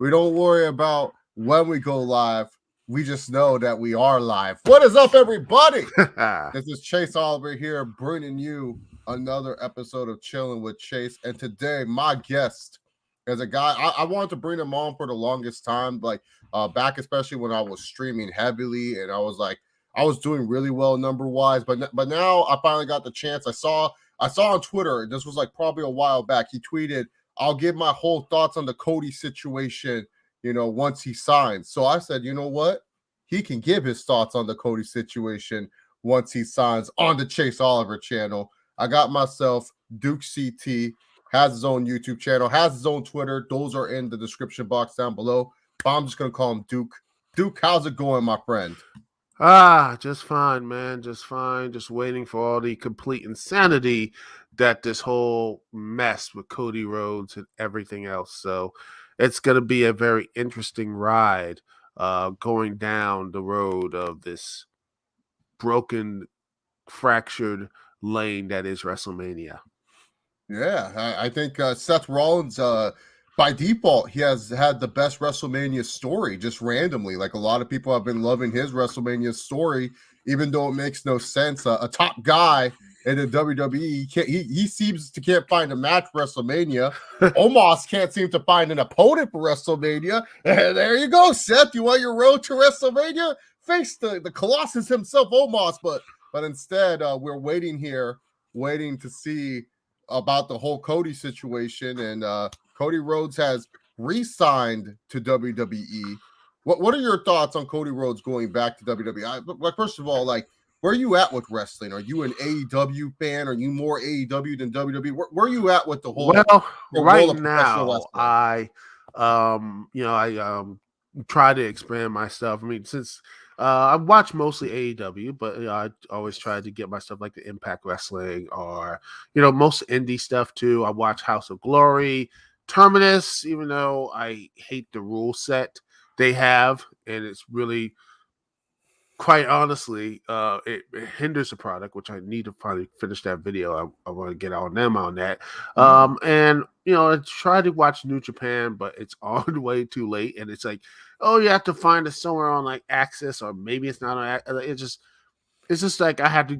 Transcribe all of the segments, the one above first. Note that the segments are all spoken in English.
We don't worry about when we go live. We just know that we are live. What is up, everybody? This is Chase Oliver here, bringing you another episode of Chillin with Chase. And today, my guest is a guy I wanted to bring him on for the longest time, back especially when I was streaming heavily, and I was doing really well number wise. But now I finally got the chance. I saw on Twitter. This was like probably a while back. He tweeted, "I'll give my whole thoughts on the Cody situation, once he signs." So I said, you know what? He can give his thoughts on the Cody situation once he signs on the Chase Oliver channel. I got myself DukeCT, has his own YouTube channel, has his own Twitter. Those are in the description box down below. But I'm just going to call him Duke. Duke, how's it going, my friend? Just fine, man. Just fine. Just waiting for all the complete insanity that this whole mess with Cody Rhodes and everything else. So it's going to be a very interesting ride going down the road of this broken, fractured lane that is WrestleMania. Yeah, I think Seth Rollins, by default, he has had the best WrestleMania story just randomly. Like, a lot of people have been loving his WrestleMania story, even though it makes no sense. A top guy in the WWE, he seems to can't find a match for WrestleMania. Omos can't seem to find an opponent for WrestleMania. And there you go, Seth. You want your road to WrestleMania? Face the Colossus himself, Omos. But instead, we're waiting to see about the whole Cody situation, and Cody Rhodes has re-signed to WWE. What are your thoughts on Cody Rhodes going back to WWE? First of all, where are you at with wrestling? Are you an AEW fan? Are you more AEW than WWE? Where are you at with the whole? Well, right now, I try to expand my stuff. I mean, since I watch mostly AEW, but I always try to get my stuff like the Impact Wrestling or most indie stuff too. I watch House of Glory, Terminus, even though I hate the rule set they have, and it's really, quite honestly, it hinders the product, which I need to finally finish that video. I want to get on them on that. And I try to watch New Japan, but it's on way too late, and it's like, oh, you have to find it somewhere on like Access, or maybe it's not on. It's just like I have to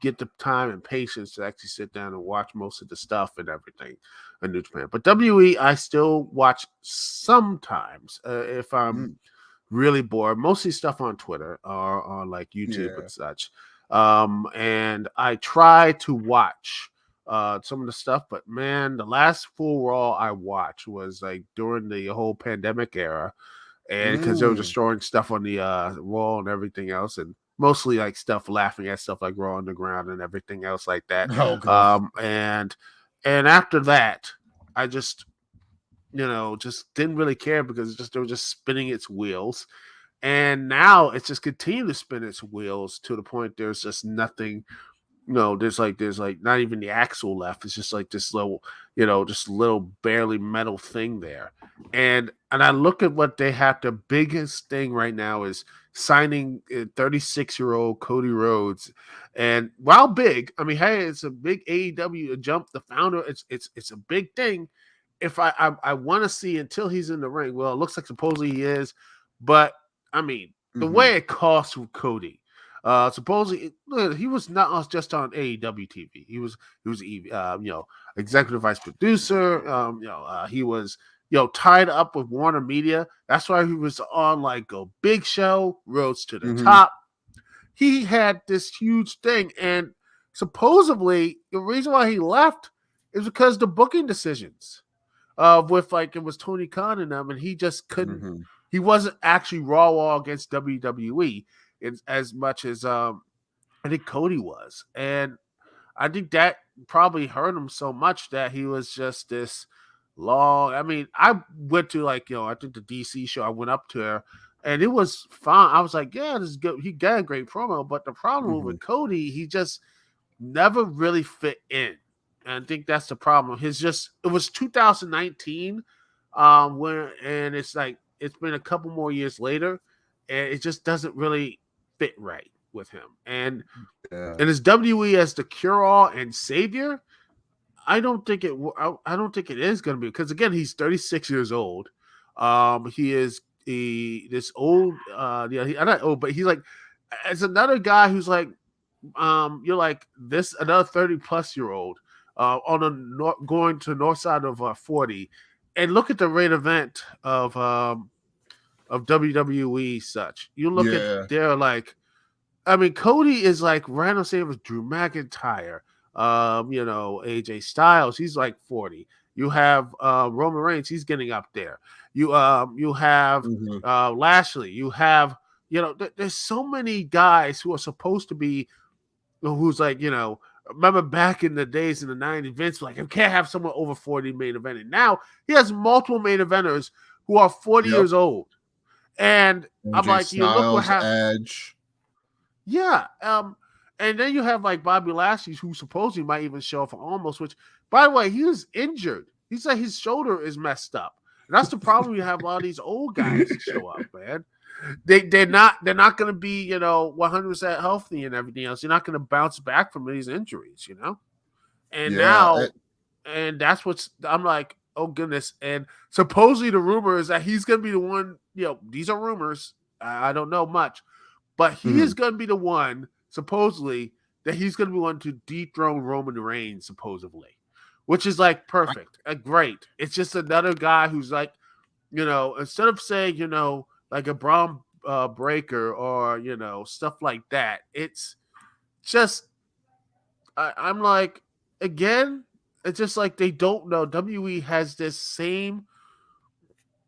get the time and patience to actually sit down and watch most of the stuff and everything in New Japan. But WWE, I still watch sometimes if I'm really bored. Mostly stuff on Twitter or on like YouTube and such. And I try to watch some of the stuff, but man, the last full Raw I watched was like during the whole pandemic era, and because they were destroying stuff on the Raw and everything else, and mostly like stuff laughing at stuff like Raw Underground and everything else like that. And after that, I just didn't really care because they were just spinning its wheels. And now it's just continuing to spin its wheels to the point there's just nothing, there's not even the axle left. It's just like this little, just little barely metal thing there. And I look at what they have. The biggest thing right now is signing 36-year-old Cody Rhodes. And while big, I mean, hey, it's a big AEW jump. The founder, it's a big thing. If I want to see until he's in the ring, well, it looks like supposedly he is, but I mean, the way it costs with Cody, supposedly he was not just on AEW TV. He was executive vice producer. He was tied up with Warner Media. That's why he was on like a Big Show, Rhodes to the Top. He had this huge thing, and supposedly the reason why he left is because the booking decisions. With like it was Tony Khan and them, and he just couldn't. He wasn't actually raw against WWE as much as I think Cody was, and I think that probably hurt him so much that he was just this long. I mean, I went to I think the DC show. I went up to her, and it was fine. I was like, yeah, this is good. He got a great promo, but the problem with Cody, he just never really fit in. And I think that's the problem. It was 2019, and it's like it's been a couple more years later, and it just doesn't really fit right with him. And as WWE as the cure-all and savior, I don't think it is going to be, because again, he's 36 years old. He is this old, not old, but he's like, it's another guy who's like, you're like this another 30-plus-year-old on a going to north side of 40, and look at the main event of WWE. Such you look at they're like, I mean, Cody is like random same with Drew McIntyre, AJ Styles, he's like 40. You have Roman Reigns, he's getting up there. You have Lashley. You have there's so many guys who are supposed to be who's like remember back in the days in the 90s, Vince like you can't have someone over 40 main eventing. Now he has multiple main eventers who are 40 years old, and AJ I'm like, Styles, you look what happened. Edge. Yeah. And then you have like Bobby Lashley, who supposedly might even show up for Almost, which, by the way, he was injured. He said his shoulder is messed up. And that's the problem. You have a lot of these old guys show up, man. They're not going to be 100% healthy and everything else. You're not going to bounce back from these injuries, And and that's what's I'm like, oh goodness. And supposedly the rumor is that he's going to be the one. These are rumors. I don't know much. But he is going to be the one, supposedly, that he's going to be one to dethrone Roman Reigns, supposedly, which is like perfect, great. It's just another guy who's like, instead of saying, like a Braun Breaker or, stuff like that, it's just, I'm like, again, it's just like they don't know. WWE has this same,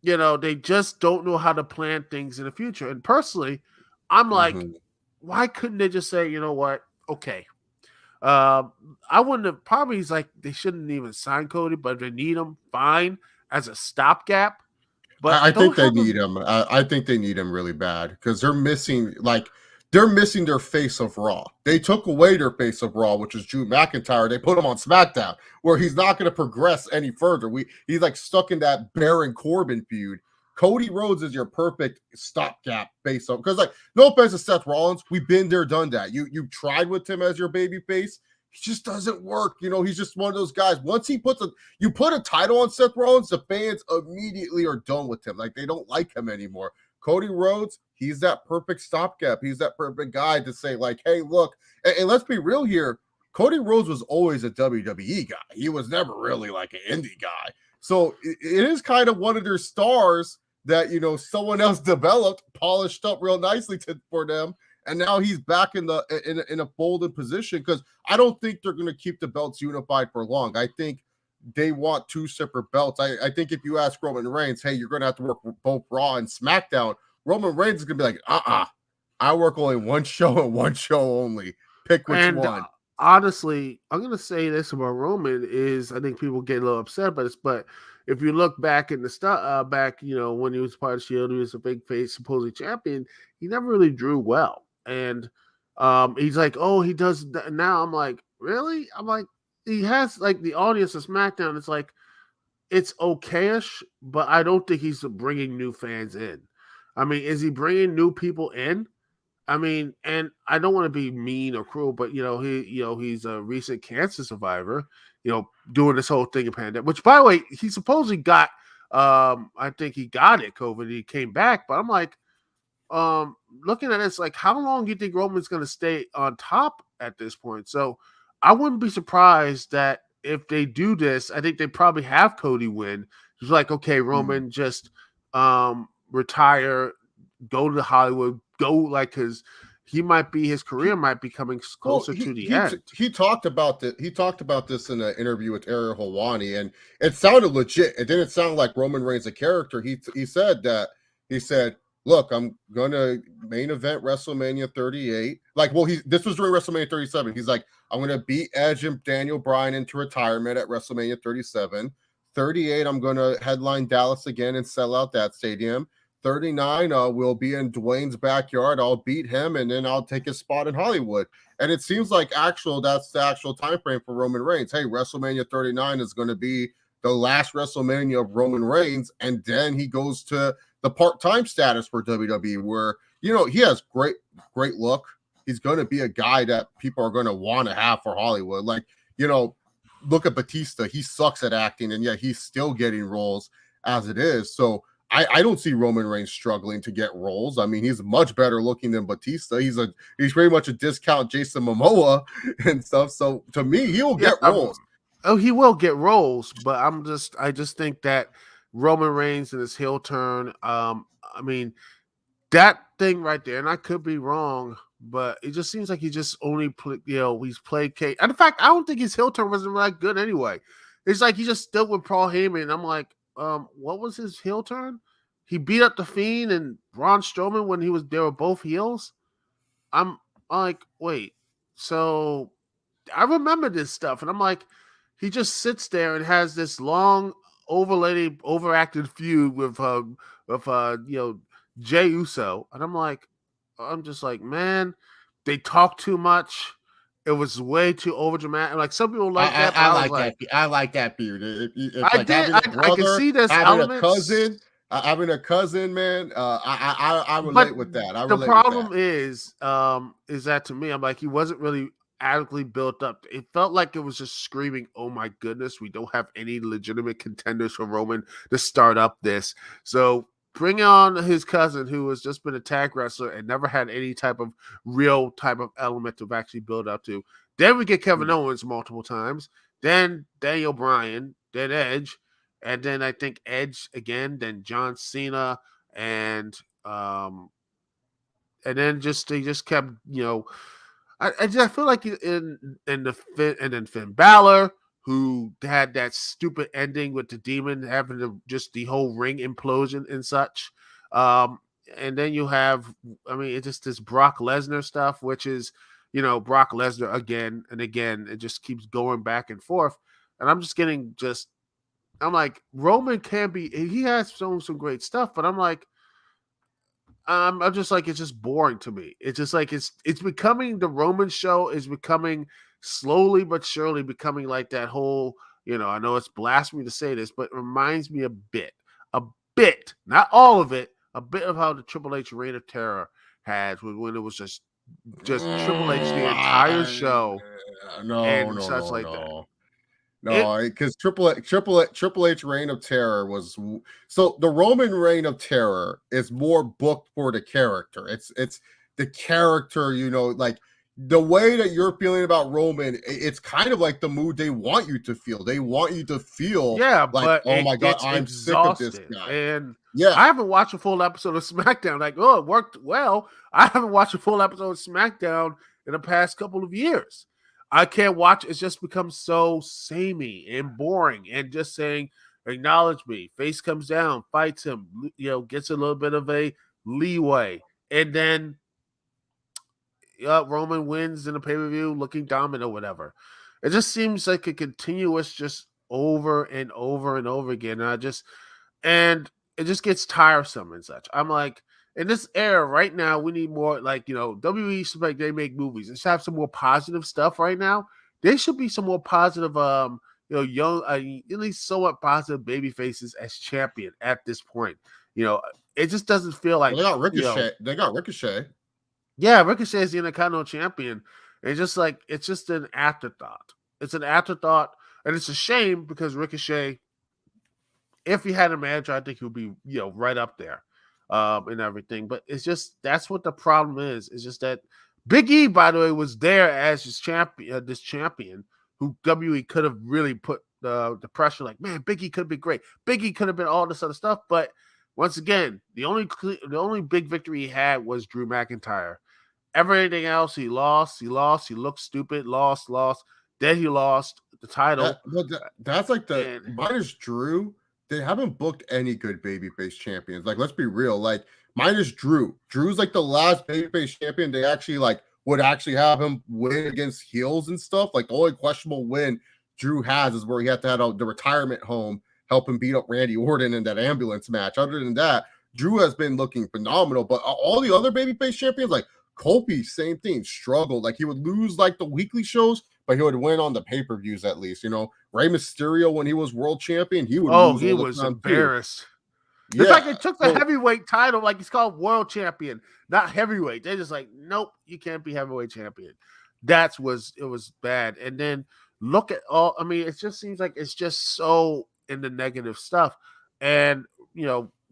they just don't know how to plan things in the future. And personally, I'm like, why couldn't they just say, you know what? Okay. I wouldn't have probably like they shouldn't even sign Cody, but if they need him, fine, as a stopgap. But I think they need him. I think they need him really bad because they're missing their face of Raw. They took away their face of Raw, which is Drew McIntyre. They put him on SmackDown, where he's not going to progress any further. He's like stuck in that Baron Corbin feud. Cody Rhodes is your perfect stopgap face up because, like, no offense to Seth Rollins, we've been there, done that. You tried with him as your baby face. He just doesn't work. He's just one of those guys. Once he put a title on Seth Rollins, the fans immediately are done with him. Like, they don't like him anymore. Cody Rhodes, he's that perfect stopgap. He's that perfect guy to say, like, hey, look, and let's be real here. Cody Rhodes was always a WWE guy. He was never really like an indie guy. So it is kind of one of their stars that, someone else developed, polished up real nicely for them. And now he's back in a folded position because I don't think they're going to keep the belts unified for long. I think they want two separate belts. I think if you ask Roman Reigns, hey, you're going to have to work both Raw and SmackDown, Roman Reigns is going to be like, I work only one show and one show only. Pick which one. Honestly, I'm going to say this about Roman is I think people get a little upset about this, but if you look back in the stuff, when he was part of Shield, he was a big face, supposedly champion. He never really drew well, and he's like, oh, he does now. I'm like, really? I'm like, he has like the audience of SmackDown. It's like, it's okayish, but I don't think he's bringing new fans in. I mean, is he bringing new people in? I mean, and I don't want to be mean or cruel, but he's a recent cancer survivor. Doing this whole thing in pandemic, which, by the way, he supposedly got. I think he got it, COVID. He came back, but I'm like, looking at this, like, how long do you think Roman's going to stay on top at this point? So I wouldn't be surprised that if they do this, I think they probably have Cody win. It's like, okay, Roman, just retire, go to Hollywood, go like his career might be coming closer to the end. He talked about that. He talked about this in an interview with Ariel Helwani, and it sounded legit. It didn't sound like Roman Reigns a character. He said, look, I'm gonna main event WrestleMania 38. This was during WrestleMania 37. He's like, I'm gonna beat Edge and Daniel Bryan into retirement at WrestleMania 37. 38, I'm gonna headline Dallas again and sell out that stadium. 39 will be in Dwayne's backyard. I'll beat him, and then I'll take his spot in Hollywood. And it seems like that's the actual time frame for Roman Reigns. Hey, WrestleMania 39 is going to be the last WrestleMania of Roman Reigns, and then he goes to the part-time status for WWE, where he has great look. He's going to be a guy that people are going to want to have for Hollywood. Like, look at Batista. He sucks at acting, and yet he's still getting roles as it is. So I don't see Roman Reigns struggling to get roles. I mean, he's much better looking than Batista. He's pretty much a discount Jason Momoa and stuff. So to me, he will get roles. He will get roles, but I just think that Roman Reigns and his heel turn, I mean, that thing right there, and I could be wrong, but it just seems like he just only he's played Kate. And in fact, I don't think his heel turn wasn't that good anyway. It's like he just stood with Paul Heyman. And I'm like, what was his heel turn? He beat up the Fiend and Braun Strowman when they were both heels. I'm like, wait, so I remember this stuff, and I'm like, he just sits there and has this long, overacted feud with Jey Uso, and I'm just like, man, they talk too much. It was way too overdramatic. Like some people like that. I like that feud. I can see this having a cousin, man. I relate with that. The problem is that to me, I'm like, he wasn't really adequately built up. It felt like it was just screaming, "Oh my goodness, we don't have any legitimate contenders for Roman to start up this." So bring on his cousin, who has just been a tag wrestler and never had any type of real type of element to actually build up to. Then we get Kevin Owens multiple times, then Daniel Bryan, then Edge, and then I think Edge again, then John Cena, and then they just kept, I feel like in then Finn Balor, who had that stupid ending with the demon having just the whole ring implosion and such. And then you have, it's just this Brock Lesnar stuff, which is, Brock Lesnar again and again. It just keeps going back and forth. And I'm like, Roman he has shown some great stuff, but I'm like, I'm just like, it's just boring to me. It's just like, it's becoming, the Roman show is becoming slowly but surely becoming like that whole, I know it's blasphemy to say this, but it reminds me a bit, not all of it, a bit of how the Triple H Reign of Terror had when it was just Triple H the entire show. No, because Triple H Reign of Terror was so the Roman Reign of Terror is more booked for the character. It's the character, like the way that you're feeling about Roman. It's kind of like the mood they want you to feel. They want you to feel, like, but oh my god, I'm exhausted. Sick of this guy. And yeah, I haven't watched a full episode of SmackDown. Like, oh, it worked well. I haven't watched a full episode of SmackDown in the past couple of years. I can't watch. It's just become so samey and boring and just saying, acknowledge me. Face comes down, fights him, gets a little bit of a leeway. And then Roman wins in a pay-per-view looking dominant or whatever. It just seems like a continuous just over and over and over again. And it just gets tiresome and such. I'm like, in this era right now, we need more, like, WWE should, like, they make movies. They should have some more positive stuff right now. There should be some more positive, young, at least somewhat positive baby faces as champion at this point. It just doesn't feel like, they got Ricochet. They got Ricochet. Yeah, Ricochet is the Intercontinental Champion. It's just like, it's just an afterthought. It's an afterthought, and it's a shame because Ricochet, if he had a manager, I think he would be, right up there. And everything, but it's just, that's what the problem is. It's just that Big E, by the way, was there as his champion, this champion who WWE could have really put the pressure. Like, man, Big E could have been great. Big E could have been all this other stuff. But once again, the only big victory he had was Drew McIntyre. Everything else, he lost. He looked stupid. Lost. Then he lost the title. That's like minus Drew. They haven't booked any good babyface champions. Like, let's be real. Like, minus Drew. Drew's like the last babyface champion they actually would actually have him win against heels and stuff. Like, the only questionable win Drew has is where he had to have the retirement home help him beat up Randy Orton in that ambulance match. Other than that, Drew has been looking phenomenal. But all the other babyface champions, like Kofi, same thing, struggled. Like, he would lose like the weekly shows, but he would win on the pay-per-views at least. Rey Mysterio, when he was world champion, he would lose. He was embarrassed. It's like they took the heavyweight title, like he's called world champion, not heavyweight. They're just like, nope, you can't be heavyweight champion. It was bad. And then look at it just seems like it's just so in the negative stuff. And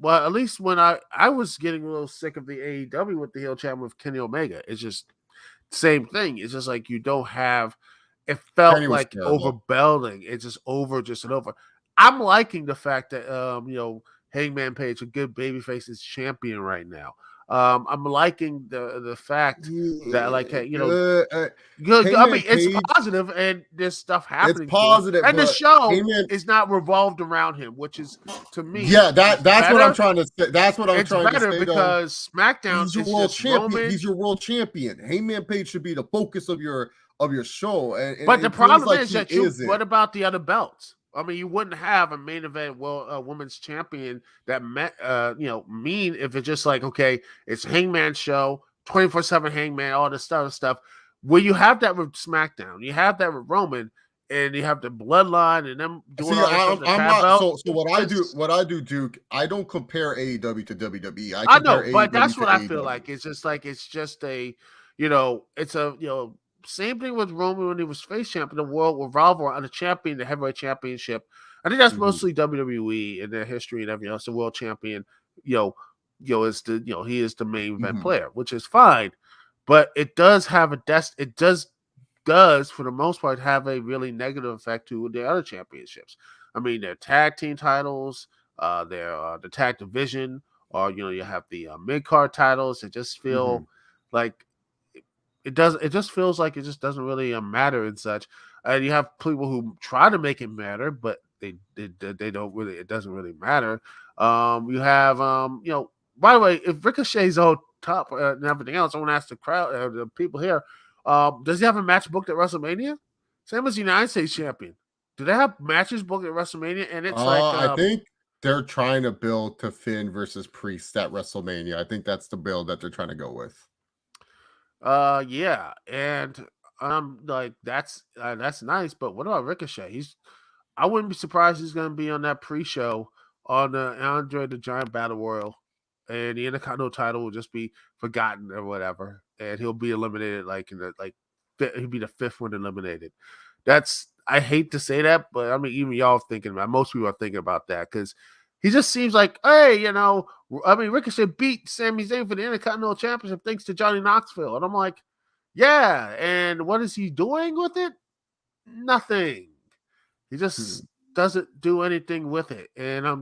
well, at least when I was getting a little sick of the AEW with the heel champion with Kenny Omega. It's just same thing. It's just like you don't have. It felt Kenny was like terrible. overbuilding. It's just over, just and over. I'm liking the fact that Hangman Page, a good babyface, is champion right now. I'm liking the fact that like good. I Hangman mean, it's Page, positive, and there's stuff it's happening to him, positive, and the but show Heyman, is not revolved around him, which is to me that's what I'm better. trying to say. That's what I'm It's trying to better say, though. because SmackDown He's your is world just champion. Roman. He's your world champion. Heyman Page should be the focus of your show, and But the it feels problem like is he that isn't. what about the other belts? I mean, you wouldn't have a main event, women's champion that mean if it's just like, okay, it's Hangman show, 24/7 Hangman, all this stuff. Well, you have that with SmackDown, you have that with Roman, and you have the Bloodline and them doing See, all this stuff. The I'm tab not. belt. So what I do, Duke. I don't compare AEW to WWE. I I compare know, but AEW that's to what I feel AEW. like. It's just like it's just a, it's a same thing with Roman when he was face champion. The world revolved around the champion, the heavyweight championship. I think that's Mhm. mostly WWE and their history and everything else. The world champion, is the he is the main event Mhm. player, which is fine, but it does have it does for the most part have a really negative effect to the other championships. I mean, their tag team titles, their the tag division, or you have the mid card titles. It just feel Mhm. like it does. It just feels like it just doesn't really matter and such. And you have people who try to make it matter, but they don't really. It doesn't really matter. You have By the way, if Ricochet's on top and everything else, I want to ask the crowd, the people here, does he have a match booked at WrestleMania? Same as the United States champion. Do they have matches booked at WrestleMania? And it's like, I think they're trying to build to Finn versus Priest at WrestleMania. I think that's the build that they're trying to go with. yeah, and like that's nice, but what about Ricochet? I wouldn't be surprised he's going to be on that pre-show on the Andre the Giant Battle Royal, and the Intercontinental title will just be forgotten or whatever, and he'll be eliminated like he'll be the fifth one eliminated. I hate to say that, but I mean even y'all thinking about most people are thinking about that because he just seems like, hey, I mean Ricochet beat Sami Zayn for the Intercontinental Championship thanks to Johnny Knoxville, and I'm like, yeah, and what is he doing with it? Nothing. He Hmm. just doesn't do anything with it, and I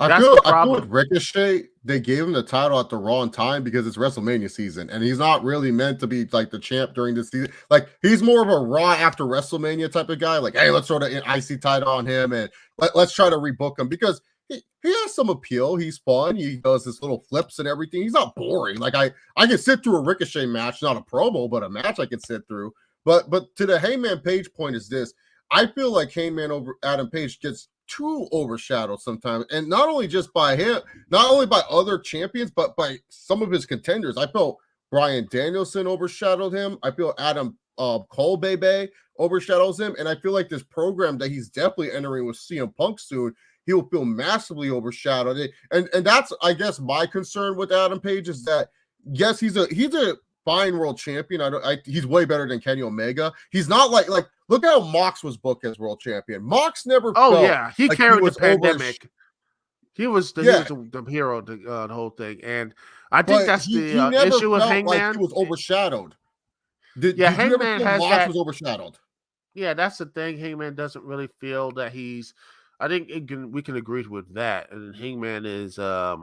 that's the feel with problem. Ricochet, they gave him the title at the wrong time because it's WrestleMania season, and he's not really meant to be like the champ during this season. Like he's more of a Raw after WrestleMania type of guy. Like, hey, let's throw the IC title on him and let's try to rebook him because he has some appeal. He's fun. He does his little flips and everything. He's not boring. Like I can sit through a Ricochet match, not a promo, but a match I can sit through. But to the Heyman Page point is this. I feel like Heyman over Adam Page gets too overshadowed sometimes, and not only just by him, not only by other champions, but by some of his contenders. I felt Bryan Danielson overshadowed him. I feel Adam Cole Bebe overshadows him, and I feel like this program that he's definitely entering with CM Punk soon, he will feel massively overshadowed. And that's I guess my concern with Adam Page is that yes, he's a fine world champion. He's way better than Kenny Omega. He's not like look how Mox was booked as world champion. Mox never Oh felt yeah, he like he carried the was over. pandemic. He was Yeah, the hero, the whole thing, and I think but that's the he never issue with felt like he Hangman. was overshadowed. Did Yeah, did you ever Hangman feel has Mox was that. overshadowed? Yeah, that's the thing. Hangman doesn't really feel that he's. I think we can agree with that. And Hangman is, I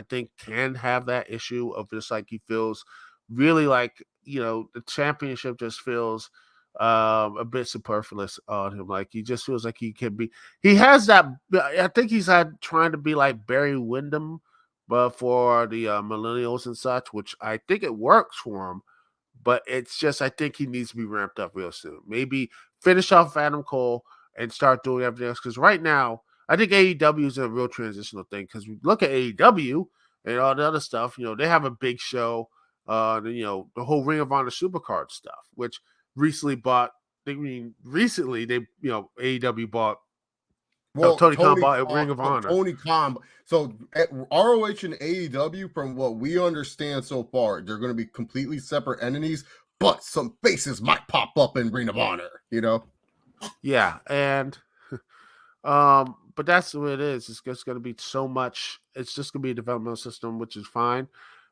think, can have that issue of just like he feels really like the championship just feels a bit superfluous on him. Like he just feels like he can be. He has that. I think he's had trying to be like Barry Windham, but for the millennials and such, which I think it works for him. But it's just I think he needs to be ramped up real soon. Maybe finish off Adam Cole and start doing everything else. Because right now, I think AEW is a real transitional thing. Because we look at AEW and all the other stuff, they have a big show. The whole Ring of Honor Supercard stuff, which recently bought. Recently they, AEW bought. Well, Tony Khan bought Ring of Honor. Tony Khan. So at ROH and AEW, from what we understand so far, they're going to be completely separate entities, but some faces might pop up in Ring of Honor. Yeah, and um, but that's what it is. It's just going to be so much. It's just going to be a developmental system, which is fine.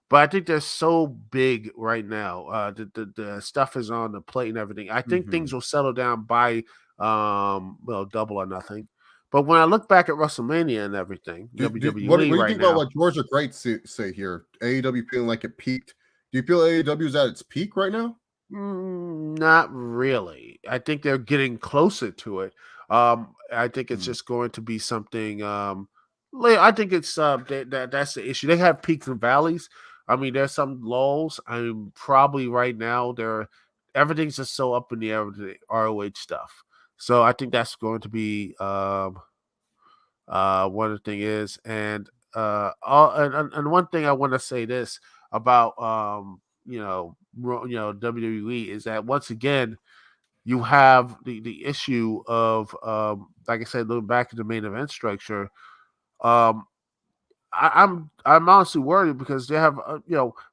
But I think they're so big right now. The stuff is on the plate and everything. I think things will settle down by Double or Nothing. But when I look back at WrestleMania and everything, WWE what do you right think now, about what Georgia Great say here? AEW feeling like it peaked. Do you feel AEW is at its peak right now? Not really. I think they're getting closer to it. I think it's just going to be something. I think it's that's the issue. They have peaks and valleys. I mean, there's some lulls. I mean, probably right now everything's just so up in the air with the ROH stuff. So I think that's going to be one of the thing is, and one thing I want to say this about WWE is that once again you have the issue of like I said, looking back at the main event structure. I'm honestly worried because they have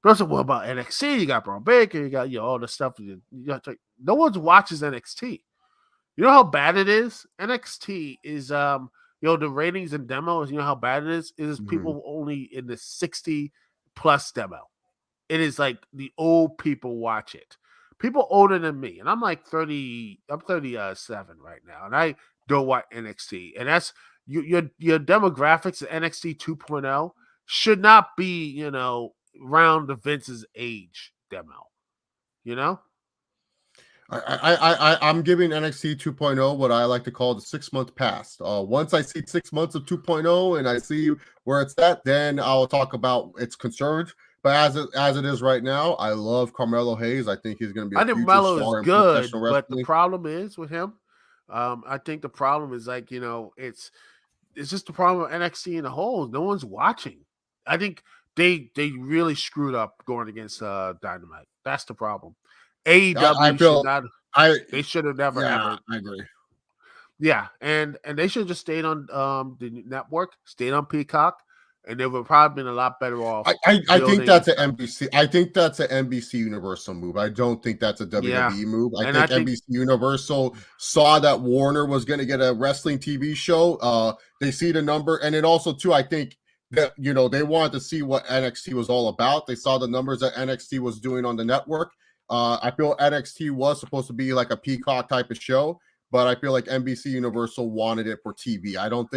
first of all about NXT, you got Braun Baker, you got all the stuff. No one watches NXT. You know how bad it is? NXT is the ratings and demos, you know how bad it is? It is people only in the 60 plus demo. It is like the old people watch it. People older than me, and I'm like 30, I'm 37 right now, and I don't watch NXT. And that's your demographics of NXT 2.0 should not be, around the Vince's age demo. You know? I'm giving NXT 2.0 what I like to call the 6-month pass. Once I see 6 months of 2.0 and I see where it's at, then I'll talk about its concerns. But as it is right now, I love Carmelo Hayes. I think he's going to be I think future Melo star is in good, professional wrestling. but the problem is with him. I think the problem is it's just the problem with NXT in the whole. No one's watching. I think they really screwed up going against Dynamite. That's the problem. AEW should not. They should have never ever. I agree. Yeah, and they should have just stayed on the network, stayed on Peacock, and they would probably been a lot better off. I think that's an NBC. I think that's an NBC Universal move. I don't think that's a WWE move. I think NBC Universal saw that Warner was going to get a wrestling TV show. They see the number, and it also too. I think that they wanted to see what NXT was all about. They saw the numbers that NXT was doing on the network. I feel NXT was supposed to be like a Peacock type of show, but I feel like NBC Universal wanted it for TV. I don't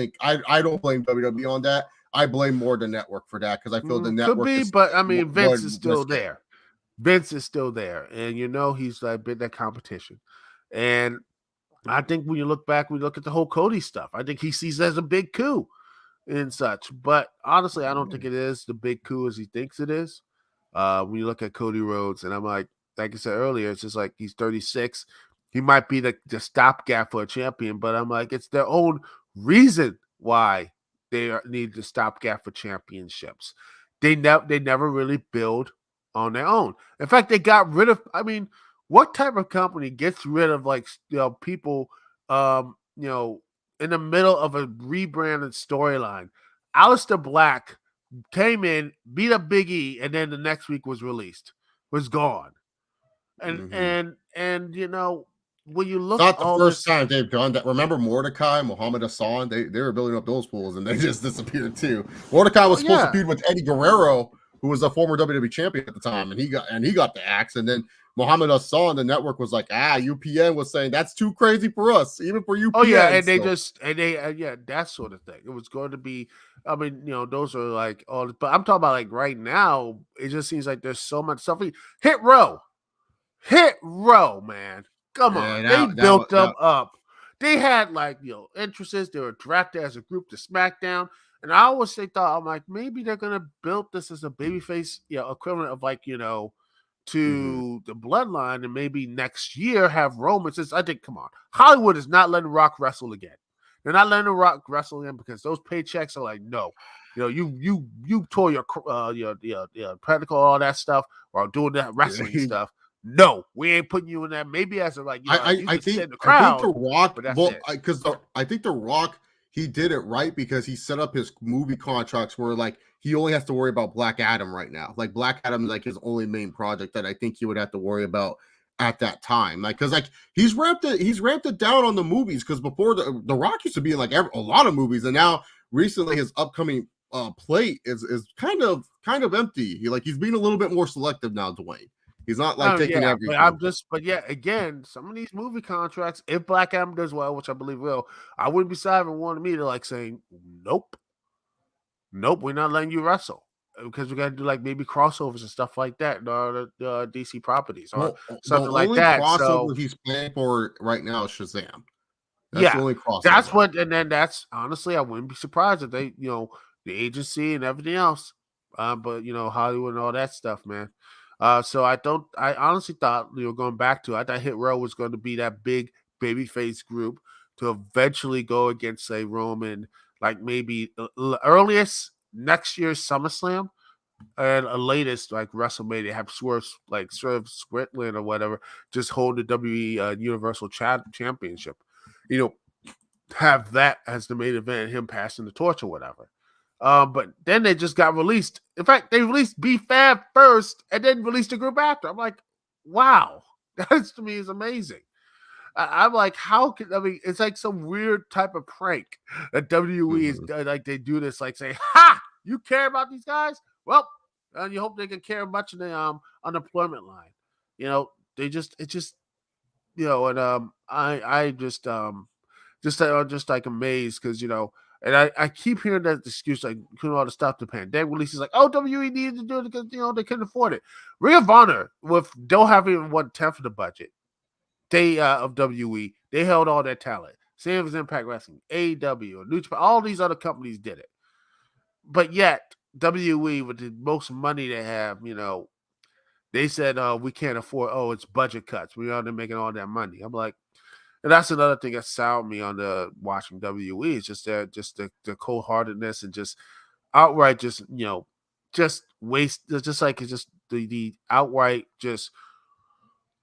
blame WWE on that. I blame more the network for that because I feel the network could be, but I mean Vince is still there. Vince is still there, and he's like been that competition. And I think when you look back, we look at the whole Cody stuff. I think he sees it as a big coup and such. But honestly, I don't think it is the big coup as he thinks it is. When you look at Cody Rhodes, and I'm like I said earlier, it's just like he's 36. He might be the stopgap for a champion, but I'm like, it's their own reason why they need to stopgap for championships. They never really build on their own. In fact, they got rid of. I mean, what type of company gets rid of people? In the middle of a rebranded storyline, Aleister Black came in, beat up Big E, and then the next week was gone. And when you look, it's not the first time they've done that. Remember Mordecai, Muhammad Hassan? They were building up those fools and they just disappeared too. Mordecai was supposed to feud with Eddie Guerrero, who was a former WWE champion at the time, and he got the axe. And then Muhammad Hassan, the network was like, UPN was saying that's too crazy for us, even for UPN. Oh yeah, and they that sort of thing. It was going to be. I mean, those are like all. But I'm talking about like right now. It just seems like there's so much stuff. Hit row, man. Come on, they built them up. They had interests. They were drafted as a group to SmackDown, and I always thought I'm like maybe they're gonna build this as a babyface, equivalent of to the Bloodline, and maybe next year have Roman. Since I think, come on, Hollywood is not letting Rock wrestle again. They're not letting Rock wrestle again because those paychecks are like no. You tore your practical, all that stuff while doing that wrestling stuff. No, we ain't putting you in that. Maybe as a I think the Rock, I think the Rock, he did it right because he set up his movie contracts where he only has to worry about Black Adam right now. Black Adam is his only main project that I think he would have to worry about at that time. Like, because like he's ramped it down on the movies, because before the Rock used to be in like a lot of movies, and now recently his upcoming plate is kind of empty. He's being a little bit more selective now, Dwayne. He's not like taking everything. But again, some of these movie contracts, if Black Adam does well, which I believe will, I wouldn't be sorry if it wanted me to like saying, nope, we're not letting you wrestle, because we got to do like maybe crossovers and stuff like that, the DC properties or something like that. The only crossover he's playing for right now is Shazam. That's the only crossover. And then that's honestly, I wouldn't be surprised if they, the agency and everything else, but Hollywood and all that stuff, man. So I honestly thought, going back to, I thought Hit Row was going to be that big babyface group to eventually go against, say, Roman, like maybe earliest next year's SummerSlam, and a latest like WrestleMania, have Swerve Strickland or whatever just hold the WWE Universal Championship. Have that as the main event, him passing the torch or whatever. But then they just got released. In fact, they released B-Fab first and then released a group after. I'm like, wow, that to me is amazing. I'm like, it's like some weird type of prank that WWE is like, they do this, like say, ha, you care about these guys? Well, you hope they can care much in the unemployment line. And I just like amazed, because and I keep hearing that excuse, like all the stuff the pandemic releases, like, oh, WWE needed to do it because they couldn't afford it. Ring of Honor, don't have even 1/10 of the budget. They of WWE, they held all their talent. Same as Impact Wrestling, AEW, New Japan, all these other companies did it. But yet WWE, with the most money they have, they said, we can't afford. Oh, it's budget cuts. We are making all that money. I'm like. And that's another thing that soured me on the watching WWE. Is just the cold-heartedness and just outright just waste. Just like it's just the outright just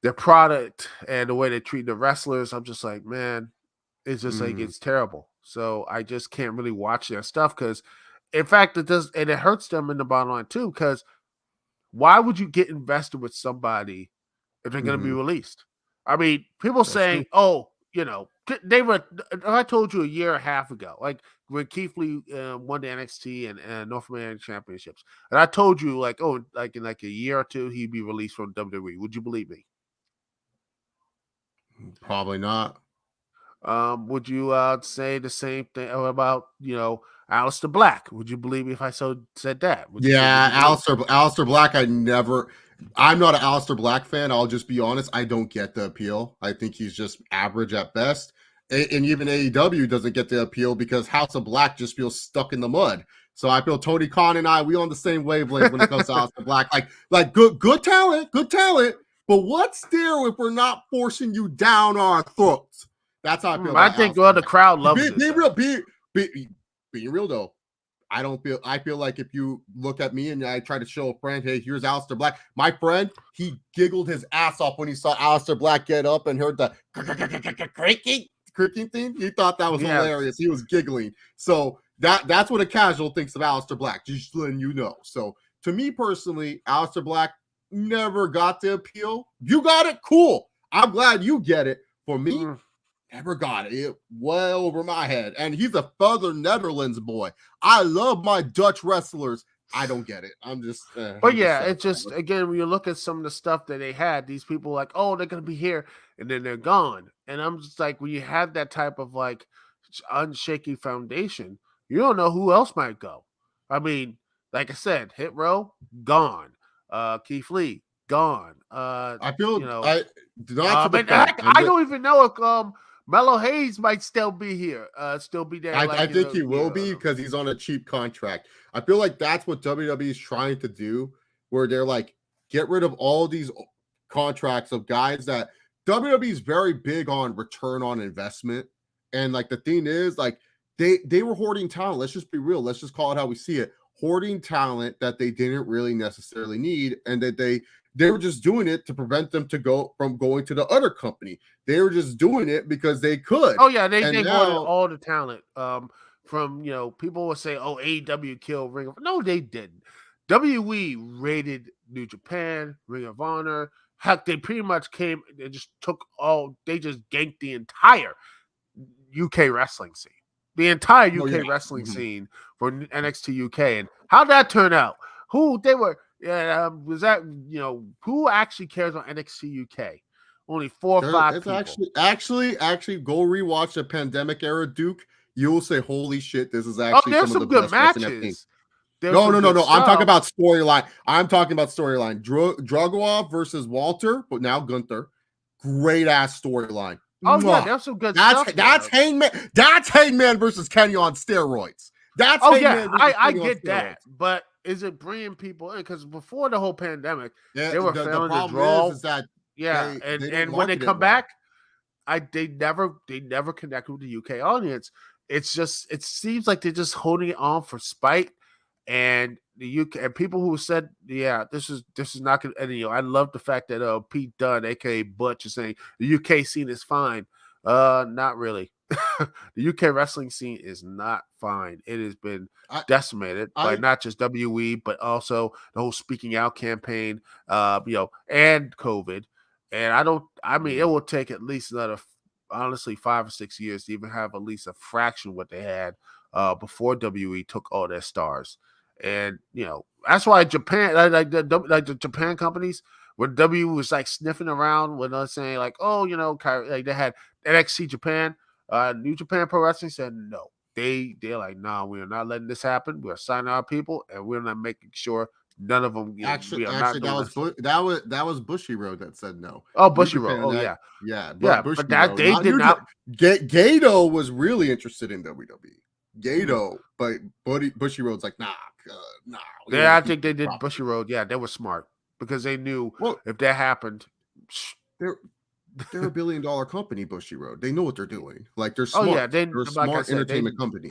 their product and the way they treat the wrestlers. I'm just like, man, it's just like it's terrible. So I just can't really watch their stuff, because, in fact, it does, and it hurts them in the bottom line too. Because why would you get invested with somebody if they're going to be released? I mean, people saying, "Oh, they were." I told you a year and a half ago, like when Keith Lee won the NXT and North American Championships, and I told you, like, oh, like in like a year or two, he'd be released from WWE. Would you believe me? Probably not. Would you say the same thing about Aleister Black? Would you believe me if I said that? Aleister Black. I'm not an Aleister Black fan. I'll just be honest. I don't get the appeal. I think he's just average at best. And even AEW doesn't get the appeal because House of Black just feels stuck in the mud. So I feel Tony Khan and we on the same wavelength when it comes to Aleister Black. Like good talent. But what's there if we're not forcing you down our throats? That's how I feel. I think the crowd loves it. Being real though. I feel like if you look at me and I try to show a friend, hey, here's Aleister Black. My friend, he giggled his ass off when he saw Aleister Black get up and heard the creaking thing. He thought that was hilarious. He was giggling. So that's what a casual thinks of Aleister Black, just letting you know. So to me personally, Aleister Black never got the appeal. You got it, cool. I'm glad you get it. For me, never got it. Well over my head. And he's a Southern Netherlands boy. I love my Dutch wrestlers. I don't get it. I'm just. It's just, again, when you look at some of the stuff that they had, these people like, oh, they're going to be here, and then they're gone. And I'm just like, when you have that type of like unshaky foundation, you don't know who else might go. I mean, like I said, Hit Row, gone. Keith Lee, gone. I feel, I don't even know if Mello Hayes might still be here, still be there. I think he will be because he's on a cheap contract. I feel like that's what WWE is trying to do, where they're like, get rid of all these contracts of guys that WWE is very big on return on investment. And like the thing is, like they were hoarding talent. Let's just be real. Let's just call it how we see it. Hoarding talent that they didn't really necessarily need, and that they were just doing it to prevent them from going to the other company. They were just doing it because they could. Oh yeah, they wanted all the talent. From people will say, "Oh, AEW killed Ring of." No, they didn't. WWE raided New Japan, Ring of Honor, heck, they pretty much came. They just they just ganked the entire UK wrestling scene, the entire UK wrestling scene for NXT UK. And how did that turn out? Who they were? Was that who actually cares on NXT UK? Only 4 or 5 It's people. actually go rewatch the pandemic era Duke. You'll say, "Holy shit, this is actually some of the good best wrestling I've seen." matches. No. I'm talking about storyline. Dragunov versus Walter, but now Gunther. Great ass storyline. Oh yeah, there's some good stuff. That's Hangman. That's Hangman versus Kenny on steroids. That's Hangman versus I Kenny on get steroids. that, but is it bringing people in? Because before the whole pandemic, they were the failing to problem draw. is that and when they come back, they never connect with the UK audience. It seems like they're just holding it on for spite. And the UK and people who said, this is not going to. I love the fact that Pete Dunne, aka Butch, is saying the UK scene is fine. Not really. The UK wrestling scene is not fine. It has been decimated by not just WWE, but also the whole speaking out campaign, and COVID. And it will take at least another, honestly, 5 or 6 years to even have at least a fraction of what they had before WWE took all their stars. And that's why Japan, like the Japan companies, when W was like sniffing around when they're saying like, like they had NXT Japan, New Japan Pro Wrestling said no. They're like, nah, we are not letting this happen. We're signing our people, and we're not making sure none of them. That was Bushiroad that said no. Oh, Bushiroad. Oh yeah. But that they did not. Gato was really interested in WWE. Gato, but Bushiroad's like, nah. I think they did Bushiroad. Yeah, they were smart because they knew if that happened, they're a $1 billion company. Bushiroad, they know what they're doing. Like they're smart. They're a smart entertainment company.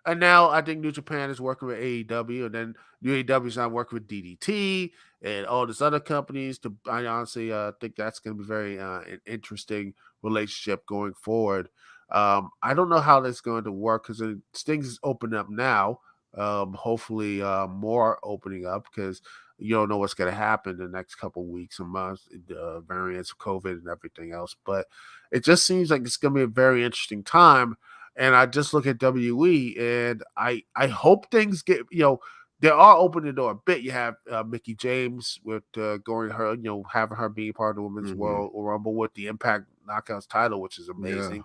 And now I think New Japan is working with AEW, and then AEW is not working with DDT and all these other companies. I honestly think that's going to be very an interesting relationship going forward. I don't know how that's going to work because things is opening up now. Hopefully more opening up because you don't know what's going to happen in the next couple of weeks and months, the variants of COVID and everything else. But it just seems like it's going to be a very interesting time. And I just look at WE and I hope things get, they are opening the door a bit. You have Mickie James with going her, having her being part of the Women's World Rumble with the Impact Knockouts title, which is amazing. Yeah.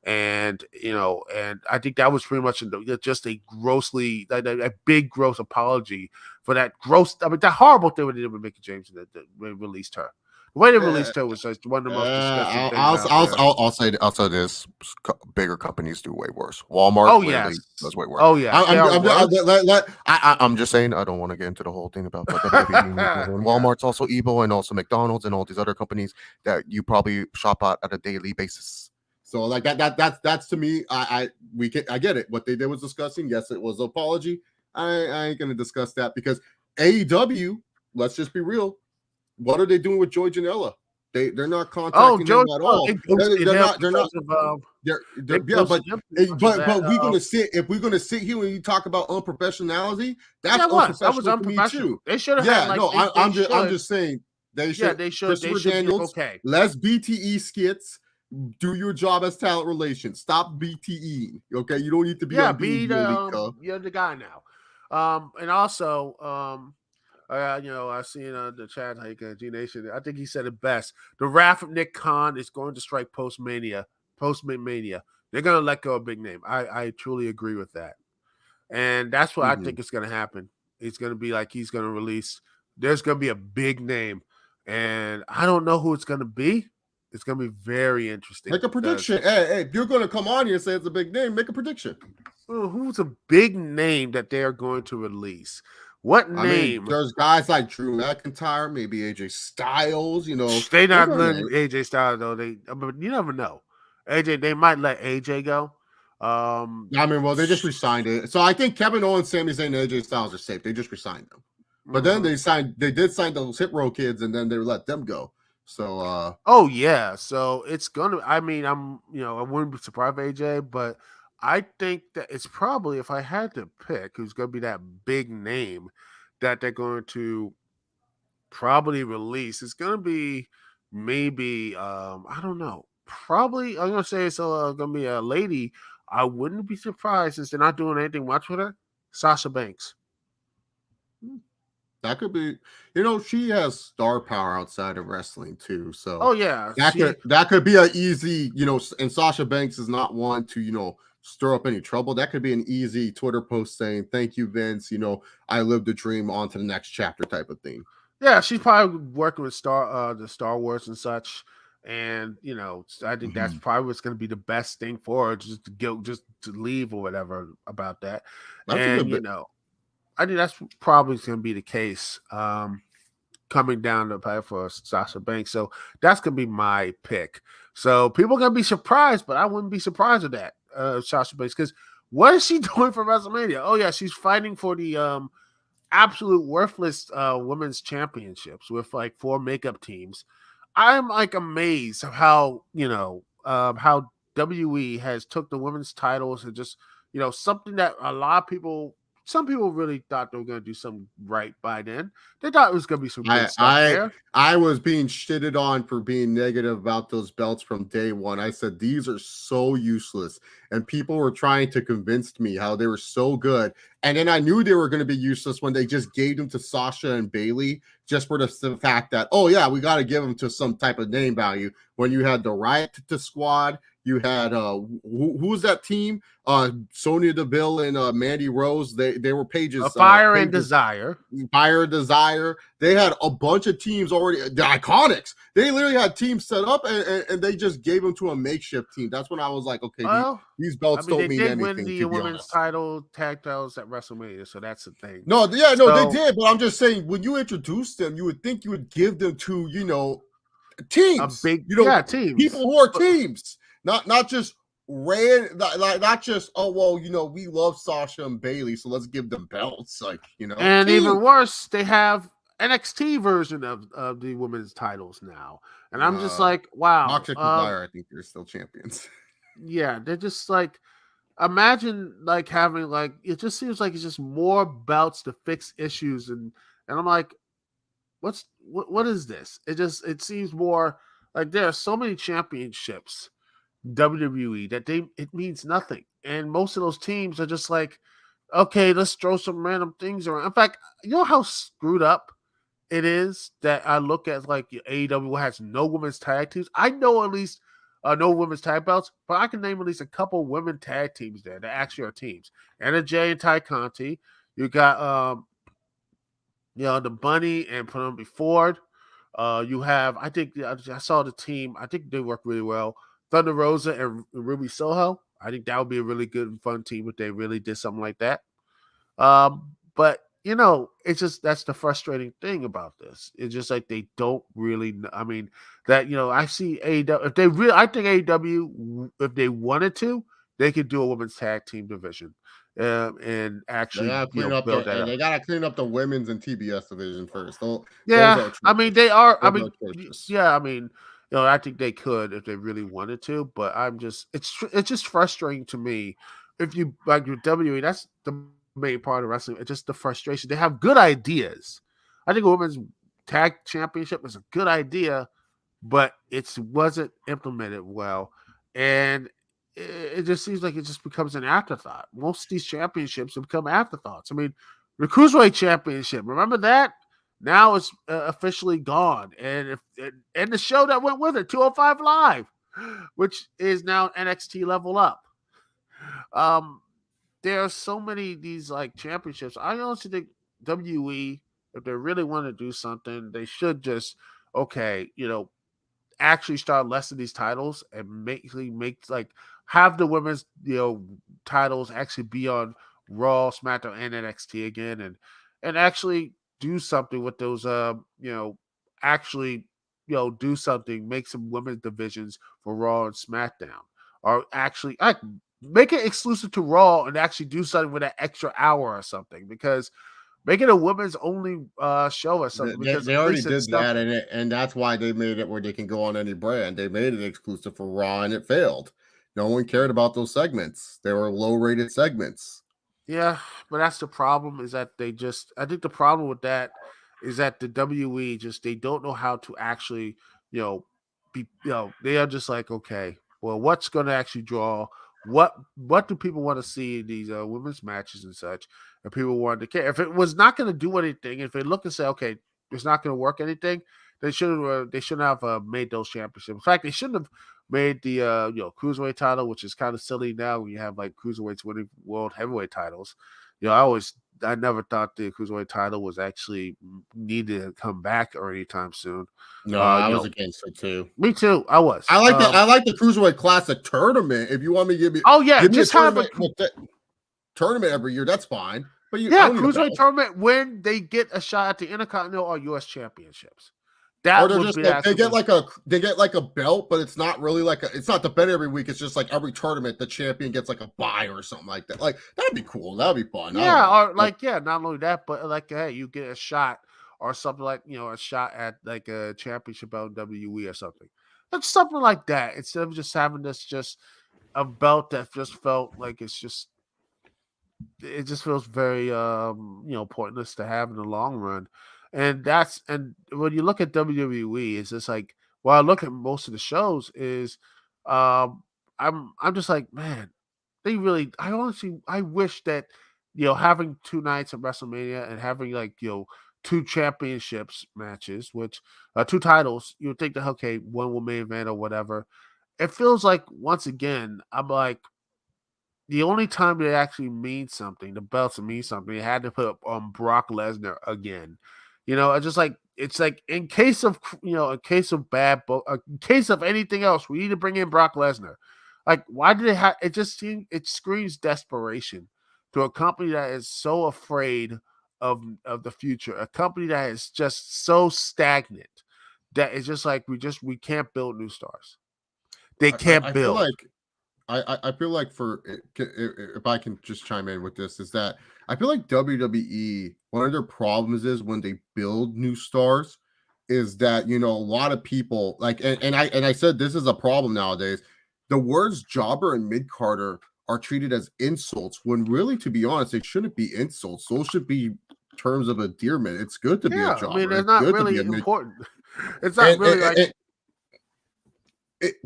And and I think that was pretty much just a a big gross apology for that gross. I mean, that horrible thing they did with Mickie James that they released her. The way they released her was just one of the most disgusting things. I'll say this: bigger companies do way worse. Walmart, does way worse. Oh yeah, I'm just saying. I don't want to get into the whole thing about WWE. Walmart's also evil, and also McDonald's and all these other companies that you probably shop at a daily basis. So like that's to me, I get it. What they did was disgusting. Yes, it was an apology. I ain't gonna discuss that because AEW, let's just be real. What are they doing with Joey Janela? They're not contacting him at all. But we're gonna sit if we're gonna sit here and you talk about unprofessionality, that's unprofessional for me too. They should have I'm just saying they should. They should. Daniels, okay. Less BTE skits. Do your job as talent relations. Stop BTE. Okay, you don't need to be on you're the guy now. And also, I seen the chat, G Nation. I think he said it best. The wrath of Nick Khan is going to strike post Mania. They're going to let go of big name. I truly agree with that, and that's what I think is going to happen. It's going to be like he's going to release. There's going to be a big name, and I don't know who it's going to be. It's going to be very interesting. Make a prediction. Hey, if you're going to come on here and say it's a big name, make a prediction. Who's a big name that they're going to release? What name? I mean, there's guys like Drew McIntyre, maybe AJ Styles. They not letting AJ Styles though. You never know. AJ, they might let AJ go. They just resigned it. So I think Kevin Owens, Sami Zayn, and AJ Styles are safe. They just resigned them. But then they did sign those Hit Row kids, and then they let them go. So so it's gonna. I mean, I wouldn't be surprised AJ, but I think that it's probably, if I had to pick who's gonna be that big name that they're going to probably release, it's gonna be maybe I don't know. Probably I'm gonna say it's gonna be a lady. I wouldn't be surprised since they're not doing anything much with her. Sasha Banks. That could be, she has star power outside of wrestling too. So Oh yeah, that could be a easy, and Sasha Banks is not one to, stir up any trouble. That could be an easy Twitter post saying, "Thank you, Vince. I lived the dream, on to the next chapter," type of thing. Yeah, she's probably working with the Star Wars and such. And I think that's Mhm. probably what's going to be the best thing for her, just to go, just to leave or whatever about that. That's a And good bit. I think that's probably going to be the case coming down the pipe for Sasha Banks. So that's going to be my pick. So people are going to be surprised, but I wouldn't be surprised at that, Sasha Banks, because what is she doing for WrestleMania? Oh yeah, she's fighting for the absolute worthless women's championships with like 4 makeup teams. I'm like amazed of how how WWE has took the women's titles and just something that some people really thought they were going to do something right by then. They thought it was going to be some good I stuff I there. I was being shitted on for being negative about those belts from day one. I said these are so useless, and people were trying to convince me how they were so good. And then I knew they were going to be useless when they just gave them to Sasha and Bailey, just for the fact that, oh yeah, we got to give them to some type of name value. When you had the Riot to Squad, you had who's that team? Sonya Deville and Mandy Rose. They were A pages fire and pages desire. Fire Desire. They had a bunch of teams already. The Iconics. They literally had teams set up, and they just gave them to a makeshift team. That's when I was like, okay, Well, these I belts mean, don't they mean did win anything, the to be women's honest. title tag titles at WrestleMania, so that's the thing. No, yeah, no, they So did. But I'm just saying, when you introduce them, you would think you would give them to, a teams. big People teams. who are teams, not just not just, oh well, we love Sasha and Bailey, so let's give them belts. Like, And team. even worse, they have NXT version of the women's titles now. And I'm just Uh, like, wow. Toxic Desire, I think they're still champions. Yeah, they're just like, imagine like having like, it just seems like it's just more belts to fix issues. And I'm like, what is this? It seems more like there are so many championships WWE that it means nothing. And most of those teams are just like, okay, let's throw some random things around. In fact, you know how screwed up it is that I look at like AEW has no women's tag teams. I know at least no women's tag belts, but I can name at least a couple women tag teams there that actually are teams. Anna Jay and Ty Conti. You got the Bunny and Penelope Ford. You have, I think, I saw the team. I think they work really well. Thunder Rosa and Ruby Soho. I think that would be a really good and fun team if they really did something like that. But it's just that's the frustrating thing about this. It's just like they don't really. I mean, that I see AEW. If they really, I think AEW, if they wanted to, they could do a women's tag team division, and They actually gotta clean up build that up. they gotta clean up the women's and TBS division first. Those Yeah, are I mean they atrocious. are. I Those are mean, atrocious. yeah, I mean, I think they could if they really wanted to. But it's just frustrating to me. If you like your WWE, that's the main part of wrestling. It's just the frustration. They have good ideas. I think a women's tag championship is a good idea, but it wasn't implemented well, and it just seems like it just becomes an afterthought. Most of these championships have become afterthoughts. I mean, the Cruiserweight Championship, remember that? Now it's officially gone, and the show that went with it, 205 Live, which is now NXT Level Up. Um, there are so many these like championships. I honestly think WWE, if they really want to do something, they should just okay, actually start less of these titles and make like have the women's titles actually be on Raw, SmackDown, and NXT again, and actually do something with those actually do something, make some women's divisions for Raw and SmackDown, or actually make it exclusive to Raw and actually do something with that extra hour or something, because make it a women's only show or something, because They at already least it's did stuff. that, and that's why they made it where they can go on any brand. They made it exclusive for Raw, and it failed. No one cared about those segments. They were low rated segments. Yeah, but that's the problem, is that I think the problem with that is that the WWE just they don't know how to actually they are just like, okay, well, what's going to actually draw? What do people want to see in these women's matches and such? And people want to care. If it was not going to do anything, if they look and say, okay, it's not going to work anything, they shouldn't have made those championships. In fact, they shouldn't have made the cruiserweight title, which is kind of silly now when you have like cruiserweights winning world heavyweight titles. I never thought the cruiserweight title was actually needed to come back or anytime soon. No, I was against it too. Me too. I was. I like the Cruiserweight Classic tournament. If you want me to give me, give me just a tournament every year. That's fine. But Cruiserweight tournament when they get a shot at the Intercontinental or U.S. championships. That would be they get like a belt, but it's not really it's not the bet every week. It's just like every tournament the champion gets like a bye or something like that. Like that'd be cool. That'd be fun. Yeah, not only that, but hey, you get a shot or something like a shot at like a championship belt in WWE or something. That's something like that. Instead of just having just a belt that just felt like it just feels very pointless to have in the long run. And when you look at WWE, it's just like I look at most of the shows is I'm just like, man, I wish that having 2 nights of WrestleMania and having 2 championships matches, which 2 titles, you would think that okay, one will main event or whatever. It feels like once again, I'm like, the only time it actually means something, the belts mean something, it had to put up on Brock Lesnar again. It's like in case of in case of anything else, we need to bring in Brock Lesnar. Like, why did it screams desperation to a company that is so afraid of the future, a company that is just so stagnant that it's just like we can't build new stars. They can't build. I feel like if I can just chime in with this, is that I feel like WWE, one of their problems is when they build new stars, is that a lot of people and I said this is a problem nowadays. The words jobber and mid carder are treated as insults when really, to be honest, they shouldn't be insults. Those should be terms of endearment. It's good to be a jobber. I mean, it's not really important. It's not really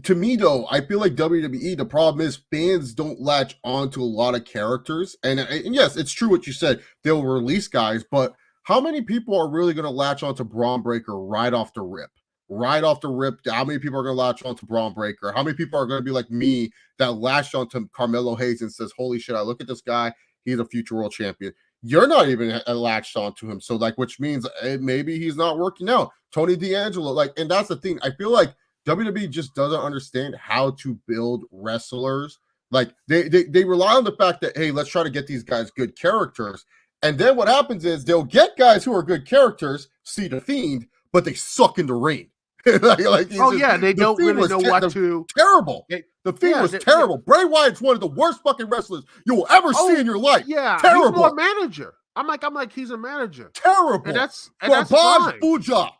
to me, though, I feel like WWE, the problem is fans don't latch on to a lot of characters. And yes, it's true what you said. They'll release guys, but how many people are really going to latch on to Braun Breaker right off the rip? Right off the rip, how many people are going to latch on to Braun Breaker? How many people are going to be like me that latched on to Carmelo Hayes and says, holy shit, I look at this guy, he's a future world champion. You're not even latched onto him. So, which means maybe he's not working out. Tony D'Angelo, and that's the thing. I feel like WWE just doesn't understand how to build wrestlers. Like they rely on the fact that, hey, let's try to get these guys good characters. And then what happens is they'll get guys who are good characters, see the Fiend, but they suck in the ring. They don't really know what to. Terrible. The Fiend was terrible. Bray Wyatt's one of the worst fucking wrestlers you will ever see in your life. Yeah, terrible. He's more manager. I'm like he's a manager. Terrible. And that's fine. Buja.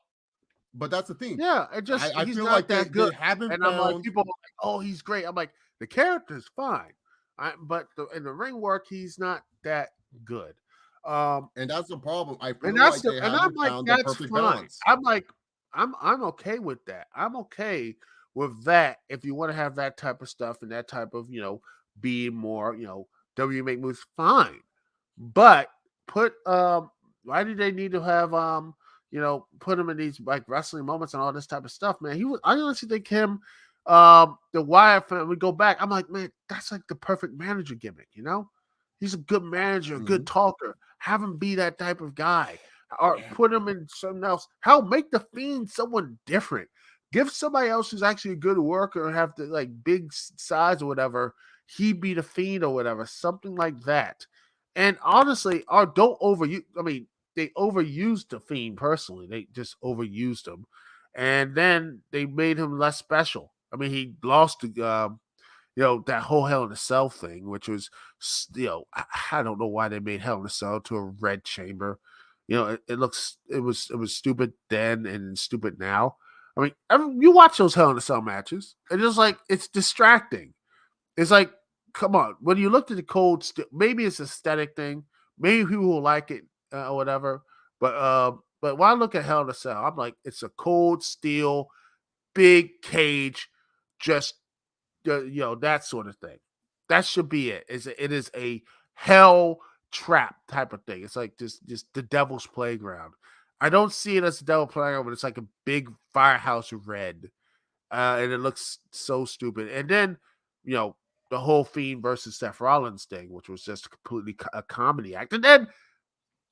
But that's the thing. Yeah, I feel not like that good. I'm like, people are like, oh, he's great. I'm like, the character's fine, but in the ring work, he's not that good. And that's the problem. I feel like they haven't found the perfect balance. I'm okay with that. I'm okay with that if you want to have that type of stuff and that type of being more WWE make moves, fine. But why do they need to have put him in these like wrestling moments and all this type of stuff, man? I honestly think him, the Wyatt family, we go back. I'm like, man, that's like the perfect manager gimmick, He's a good manager, a good talker. Have him be that type of guy. Or put him in something else. Hell, make the Fiend someone different. Give somebody else who's actually a good worker and have the big size or whatever. He be the Fiend or whatever, something like that. And honestly, don't overuse. I mean, they overused the Fiend personally. They just overused him, and then they made him less special. I mean, he lost the that whole Hell in a Cell thing, which was I don't know why they made Hell in a Cell to a red chamber. It was stupid then and stupid now. I mean, you watch those Hell in a Cell matches, and it's distracting. It's like, come on. When you look at the cold, maybe it's an aesthetic thing. Maybe people will like it or whatever. But when I look at Hell in a Cell, I'm like, it's a cold steel big cage, just that sort of thing. That should be it. It is a hell trap type of thing. It's like just the devil's playground. I don't see it as a devil playground, but it's like a big firehouse red, and it looks so stupid. And then the whole Fiend versus Seth Rollins thing, which was just completely a comedy act. And then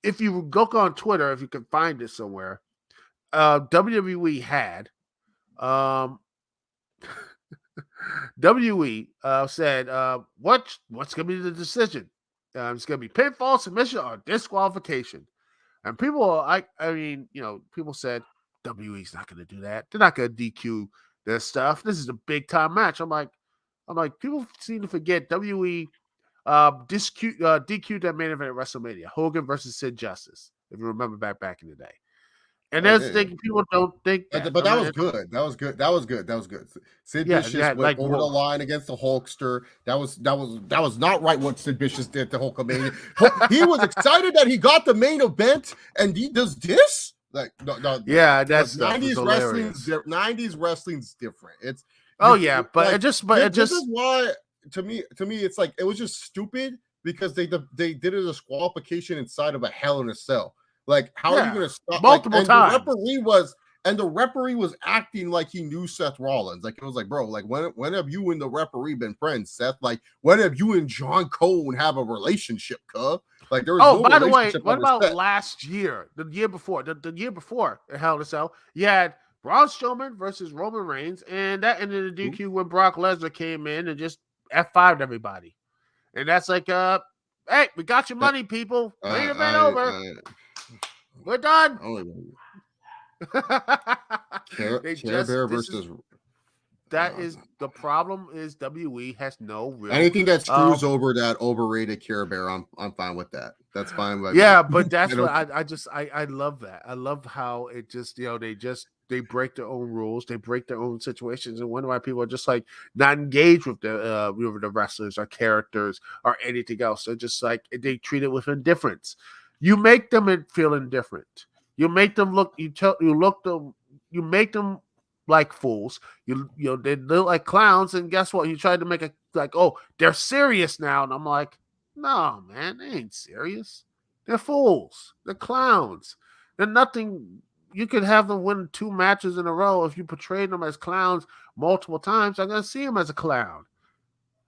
if you look on Twitter, if you can find it somewhere, WWE had WWE said, what's going to be the decision? It's going to be pinfall, submission, or disqualification. And people, people said WWE's not going to do that. They're not going to DQ their stuff. This is a big time match. I'm like, people seem to forget WWE DQ'd that main event at WrestleMania, Hogan versus Sid Justice, if you remember back in the day. And that's the thing, people don't think that. But that was good. That was good. That was good. That was good. Sid Vicious went over the line against the Hulkster. That was not right what Sid Vicious did to Hulkamania. He was excited that he got the main event, and he does this. Like no. Yeah, that's 90s wrestling. 90s wrestling's different. It's this is why to me it's like it was just stupid because they did a disqualification inside of a Hell in a Cell. Like, how are you going to stop multiple times? The referee was acting like he knew Seth Rollins. Like, it was like, bro, like when have you and the referee been friends, Seth? Like, when have you and John Cone have a relationship, cuz? Like, there was no by the way, relationship what about Seth. last year? The year before at Hell in a Cell, you had Braun Strowman versus Roman Reigns, and that ended in DQ when Brock Lesnar came in and just F5'd everybody. And that's like, hey, we got your money, people. Main event over. We're done. Care Bear versus. That is the problem. Is WWE has no real anything that screws over that overrated Care Bear. I'm fine with that. That's fine. With me. But that's what I love that. I love how it just they break their own rules. They break their own situations, and wonder why people are just like not engaged with the wrestlers or characters or anything else. They're just like they treat it with indifference. You make them feel indifferent. You make them look. You make them like fools. They look like clowns. And guess what? You tried to make it like, oh, they're serious now. And I'm like, no, man, they ain't serious. They're fools. They're clowns. They're nothing. You could have them win 2 matches in a row if you portray them as clowns multiple times. I'm gonna see them as a clown.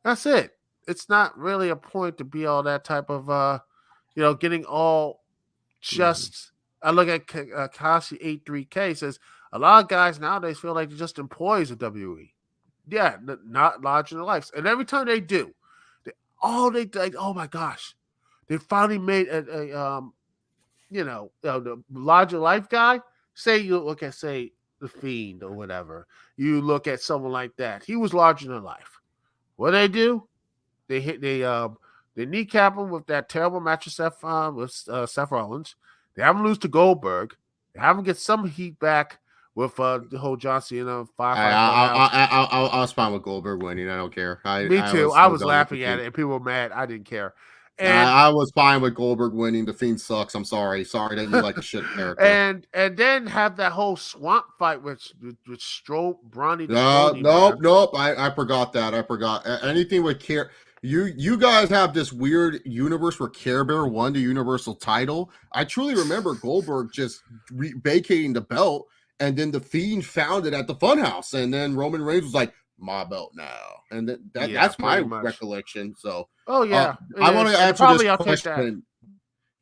That's it. It's not really a point to be all that type of getting all just. I look at Kashi 83K says a lot of guys nowadays feel like they're just employees of WWE. Yeah, not larger than life. And every time they do, oh my gosh, they finally made the larger life guy. Say you look at the Fiend or whatever. You look at someone like that. He was larger than life. What do? They kneecap him with that terrible match with Seth Rollins. They have him lose to Goldberg. They have him get some heat back with the whole John Cena 5-5. I was fine with Goldberg winning. I don't care. Me too. I was laughing at it, and people were mad. I didn't care. And I was fine with Goldberg winning. The Fiend sucks. I'm sorry. Sorry that you like a shit character. And then have that whole swamp fight with Bronny. Nope. I forgot that. I forgot anything with Care. You guys have this weird universe where Care Bear won the Universal title. I truly remember Goldberg just vacating the belt, and then the Fiend found it at the Funhouse, and then Roman Reigns was like, "My belt now," and that's my recollection. So, I want to answer this question.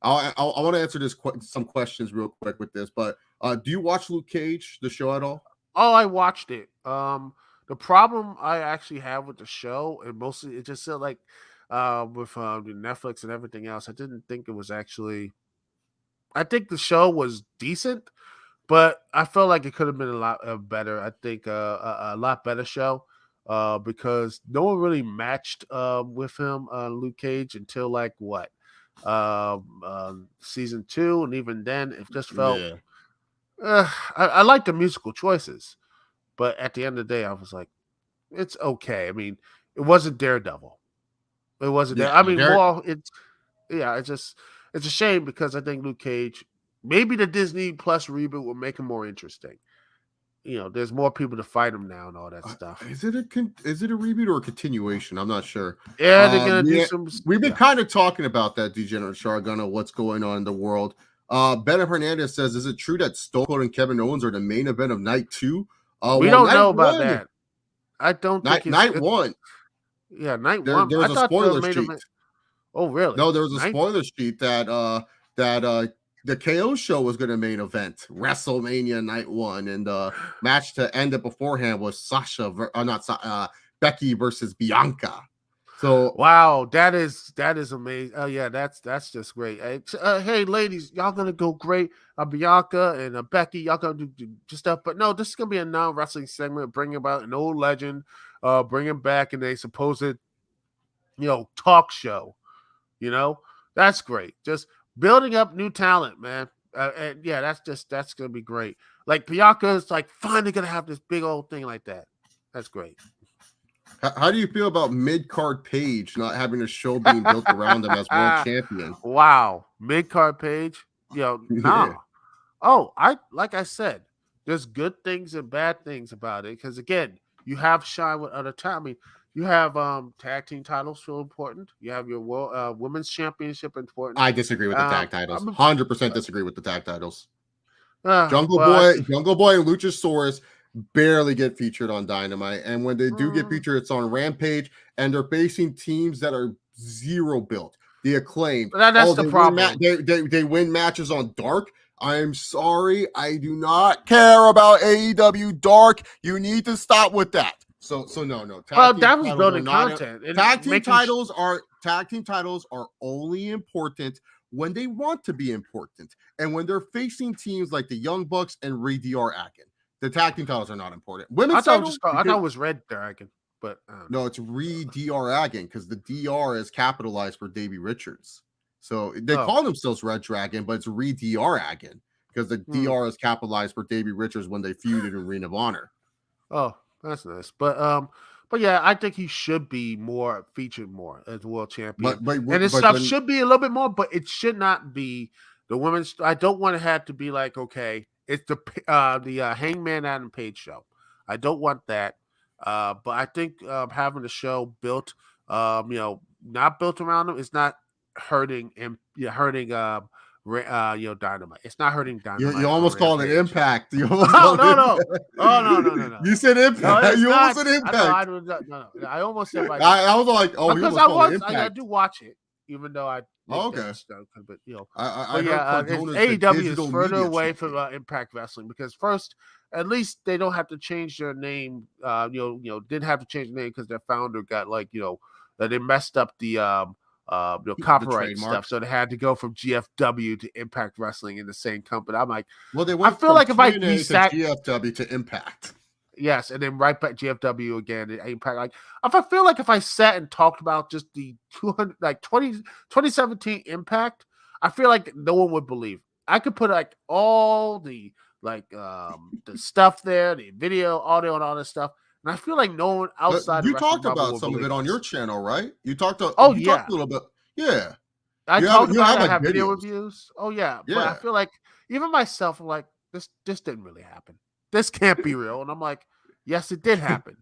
I want to answer some questions real quick with this. But do you watch Luke Cage, the show, at all? Oh, I watched it. The problem I actually have with the show, and mostly it just felt like with Netflix and everything else, I didn't think it was actually. I think the show was decent, but I felt like it could have been a lot better. I think a lot better show because no one really matched with him, Luke Cage, until like what season 2, and even then, it just felt. Yeah. I like the musical choices. But at the end of the day, I was like, it's okay. I mean, it wasn't Daredevil. It wasn't there. I mean, it's a shame because I think Luke Cage, maybe the Disney Plus reboot will make him more interesting. there's more people to fight him now and all that stuff. Is it a reboot or a continuation? I'm not sure. Yeah, they're gonna do some. We've been kind of talking about that, Degenerate Shargun, what's going on in the world. Bennett Hernandez says, "Is it true that Stone Cold and Kevin Owens are the main event of night 2?" We don't know about that. I don't think night 1. Yeah, night 1. There was a spoiler sheet. Oh, really? No, there was a spoiler sheet that the KO show was going to main event WrestleMania night 1, and the match to end it beforehand was Becky versus Bianca. So wow, that is amazing. Oh yeah, that's just great. Hey ladies, y'all gonna go great. Bianca and Becky, y'all gonna do stuff, but no, this is gonna be a non-wrestling segment, bring about an old legend, bring him back in a supposed talk show. That's great. Just building up new talent, man. And yeah, that's gonna be great. Like Bianca is like finally gonna have this big old thing like that. That's great. How do you feel about mid-card Page not having a show being built around him as world champion? Wow, mid-card Page, nah. Yeah. Oh, like I said, there's good things and bad things about it because again, you have shine with other time. I mean, you have tag team titles feel important. You have your world women's championship important. I disagree with the tag titles. 100% disagree with the tag titles. Jungle Boy, and Luchasaurus barely get featured on Dynamite, and when they do get featured, it's on Rampage, and they're facing teams that are zero built. The Acclaimed. That's the problem. They win matches on Dark. I'm sorry, I do not care about AEW Dark. You need to stop with that. So no. That was building content. Tag team titles are only important when they want to be important, and when they're facing teams like the Young Bucks and Ray DR Akin. The tag team titles are not important. Women's titles, I thought it was Red Dragon, but no, it's DR Akin because the DR is capitalized for Davey Richards. So they call themselves Red Dragon, but it's DR Akin because the DR is capitalized for Davey Richards when they feuded in Ring of Honor. Oh, that's nice. But yeah, I think he should be featured more as world champion. And his stuff should be a little bit more, but it should not be the women's. I don't want to have to be like, okay, it's the Hangman Adam Page show. I don't want that. But I think having the show built, not built around him, is not hurting Dynamite. It's not hurting Dynamite. You almost called it Impact. No. You said Impact. You almost said Impact. No. I almost said I was like, oh, because I do watch it, even though I. Okay. But AEW is further away from Impact Wrestling because first, at least they don't have to change their name. Didn't have to change the name because their founder got they messed up the copyright stuff, so they had to go from GFW to Impact Wrestling in the same company. I'm like, well, they went from GFW to Impact. Yes, and then right back GFW again. Impact. Like, I feel like if I sat and talked about just the 2017 Impact, I feel like no one would believe. I could put all the the stuff there, the video, audio, and all this stuff, and I feel like no one outside. You talked about some of it on your channel, right? You talked. Talked a little bit. Yeah, I talked about. I have video reviews. Oh yeah, but I feel like even myself, I'm like, this didn't really happen. This can't be real. And I'm like, yes, it did happen.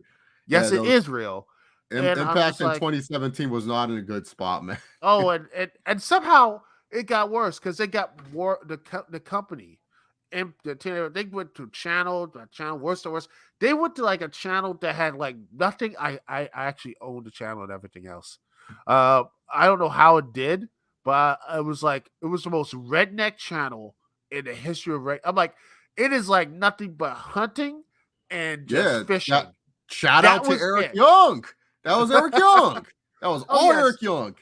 Yes, it is real. Impact in 2017 was not in a good spot, man. Oh, and somehow it got worse because they got more the company. And they went to channel worse and worse. They went to a channel that had nothing. I actually owned the channel and everything else. I don't know how it did, but it was the most redneck channel in the history of I'm like, it is nothing but hunting and just fishing. Shout out to Eric Young. That was Eric Young. That was Eric Young.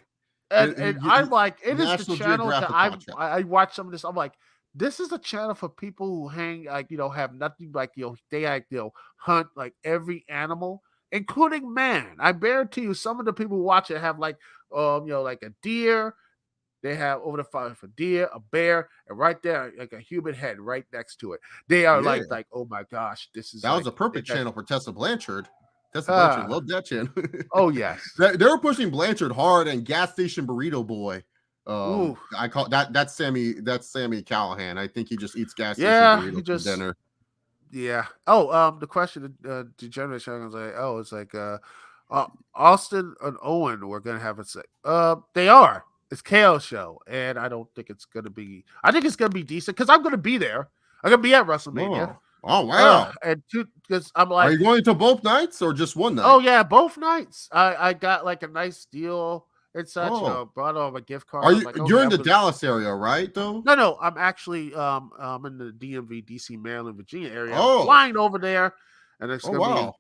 And I'm like, it is the channel that I watch some of this. I'm like, this is a channel for people who hang have nothing they hunt every animal, including man. I guarantee you, some of the people who watch it have a deer. They have over the fire for deer, a bear, and right there, a human head right next to it. They are oh my gosh, that was a perfect channel for Tessa Blanchard. Tessa Blanchard loved that channel. Oh yes, they were pushing Blanchard hard, and Gas Station Burrito Boy. I call that's Sammy Callahan. I think he just eats gas station burritos for dinner. Yeah. Oh, the question, Degenerate Shogun was like, oh, it's like, Austin and Owen were gonna have it. Say, they are. It's KO show, and I don't think it's gonna be. I think it's gonna be decent because I'm gonna be there. I'm gonna be at WrestleMania. Oh wow. And two, because I'm Are like, you going to both nights or just one oh night? yeah, both nights. I got like a nice deal and such. Oh, Brought over a gift card. are I was you? like, You're okay, in I'm the gonna. Dallas area, right? Though. No, I'm actually in the DMV, DC, Maryland, Virginia area. I'm Oh. flying over there, and it's Oh gonna be wow.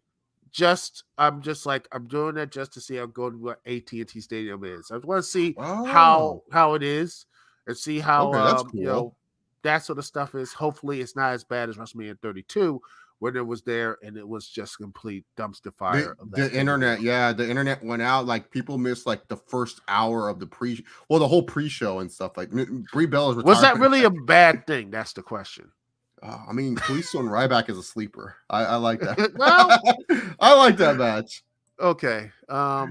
I'm just like I'm doing it just to see how good what AT&T Stadium is. I want to see Oh. how it is and see how Okay, that's cool. that sort of stuff is. Hopefully, it's not as bad as WrestleMania 32 when it was there and it was just complete dumpster fire of that The pay-per-view. internet, yeah, the internet went out. Like people missed like the first hour of the the whole pre-show and stuff. Like Brie Bella's Was that retirement. really a bad thing? That's the question. I mean, Kalisto and Ryback is a sleeper. I like that. Well, I like that match. okay. Oh,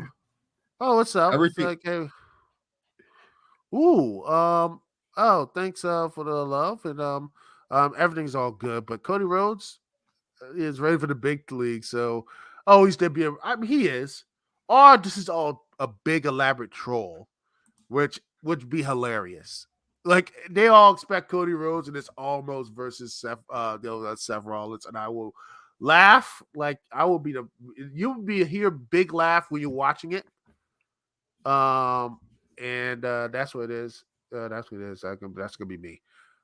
what's up? It's Everything. like, hey, ooh, oh, thanks for the love and everything's all good. But Cody Rhodes is ready for the big league, so he's debuting. I mean, he is. Or this is all a big elaborate troll, which would be hilarious. Like they all expect Cody Rhodes, and it's almost versus Seth Rollins, and I will laugh. Like I will be you will be here big laugh when you're watching it. And that's what it is. That's what it is. That's gonna be me.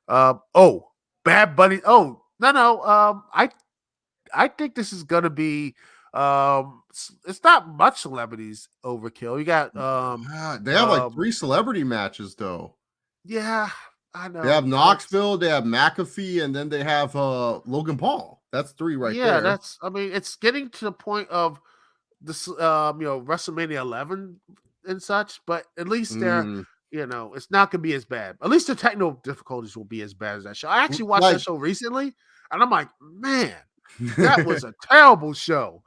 Oh, Bad Bunny. Oh, no. I think this is gonna be. It's not much celebrities overkill. You got They have like 3 celebrity matches though. yeah, I know. They have Knoxville, they have McAfee, and then they have Logan Paul. That's 3 right there. I mean, it's getting to the point of this WrestleMania 11 and such, but at least they're Mm. it's not gonna be as bad. At least the technical difficulties will be as bad as that show. I actually watched that show recently, and I'm like, man, that was a terrible show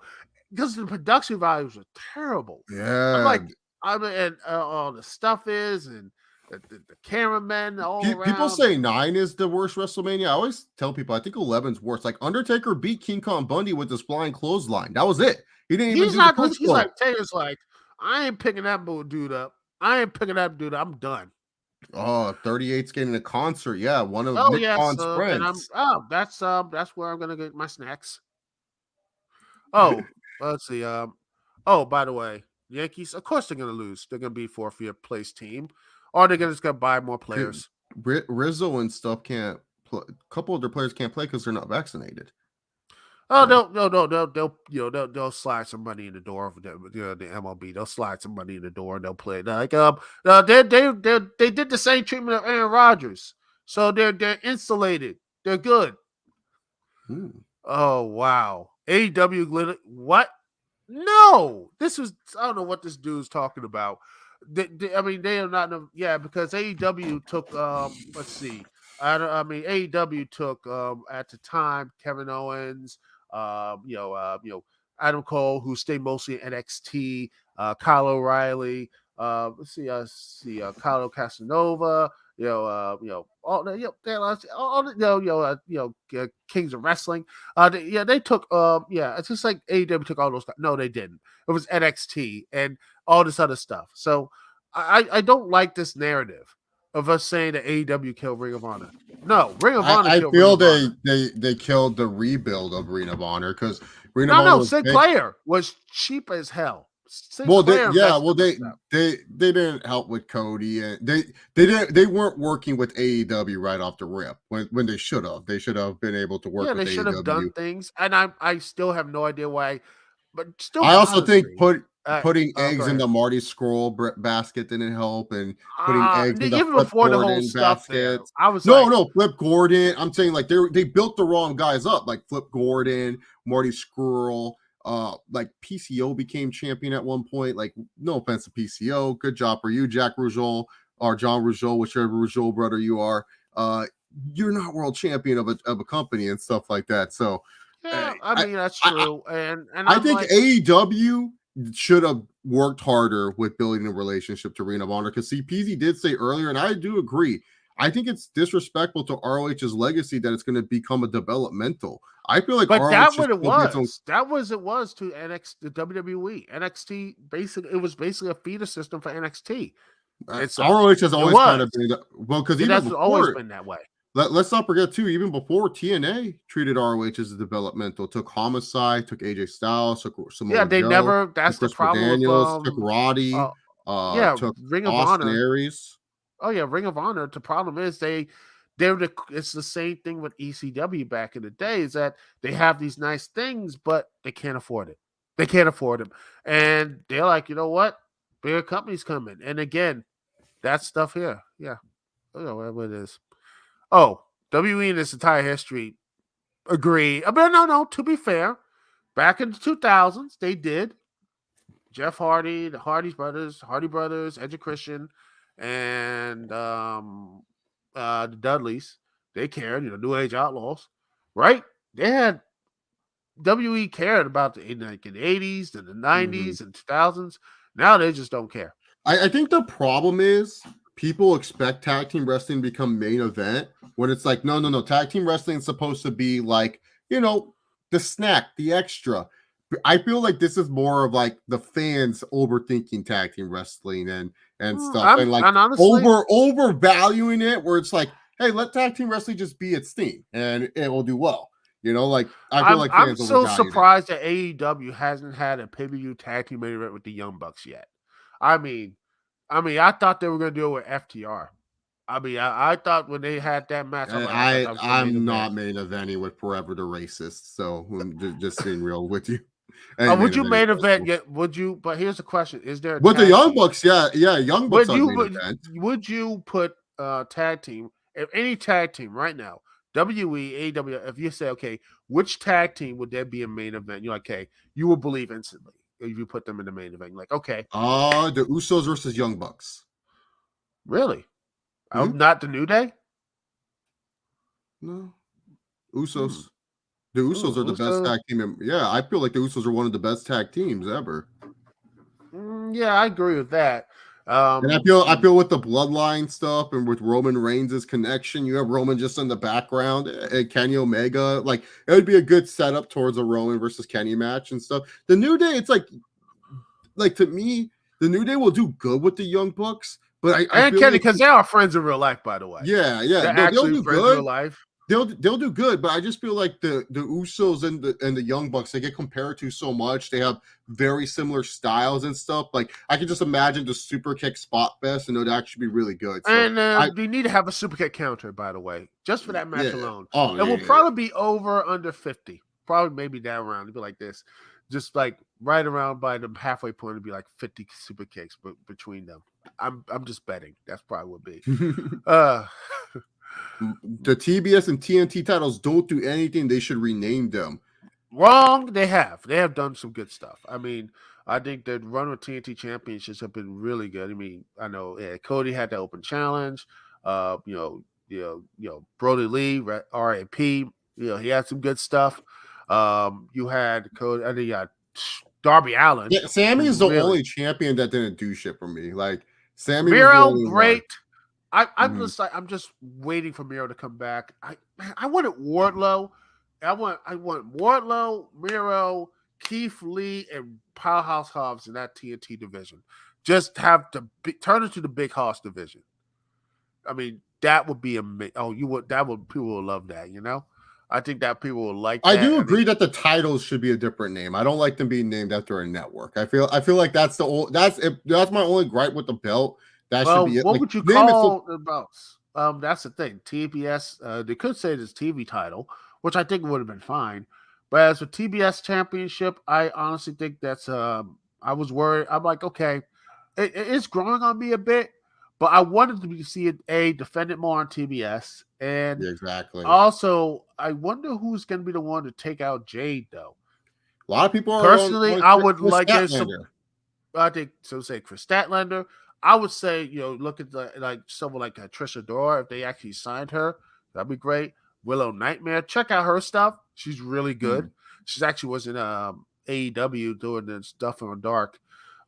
because the production values are terrible. Yeah. I'm like, and all the stuff is, and the cameramen all around. People say 9 is the worst WrestleMania. I always tell people I think 11's worse. Like Undertaker beat King Kong Bundy with his flying clothesline. That was it. He didn't even do the post. He's like Taylor's like, I ain't picking that dude up. I'm done. Oh, 38's getting a concert. Yeah, one of Nick Khan's friends. And that's where I'm gonna get my snacks. Oh, let's see. Oh, by the way, Yankees, of course they're gonna lose. They're gonna be 4th place team, or they're just gonna buy more players. Rizzo and stuff can't play. A couple of their players can't play because they're not vaccinated. Oh, they'll slide some money in the door of the MLB. They'll slide some money in the door and they'll play. Like they did the same treatment of Aaron Rodgers, so they're insulated. They're good. Oh wow, AEW what? No, this was I don't know what this dude's talking about. I mean, they are not. Yeah, because AEW took. Let's see. AEW took at the time Kevin Owens, Adam Cole, who stayed mostly in NXT, Kyle O'Reilly, let's see, Kyle Casanova, Kings of Wrestling. They took, it's just like AEW took all those guys. No, they didn't. It was NXT and all this other stuff. So I don't like this narrative of us saying that AEW killed Ring of Honor. No, Ring of Honor. I feel they killed the rebuild of Ring of Honor because Ring of Honor. Sinclair was cheap as hell. They didn't help with Cody, and they weren't working with AEW right off the rip when they should have. They should have been able to work. Yeah, they should have done things, and I still have no idea why. But still, I also think putting eggs in the Marty Scurll basket didn't help, and putting eggs in the even Flip before Gordon the whole stuff there, I was no Flip Gordon. I'm saying like they built the wrong guys up, like Flip Gordon, Marty Scurll. Like PCO became champion at one point. Like, no offense to PCO, good job for you, Jack Rougeau or John Rougeau, whichever Rougeau brother you are. You're not world champion of a company and stuff like that. So, yeah, I mean that's true. And I think AEW should have worked harder with building a relationship to Ring of Honor because CPZ did say earlier, and I do agree. I think it's disrespectful to ROH's legacy that it's going to become a developmental. I feel like But ROH that's should what it still get was. That was it was to NXT, the WWE. NXT basically it was basically a feeder system for NXT. It's ROH has it always kind of was. been because It even has always before been that way. let's not forget too, even before TNA treated ROH as a developmental, took Homicide, took AJ Styles, took Yeah, Samoa they Joe, never. took That's the Christopher problem with Daniels, took Roddy, yeah, took Ring of Austin Honor. Aries. Oh yeah, Ring of Honor. The problem is it's the same thing with ECW back in the day. Is that they have these nice things, but they can't afford it. They can't afford them, and they're like, you know what? Bigger companies coming, and again, that stuff here, yeah, I don't know whatever it is. Oh, WE in its entire history agree. But no. To be fair, back in the 2000s, they did. Jeff Hardy, the Hardy Brothers, Edge of Christian, and the Dudleys. They cared, New Age Outlaws, right? They had WE cared about the 80s and the 90s and 2000s. Now they just don't care. I think the problem is people expect tag team wrestling to become main event when it's like, no. Tag team wrestling is supposed to be like, the snack, the extra. I feel like this is more of like the fans overthinking tag team wrestling and stuff and like honestly, overvaluing it where it's like, hey, let tag team wrestling just be its theme and it will do well. Like I feel like I'm fans so overvalue surprised that AEW hasn't had a pay-per-view tag team main event with the Young Bucks yet. I mean, I thought they were going to do it with FTR. I thought when they had that match, I thought that was the main I'm event. not main eventing with Forever the Racist, so I'm just being real with you. Would you main event yet? Would you? But here's the question: is there a with the tag Young team? Bucks? Yeah, Young Bucks on main event. Would you put tag team? If any tag team right now, WE, AEW, if you say, okay, which tag team would there be a main event? You're like, okay, you will believe instantly if you put them in the main event. You're like, okay, The Usos versus Young Bucks. really? Not the New Day? No, Usos. The Usos are the best tag team. Yeah, I feel like the Usos are one of the best tag teams ever. Yeah, I agree with that. And I feel with the bloodline stuff and with Roman Reigns' connection, you have Roman just in the background and Kenny Omega. Like it would be a good setup towards a Roman versus Kenny match and stuff. The New Day, it's like to me, the New Day will do good with the Young Bucks, but I feel Kenny, because they are friends in real life, by the way. Yeah. They'll do friends good. in real life. They'll do good, but I just feel like the Usos and the Young Bucks, they get compared to so much. They have very similar styles and stuff. Like I can just imagine the super kick spot fest, and it would actually be really good. So, and we need to have a super kick counter, by the way, just for that match alone. Oh, it will probably be over under 50, probably maybe down around. It'd be like this, just like right around by the halfway point. It'd be like 50 super kicks between them. I'm just betting that's probably would be. The TBS and TNT titles don't do anything. They should rename them. Wrong. They have done some good stuff. I mean, I think the run with TNT championships have been really good. I mean, I know Cody had the open challenge. Brody Lee, RAP. He had some good stuff. You had Cody. I think you had Darby Allin. Yeah, Sammy's the only champion that didn't do shit for me. Like Sammy Miro, was the only great. one. I'm just waiting for Miro to come back. I wanted Wardlow. I want Wardlow, Miro, Keith Lee, and Powerhouse Hobbs in that TNT division. Just have to turn into the Big Hoss division. I mean, that would be amazing. People will love that. I think that people will like that. I do agree that the titles should be a different name. I don't like them being named after a network. I feel like that's my only gripe with the belt. That should be it. What would you call the belts? That's the thing. TBS, they could say it's TV title, which I think would have been fine. But as a TBS championship, I honestly think that's I was worried. I'm like, okay, it's growing on me a bit, but I wanted to see it defend it more on TBS. And exactly. Also, I wonder who's going to be the one to take out Jade, though. A lot of people are personally. I would like Chris I think so. Say Chris Statlander. I would say, look at someone like Trisha Dora. If they actually signed her, that'd be great. Willow Nightmare. Check out her stuff. She's really good. She actually was in AEW doing the stuff on Dark.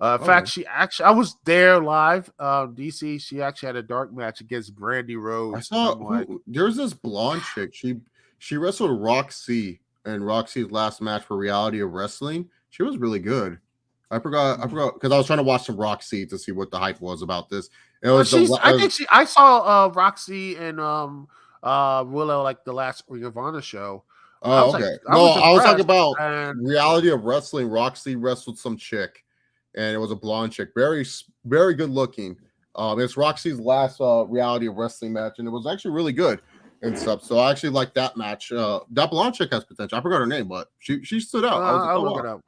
In fact, I was there live. DC, she actually had a dark match against Brandy Rose. I saw there's this blonde chick. She wrestled Roxy in Roxy's last match for Reality of Wrestling. She was really good. I forgot because I was trying to watch some Roxy to see what the hype was about this. It was I saw Roxy and Willow like the last Ring of Honor show. Oh, okay. I was talking about Reality of Wrestling. Roxy wrestled some chick, and it was a blonde chick, very good looking. It's Roxy's last Reality of Wrestling match, and it was actually really good and stuff. So I actually like that match. That blonde chick has potential. I forgot her name, but she stood out. I'll look it up.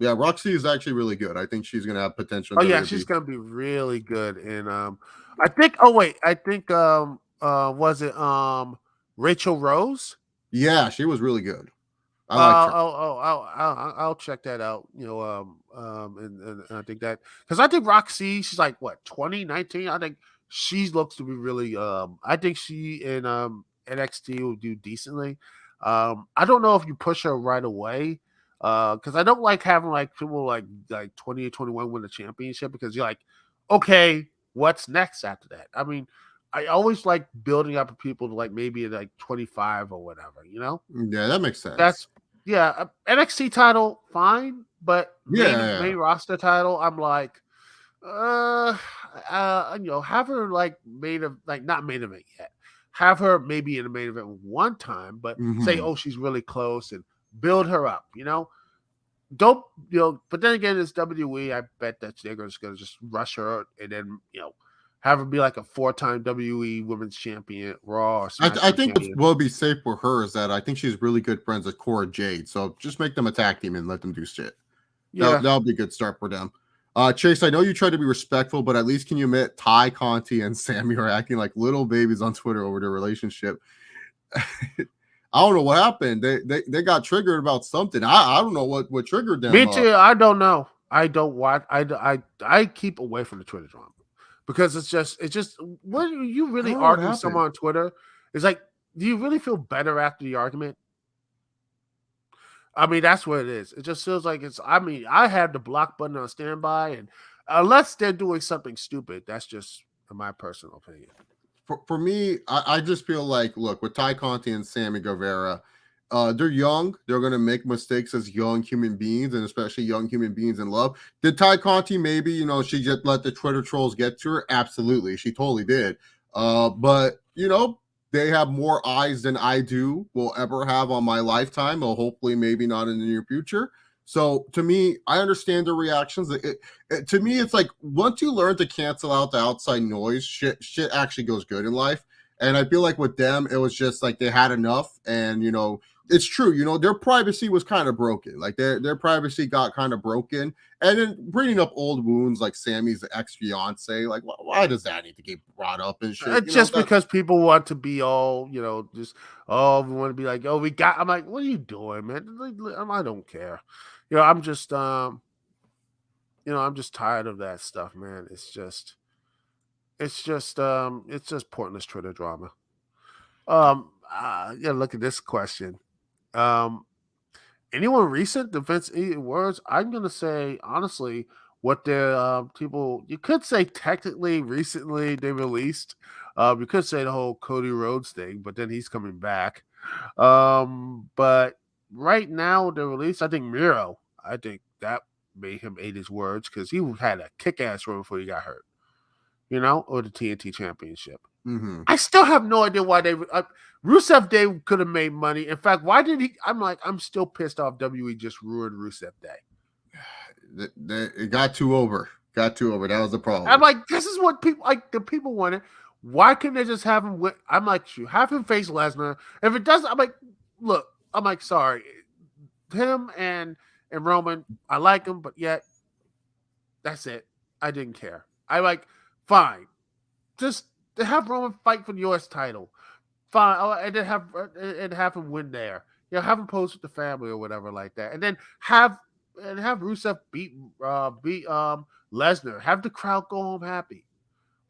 Yeah, Roxy is actually really good. I think she's gonna have potential. Oh yeah, she's gonna be really good. And I think. Oh wait, I think. Was it Rachel Rose? Yeah, she was really good. I like her. I'll check that out. You know, and I think that because I think Roxy, she's like what 2019. I think she looks to be really. I think she in NXT will do decently. I don't know if you push her right away. Because I don't like having like people like 20 or 21 win the championship because you're like, okay, what's next after that? I mean, I always like building up people to like maybe like 25 or whatever, you know? Yeah, that makes sense. NXT title, fine, but main roster title, I'm like, you know, have her like not main event yet. Have her maybe in a main event one time, but say, oh, she's really close and build her up, you know. Don't but then again, it's WWE. I bet that they're just gonna just rush her and then have her be like a 4-time WWE Women's Champion, Raw. Or I think what will be safe for her is that I think she's really good friends with Cora Jade. So just make them a tag team and let them do shit. Yeah, that'll be a good start for them. Chase, I know you try to be respectful, but at least can you admit Ty Conti and Sammy are acting like little babies on Twitter over their relationship? I don't know what happened. They got triggered about something. I don't know what triggered them. Me too. I don't know. I don't watch. I keep away from the Twitter drama because it's just what you really argue with someone on Twitter. It's like, do you really feel better after the argument? I mean, that's what it is. It just feels like it's. I mean, I have the block button on standby, and unless they're doing something stupid, that's just my personal opinion. For me, I just feel like, look, with Ty Conti and Sammy Guevara, they're young. They're going to make mistakes as young human beings, and especially young human beings in love. Did Ty Conti maybe, she just let the Twitter trolls get to her? Absolutely. She totally did. But, they have more eyes than I will ever have on my lifetime, or hopefully maybe not in the near future. So to me, I understand the reactions. To me, it's like once you learn to cancel out the outside noise, shit actually goes good in life. And I feel like with them, it was just like they had enough. And, it's true. Their privacy was kind of broken. Like their privacy got kind of broken. And then bringing up old wounds like Sammy's ex-fiance, like why does that need to get brought up and shit? Just because people want to be all, we want to be like, I'm like, what are you doing, man? I don't care. I'm just, I'm just tired of that stuff, man. It's just pointless Twitter drama. Look at this question. Anyone recent defense words? I'm gonna say honestly, what their people. You could say technically recently they released. You could say the whole Cody Rhodes thing, but then he's coming back. But right now the release, I think Miro. I think that made him ate his words because he had a kick-ass run before he got hurt. Or the TNT Championship. Mm-hmm. I still have no idea why they Rusev Day could have made money. In fact, why did he? I'm still pissed off. WWE just ruined Rusev Day. It got too over. That was the problem. I'm like, this is what the people wanted. Why couldn't they just have him? I'm like, have him face Lesnar. If it doesn't, I'm like, look, I'm like, sorry, him and Roman, I like him, but yet that's it. I didn't care. I like, fine, just to have Roman fight for the U.S. title, fine, and then have him win there. Have him pose with the family or whatever like that, and then have Rusev beat Lesnar. Have the crowd go home happy.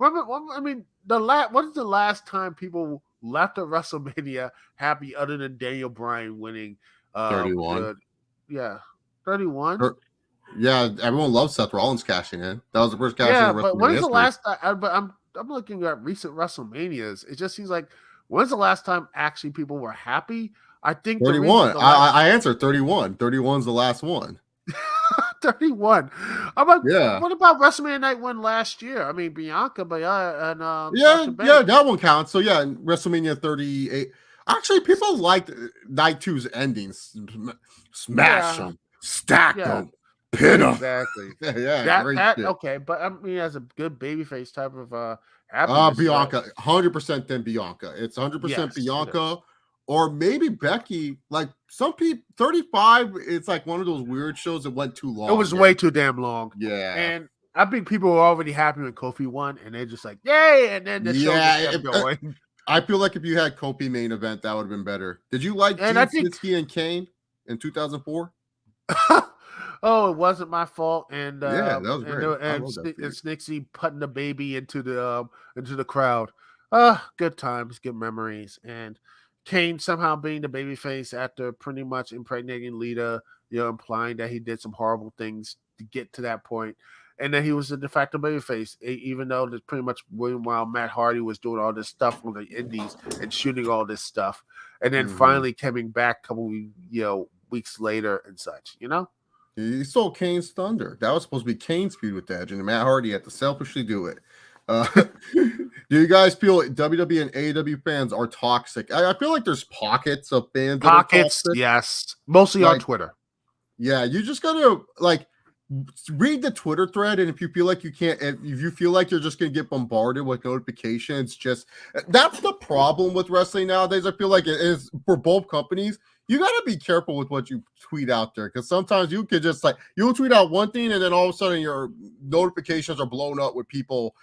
I mean, what is the last time people left a WrestleMania happy other than Daniel Bryan winning? 31. 31. Yeah, everyone loves Seth Rollins cashing in. That was the first cash in Yeah, but when WrestleMania is the history. last time? But I'm looking at recent WrestleManias. It just seems like when's the last time actually people were happy? I think the reason 31. the last I answered 31. 31's the last one. 31. I'm like, Yeah. what about WrestleMania Night 1 last year? I mean, Bianca, but and Yeah, Sasha yeah, Banks. that one counts. So yeah, WrestleMania 38. Actually, people liked Night 2's endings. Smash Yeah, them, stack yeah, them, pin them. exactly. Yeah, That great that shit. okay, but I mean, as a good babyface type of happiness, Bianca, 100% then Bianca. It's 100% yes, it is. Bianca, or maybe Becky. Like some people, 35. It's like one of those weird shows that went too It was long. way too damn long, Yeah, and I think people were already happy when Kofi won, and they're just like, "Yay!" And then the show just kept going. I feel like if you had Kofi main event, that would have been better. Did you like And I Gene think, Snitsky and Kane in 2004? oh, it wasn't my fault, and Yeah, that was great. I love that And feud. Snitsky putting the baby into the crowd. Good times, good memories, and Kane somehow being the babyface after pretty much impregnating Lita, implying that he did some horrible things to get to that point, and then he was a de facto babyface, even though there's pretty much while Matt Hardy was doing all this stuff on the Indies and shooting all this stuff, and then finally coming back a couple weeks later and such, He stole Kane's thunder. That was supposed to be Kane's feud with Edge, and Matt Hardy had to selfishly do it. Do you guys feel like WWE and AEW fans are toxic? I feel like there's pockets of fans that are toxic. Yes, mostly on Twitter. Yeah, you just gotta read the Twitter thread, and if you feel like you can't, if you feel like you're just gonna get bombarded with notifications, that's the problem with wrestling nowadays. I feel like it is for both companies. You gotta be careful with what you tweet out there, because sometimes you could just you'll tweet out one thing, and then all of a sudden your notifications are blown up with people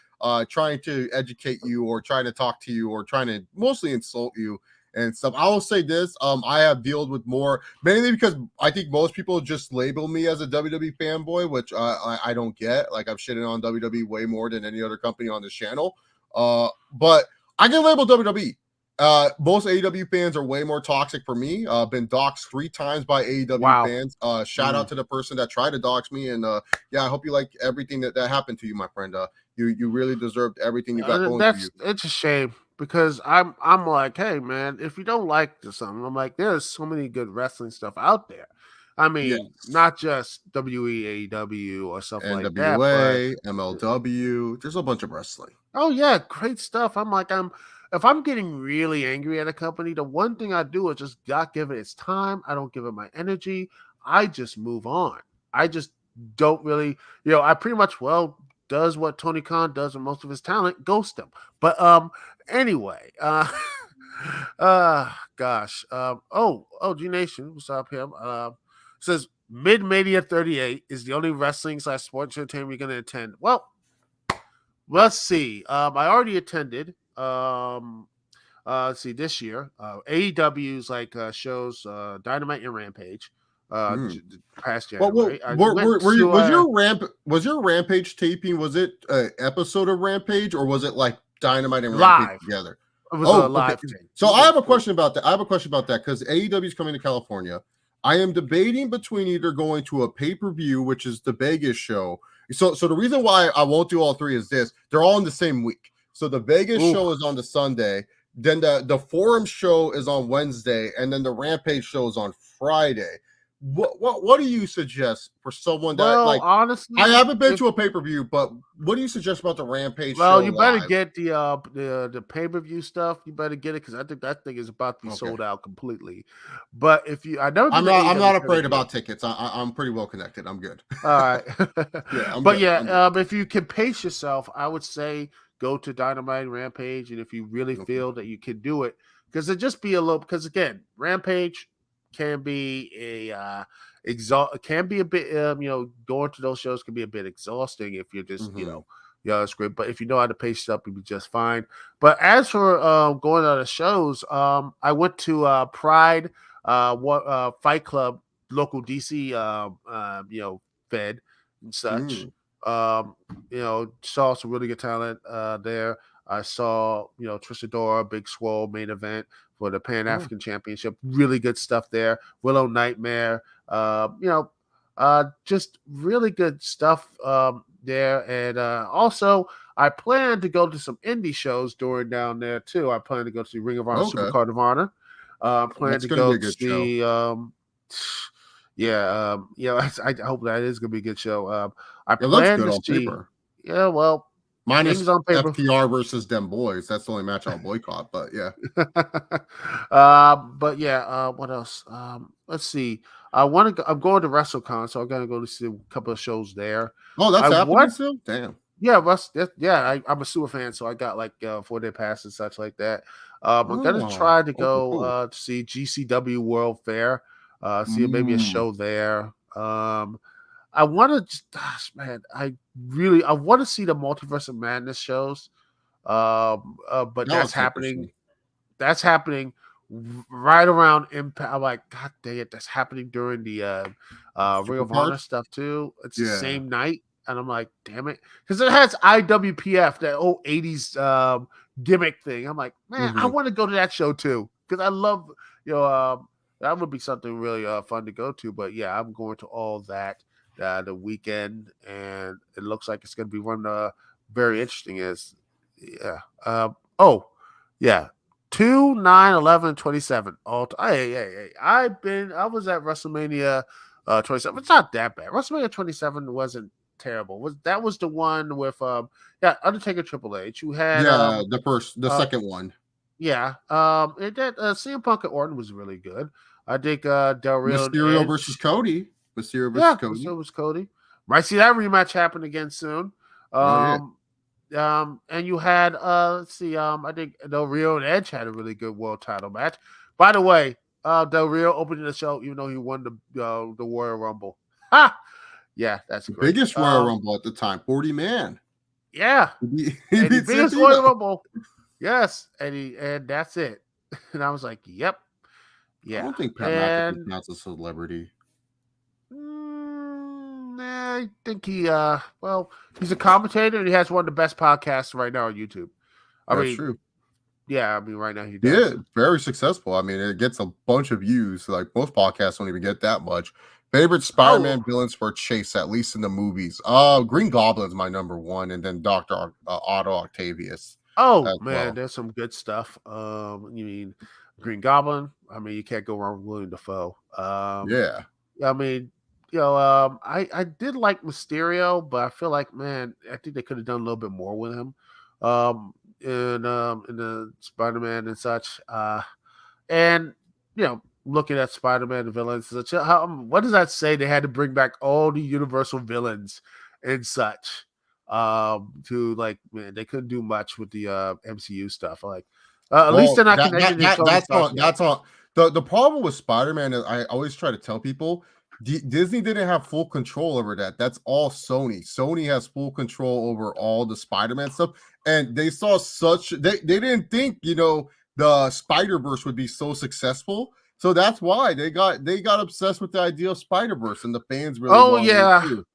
trying to educate you or trying to talk to you or trying to mostly insult you and stuff. I will say this: I have dealt with more, mainly because I think most people just label me as a WWE fanboy, which I don't get. Like I've shitted on WWE way more than any other company on this channel. But I get labeled WWE. Most AEW fans are way more toxic for me. Been doxxed 3 times by AEW fans. Shout out to the person that tried to dox me, and yeah, I hope you like everything that happened to you, my friend. You really deserved everything you got going for you. It's a shame because I'm like, hey man, if you don't like something, I'm like, there's so many good wrestling stuff out there. I mean, not just AEW or stuff like that, NWA, MLW. There's a bunch of wrestling. Oh yeah, great stuff. I'm like, if I'm getting really angry at a company, the one thing I do is just not give it its time. I don't give it my energy. I just move on. I just don't really, I pretty much does what Tony Khan does with most of his talent, ghost him. But anyway, gosh. G Nation, what's up here? Says Mid-Mania 38 is the only wrestling / sports entertainment you're gonna attend. Well, let's see. I already attended. Let's see, this year, AEW's shows Dynamite and Rampage. Past January. Was your Rampage taping? Was it an episode of Rampage, or was it like Dynamite and Rampage together? It was a live thing. So I have a question about that. Because AEW is coming to California. I am debating between either going to a pay-per-view, which is the Vegas show. So the reason why I won't do all 3 is this: they're all in the same week. So the Vegas show is on the Sunday, then the Forum show is on Wednesday, and then the Rampage show is on Friday. What do you suggest for someone that honestly, I haven't been to a pay-per-view, but what do you suggest about the Rampage show? Well, you better get the pay-per-view stuff. You better get it because I think that thing is about to be sold out completely. But if you, I'm not afraid about tickets. I'm pretty well connected. I'm good. All right. If you can pace yourself, I would say go to Dynamite and Rampage, and if you really feel that you can do it, because it just be a little. Because again, Rampage can be can be a bit going to those shows can be a bit exhausting if you're just it's great, but if you know how to pace it up, you'll be just fine. But as for going to the shows, I went to Pride Fight Club, local DC fed and such. Saw some really good talent there. I saw, Trisadora, Big Swole main event for the Pan African Championship. Really good stuff there. Willow Nightmare. Just really good stuff there. And also, I plan to go to some indie shows during down there too. I plan to go to Ring of Honor, Okay. Supercard of Honor. Plan That's to going to be go a good show. see. I hope that is going to be a good show. I It looks plan good to on see. paper. Yeah, well, Minus things on paper. FTR versus them boys. That's the only match I'll boycott. But yeah. What else? Let's see. I'm going to WrestleCon, so I'm gonna go to see a couple of shows there. Oh, that's happening still? Damn. Yeah, I'm a super fan, so I got like 4-day pass and such like that. I'm gonna try to go to see GCW World Fair, see maybe a show there. I want to, I want to see the Multiverse of Madness shows. But that's happening. That's happening right around Impact. I'm like, God dang it, that's happening during the Ring of Honor stuff too. It's the same night. And I'm like, damn it. Because it has IWPF, that old 80s gimmick thing. I'm like, man, I want to go to that show too. Because I love, that would be something really fun to go to. But yeah, I'm going to all that the weekend. And it looks like it's going to be one very interesting. 2, 9, 11, 27. I was at WrestleMania 27. It's not that bad. WrestleMania 27 wasn't terrible. That was the one with Undertaker, Triple H. You had the second one. Yeah. CM Punk and Orton was really good. I think Del Rio Mysterio versus Cody. Mysterio was Cody. Might see that rematch happen again soon. And you had let's see, I think Del Rio and Edge had a really good world title match. By the way, Del Rio opening the show, even though he won the Royal Rumble. Ha! Yeah, that's great. Biggest Royal Rumble at the time, 40-man. Yeah, he the biggest Royal Rumble. Yes, and that's it. And I was like, yep, yeah. I don't think Pat McAfee counts a celebrity. I think he's a commentator and he has one of the best podcasts right now on YouTube. That's true. Yeah, right now he does. Yeah, very successful. I mean, it gets a bunch of views. Like most podcasts don't even get that much. Favorite Spider-Man villains for Chase, at least in the movies. Green Goblin's my number one, and then Dr. Otto Octavius. There's some good stuff. You mean Green Goblin? I mean, you can't go wrong with William Dafoe. I mean, I did like Mysterio, but I feel like, man, I think they could have done a little bit more with him in the Spider-Man and such. And looking at Spider-Man villains, what does that say? They had to bring back all the Universal villains and such. They couldn't do much with the MCU stuff. At least they're not connected. That's all. The problem with Spider-Man is I always try to tell people Disney didn't have full control over that. That's all Sony. Sony has full control over all the Spider-Man stuff, and they saw they didn't think the Spider-Verse would be so successful. So that's why they got obsessed with the idea of Spider-Verse, and the fans really.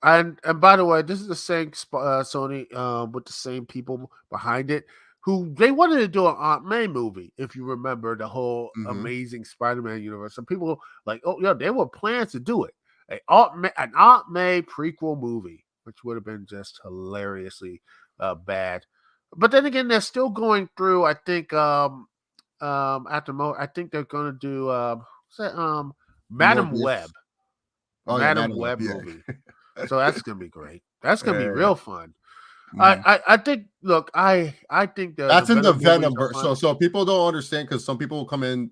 And by the way, this is the same Sony with the same people behind it, who they wanted to do an Aunt May movie, if you remember the whole Amazing Spider-Man universe. Some people there were plans to do it, an Aunt May prequel movie, which would have been just hilariously bad. But then again, they're still going through. I think I think they're going to do Madam Web. Madam Web movie. So that's going to be great. That's going to be real fun. I think. Look, I think that's in the Venom. So people don't understand, because some people will come in.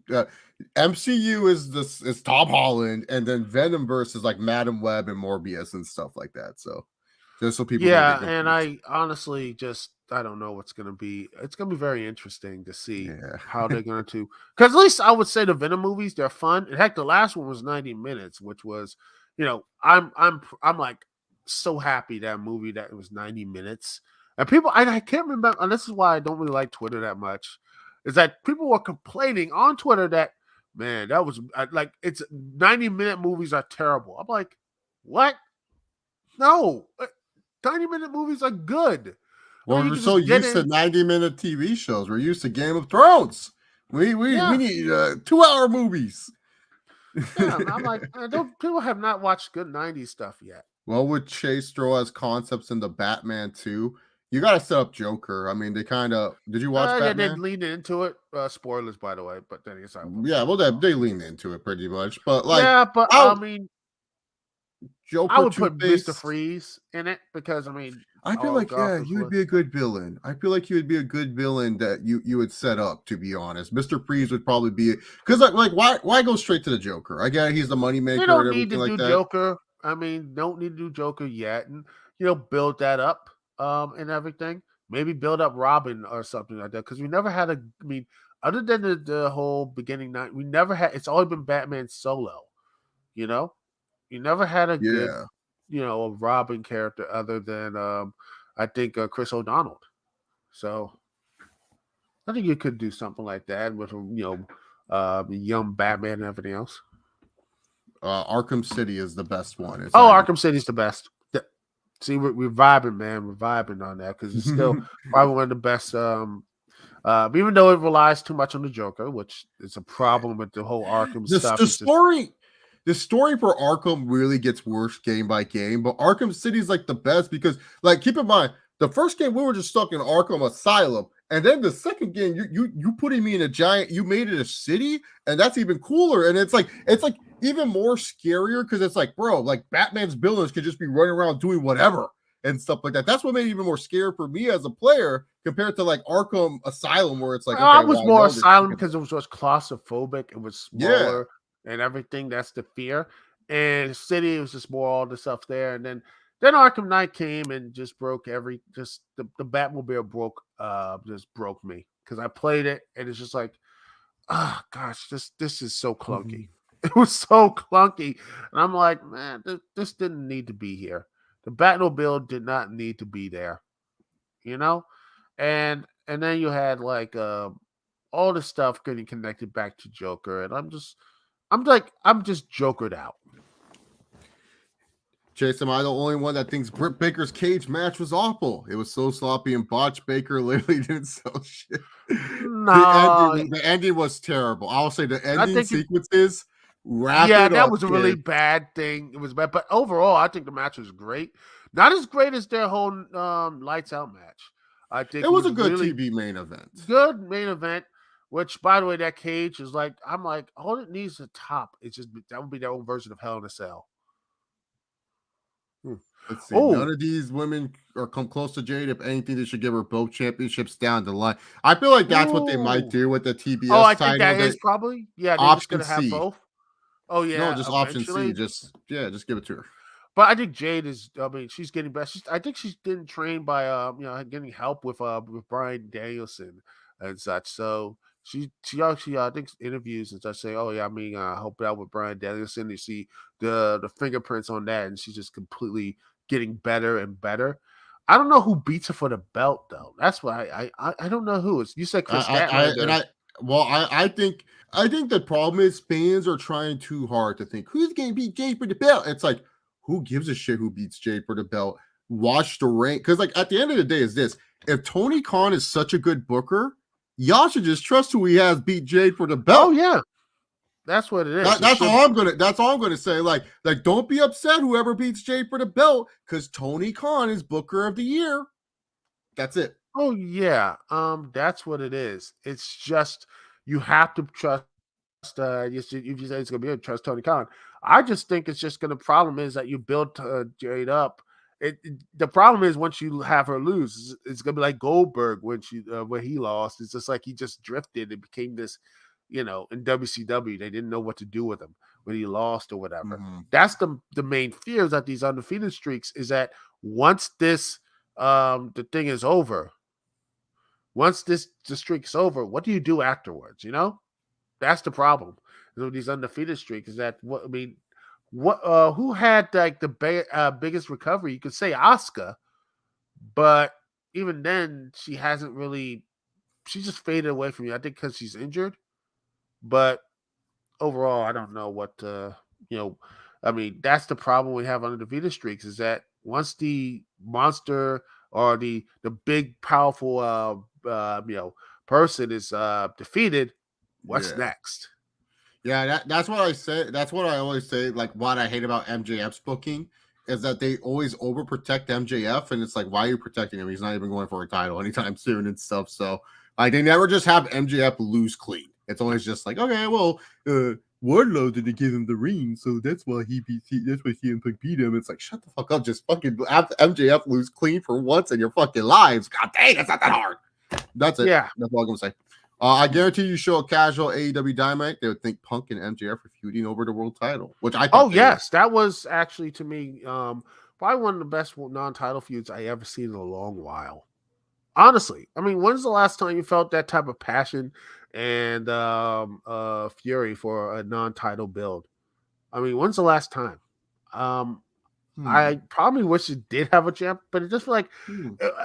MCU is Tom Holland, and then Venomverse is like Madam Web and Morbius and stuff like that. So just so people. Yeah, and I honestly I don't know what's going to be. It's going to be very interesting to see how they're going to. Because at least I would say the Venom movies, they're fun. In fact, the last one was 90 minutes, which was, I'm like so happy that movie that it was 90 minutes. And people, I can't remember, and this is why I don't really like Twitter that much, is that people were complaining on Twitter that, man, that was like, it's 90-minute movies are terrible. I'm like, what? No, 90-minute movies are good. Well, we're so used to 90-minute TV shows. We're used to Game of Thrones. We need 2-hour movies. Yeah, I'm like, don't people have not watched good '90s stuff yet? Well, with Chase throw as concepts in the Batman 2, you got to set up Joker. I mean, they kind of. Did you watch Yeah, they Batman? leaned into it. Spoilers, by the way, but then it's not what we're Yeah, talking well, about. they lean into it pretty much. But like, Yeah, but I out mean, I Joker would Two put Mr. Face. Freeze in it because I mean, I feel all like yeah, Gotham he would Flash. be a good villain. I feel like he would be a good villain that you would set up. To be honest, Mister Freeze would probably be because like why go straight to the Joker? I get he's the They moneymaker and don't need to everything like do that. Joker. I mean, don't need to do Joker yet, and build that up, and everything. Maybe build up Robin or something like that because we never had a. I mean, other than the whole beginning night, we never had. It's always been Batman solo. You know, you never had a good, Yeah. a Robin character other than I think Chris O'Donnell. So I think you could do something like that with young Batman and everything else. Arkham City is the best one. It's Oh, not Arkham City's the best. See, we're vibing, man. We're vibing on that because it's still even probably one of the best. Even though it relies too much on the Joker, which is a problem with the whole Arkham stuff. the It's just story. The story for Arkham really gets worse game by game, but Arkham City is like the best because, like, keep in mind, the first game we were just stuck in Arkham Asylum, and then the second game you putting me in a giant, you made it a city, and that's even cooler. And it's like even more scarier because it's like, bro, like Batman's villains could just be running around doing whatever and stuff like that. That's what made it even more scary for me as a player compared to like Arkham Asylum, where it's like, I okay, was well, I more know this. Asylum because it was just claustrophobic. It was Yeah. smaller and everything. That's the fear. And City, it was just more all the stuff there. And then Arkham Knight came and just broke the Batmobile just broke me because I played it and it's just like, oh gosh, this is so clunky. Mhm. It was so clunky. And I'm like, man, this didn't need to be here. The Batmobile did not need to be there, you know? And then you had like all the stuff getting connected back to Joker, and I'm just jokered out. Chase, am I the only one that thinks Britt Baker's cage match was awful? It was so sloppy and botched. Baker literally didn't sell shit. No, The ending was terrible. I'll say the I ending think sequences, yeah, rapid that on was a really kid. bad thing. It was bad, but overall, I think the match was great. Not as great as their whole lights out match. I think It it was a was good really TV main event. good main event. Which, by the way, that cage is like I'm like all it needs is a top. It's just that would be their own version of Hell in a Cell. Hmm. Let's see. None Oh, of these women are come close to Jade. If anything, they should give her both championships down the line. I feel like that's what they might ooh. do with the Oh, TBS I think title. that They is probably they're just option gonna have C. both. Oh No, yeah, just option C. eventually. Just yeah, just give it to her. But I think Jade is. I mean, she's getting better. I think she's getting trained by getting help with Brian Danielson and such. So she actually I think interviews and such say, oh yeah, I mean, help out with Brian Danielson. You see the fingerprints on that, and she's just completely getting better and better. I don't know who beats her for the belt though. That's why I don't know who. You said Chris And Statlander. I think the problem is fans are trying too hard to think who's going to beat Jay for the belt. It's like who gives a shit who beats Jay for the belt? Watch the rank because like at the end of the day is this: if Tony Khan is such a good booker, y'all should just trust who he has beat Jade for the Oh belt. yeah, that's what it is. It That's should. all I'm gonna. That's all I'm gonna say. Like, don't be upset whoever beats Jade for the belt because Tony Khan is Booker of the Year. That's it. Oh yeah, that's what it is. It's just you have to trust. You say it's gonna be a trust Tony Khan. I just think it's just gonna. Problem is that you build Jade up. The problem is once you have her lose, it's gonna be like Goldberg when he lost. It's just like he just drifted and became this. In WCW, they didn't know what to do with him when he lost or whatever. Mhm. That's the main fears that these undefeated streaks is that once this the thing is over, once the streak's over, what do you do afterwards? That's the problem with these undefeated streaks. Is that what I mean? What who had like the biggest recovery? You could say Asuka, but even then, she hasn't really. She just faded away from you. I think because she's injured. But overall, I don't know what you know. I mean, that's the problem we have on the Vita streaks is that once the monster or the big powerful person is defeated, what's Yeah. next? Yeah, that's what I say. That's what I always say. Like, what I hate about MJF's booking is that they always overprotect MJF, and it's like, why are you protecting him? He's not even going for a title anytime soon and stuff. So, like, they never just have MJF lose clean. It's always just like, okay, well, Wardlow didn't give him the ring, so that's why that's why CM Punk beat him. It's like, shut the fuck up, just fucking have MJF lose clean for once in your fucking lives. God dang, that's not that hard. That's it. Yeah. That's all I'm gonna say. I guarantee you show a casual AEW Dynamite, they would think Punk and MJF are feuding over the world title, which I thought. Oh yes, that was actually to me probably one of the best non-title feuds I ever seen in a long while. Honestly, I mean, when's the last time you felt that type of passion and fury for a non-title build? I mean, when's the last time? I probably wish it did have a champ, but it just feel like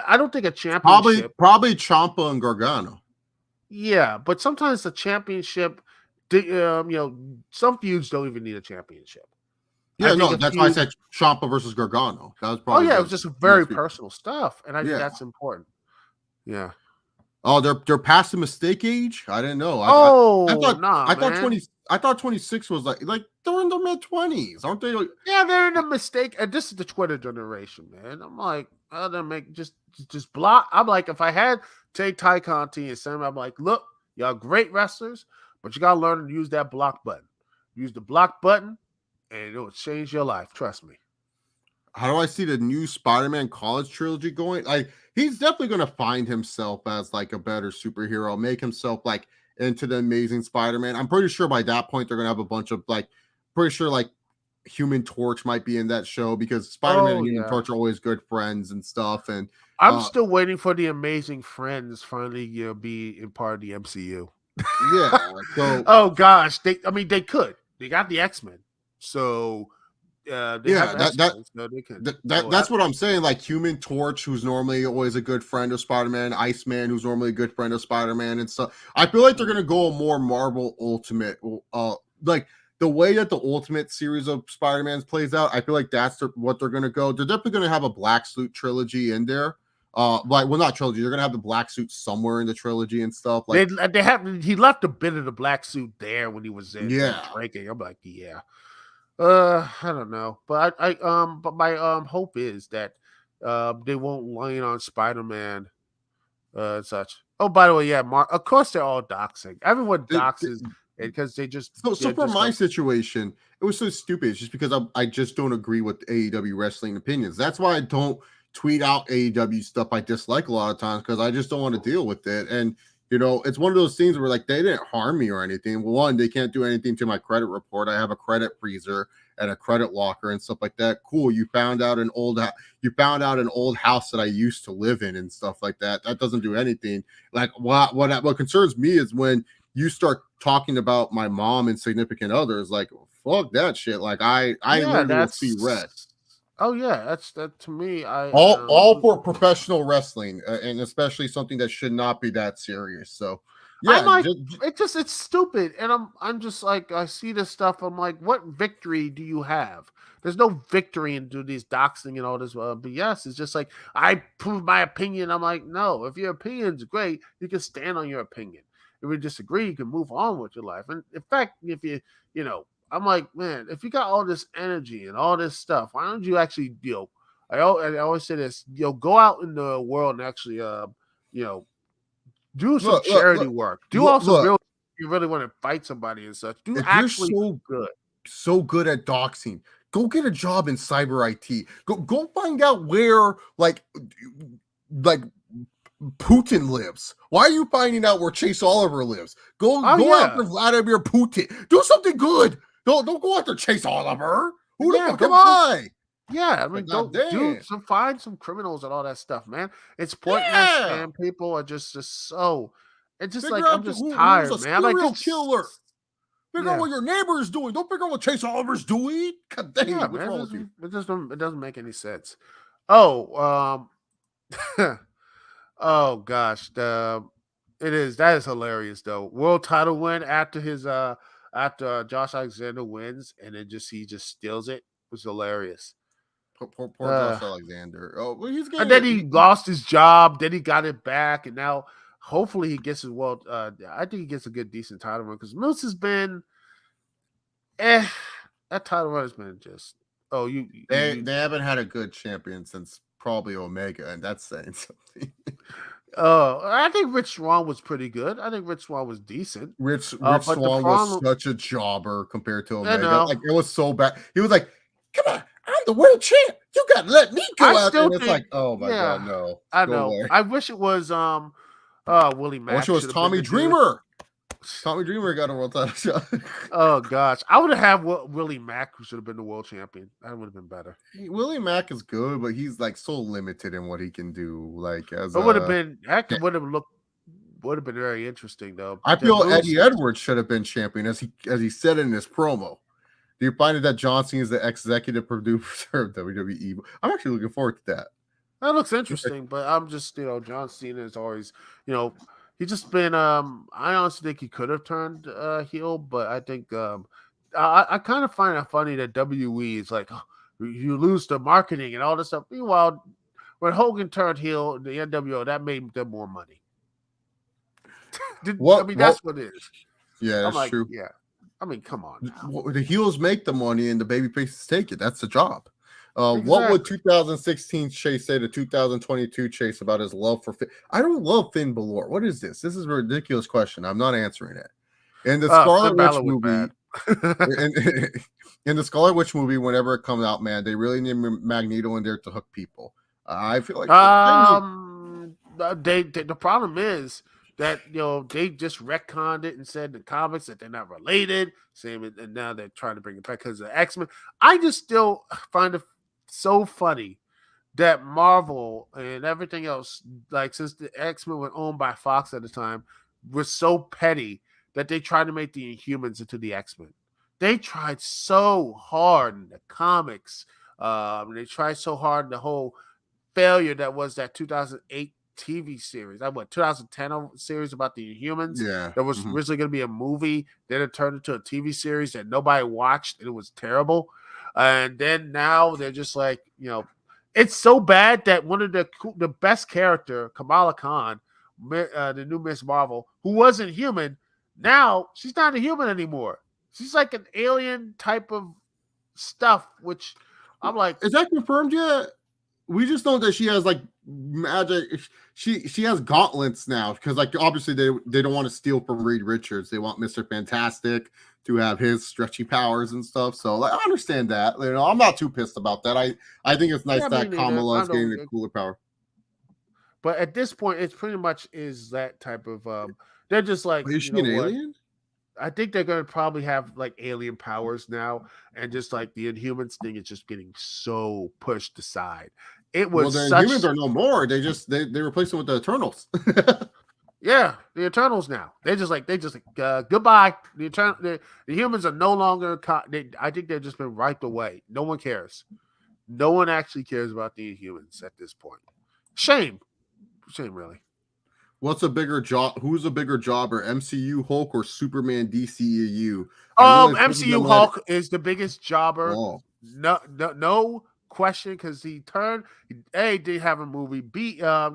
I don't think a championship. Probably Ciampa and Gargano. Yeah, but sometimes the championship, some feuds don't even need a championship. Yeah, no, that's why I said Ciampa versus Gargano. That was probably. Oh yeah, it was just very personal stuff, and I think that's important. Yeah. Oh, they're past the mistake age. I didn't know. I thought 26 was like they're in their mid-20s, aren't they? Yeah, they're in a mistake. And this is the Twitter generation, man. I'm like, they make just block. I'm like, if I had take Ty Conti and Sam, I'm like, look, y'all great wrestlers, but you gotta learn to use that block button. Use the block button, and it will change your life. Trust me. How do I see the new Spider-Man college trilogy going? Like, he's definitely going to find himself as like a better superhero, make himself like into the Amazing Spider-Man. I'm pretty sure by that point they're going to have a bunch of like, pretty sure like Human Torch might be in that show because Spider-Man and Human Torch are always good friends and stuff. And I'm still waiting for the Amazing Friends finally be in part of the MCU. Yeah. So, oh gosh, they could. They got the X-Men, so. That's what I'm saying. Like Human Torch, who's normally always a good friend of Spider-Man, Iceman, who's normally a good friend of Spider-Man, and stuff. I feel like they're gonna go a more Marvel Ultimate, like the way that the Ultimate series of Spider-Man's plays out. I feel like that's what they're gonna go. They're definitely gonna have a Black Suit trilogy in there. Not trilogy. They're gonna have the Black Suit somewhere in the trilogy and stuff. Like they have. He left a bit of the Black Suit there when he was in. Yeah, drinking. I'm like, yeah. I don't know, but but my hope is that they won't lean on Spider-Man and such. Oh, by the way, yeah, of course they're all doxing. Everyone doxes because they just so for my situation, it was so stupid. It's just because I just don't agree with AEW wrestling opinions. That's why I don't tweet out AEW stuff I dislike a lot of times because I just don't want to deal with it. And it's one of those things where like they didn't harm me or anything. One, they can't do anything to my credit report. I have a credit freezer and a credit locker and stuff like that. Cool. You found out an old house that I used to live in and stuff like that. That doesn't do anything. Like what concerns me is when you start talking about my mom and significant others. Like fuck that shit. Like I literally will see red. Oh yeah, that's that to me. All for professional wrestling, and especially something that should not be that serious. So, yeah, it's stupid, and I'm just like I see this stuff. I'm like, what victory do you have? There's no victory in doing these doxing and all this BS. It's just like I prove my opinion. I'm like, no, if your opinion's great, you can stand on your opinion. If we disagree, you can move on with your life. And in fact, if I'm like, man, if you got all this energy and all this stuff, why don't you actually, I always say this, go out in the world and actually, do some charity work. Do also you really want to fight somebody and such. Do actually so good at doxing. Go get a job in cyber IT. Go find out where like Putin lives. Why are you finding out where Chase Oliver lives? Go after Vladimir Putin. Do something good. Don't go after Chase Oliver. Who the fuck am I? Yeah, I mean, find some criminals and all that stuff, man. It's pointless, and people are just so. It's just like I'm just tired, man. I'm like, go killer. Figure out what your neighbor is doing. Don't figure out what Chase Oliver's doing. God dang it, what's wrong with you? It doesn't make any sense. Oh, oh gosh, that is hilarious though. World title win after Josh Alexander wins, and then he just steals it. It was hilarious. Poor Josh Alexander. Oh, well, he's getting. And then he lost his job. Then he got it back, and now hopefully he gets his world. I think he gets a decent title run because Moose has been. That title run has been just. Oh, They haven't had a good champion since probably Omega, and that's saying something. I think Rich Swann was pretty good. I think Rich Swann was decent. Rich But the Swann was problem, such a jobber compared to you Omega. know, Like it was so bad. He was like, "Come on, I'm the world champ. You got to let me go I out there." still And it's think, like, "Oh my god, yeah, no, I go know. away." I wish it was Willie I wish Mack it was should have been Tommy the dude. Dreamer. Tommy Dreamer got a world title shot. Oh gosh, I would have Willie Mack, who should have been the world champion. That would have been better. Willie Mack is good, but he's like so limited in what he can do. Like as It would have a, been that would have been very interesting though. I The feel moves, Eddie Edwards should have been champion, as he said in his promo. Do you find it that John Cena is the executive producer of WWE? I'm actually looking forward to that. that looks interesting, but I'm just John Cena is always he's just been I honestly think he could have turned heel, but I think I kind of find it funny that WWE is like, oh, you lose the marketing and all this stuff. Meanwhile, when Hogan turned heel in the NWO, that made them more money. That's what it is. Yeah, that's like, true. yeah. I mean, come on now. The heels make the money and the baby faces take it. That's the job. Exactly. What would 2016 Chase say to 2022 Chase about his love for Finn? I don't love Finn Balor. What is this? This is a ridiculous question. I'm not answering it. In the Scarlet Witch movie, in the Scarlet Witch movie, whenever it comes out, man, they really need Magneto in there to hook people. I feel like the problem is that they just retconned it and said in the comics that they're not related. Same, and now they're trying to bring it back because of X-Men. I just still find it so funny that Marvel and everything else, like since the X-Men were owned by Fox at the time, was so petty that they tried to make the Inhumans into the X-Men. They tried so hard in the comics. They tried so hard in the whole failure that was that 2008 TV series. 2010 series about the Inhumans. Yeah. That was originally going to be a movie. Then it turned into a TV series that nobody watched. And it was terrible. And then now they're just like, it's so bad that one of the best character, Kamala Khan, the new Miss Marvel, who wasn't human, now she's not a human anymore. She's like an alien type of stuff, which I'm like, is that confirmed yet? We just know that she has like magic. She has gauntlets now because like obviously they don't want to steal from Reed Richards. They want Mr. Fantastic to have his stretchy powers and stuff. So like I understand that. I'm not too pissed about that. I think it's nice that Kamala is getting the cooler power. But at this point, it's pretty much is that type of they're just like, is she an alien? I think they're going to probably have like alien powers now, and just like the Inhumans thing is just getting so pushed aside. It was the Inhumans are no more. They replace them with the Eternals. Yeah, the Eternals now. They just like goodbye. The humans are no longer. I think they've just been wiped away. No one cares. No one actually cares about the Inhumans at this point. Shame, really. What's a bigger job? Who's a bigger jobber, MCU Hulk or Superman DCEU? MCU Hulk is the biggest jobber. Oh. No question, because he turned. A, did have a movie. B, A,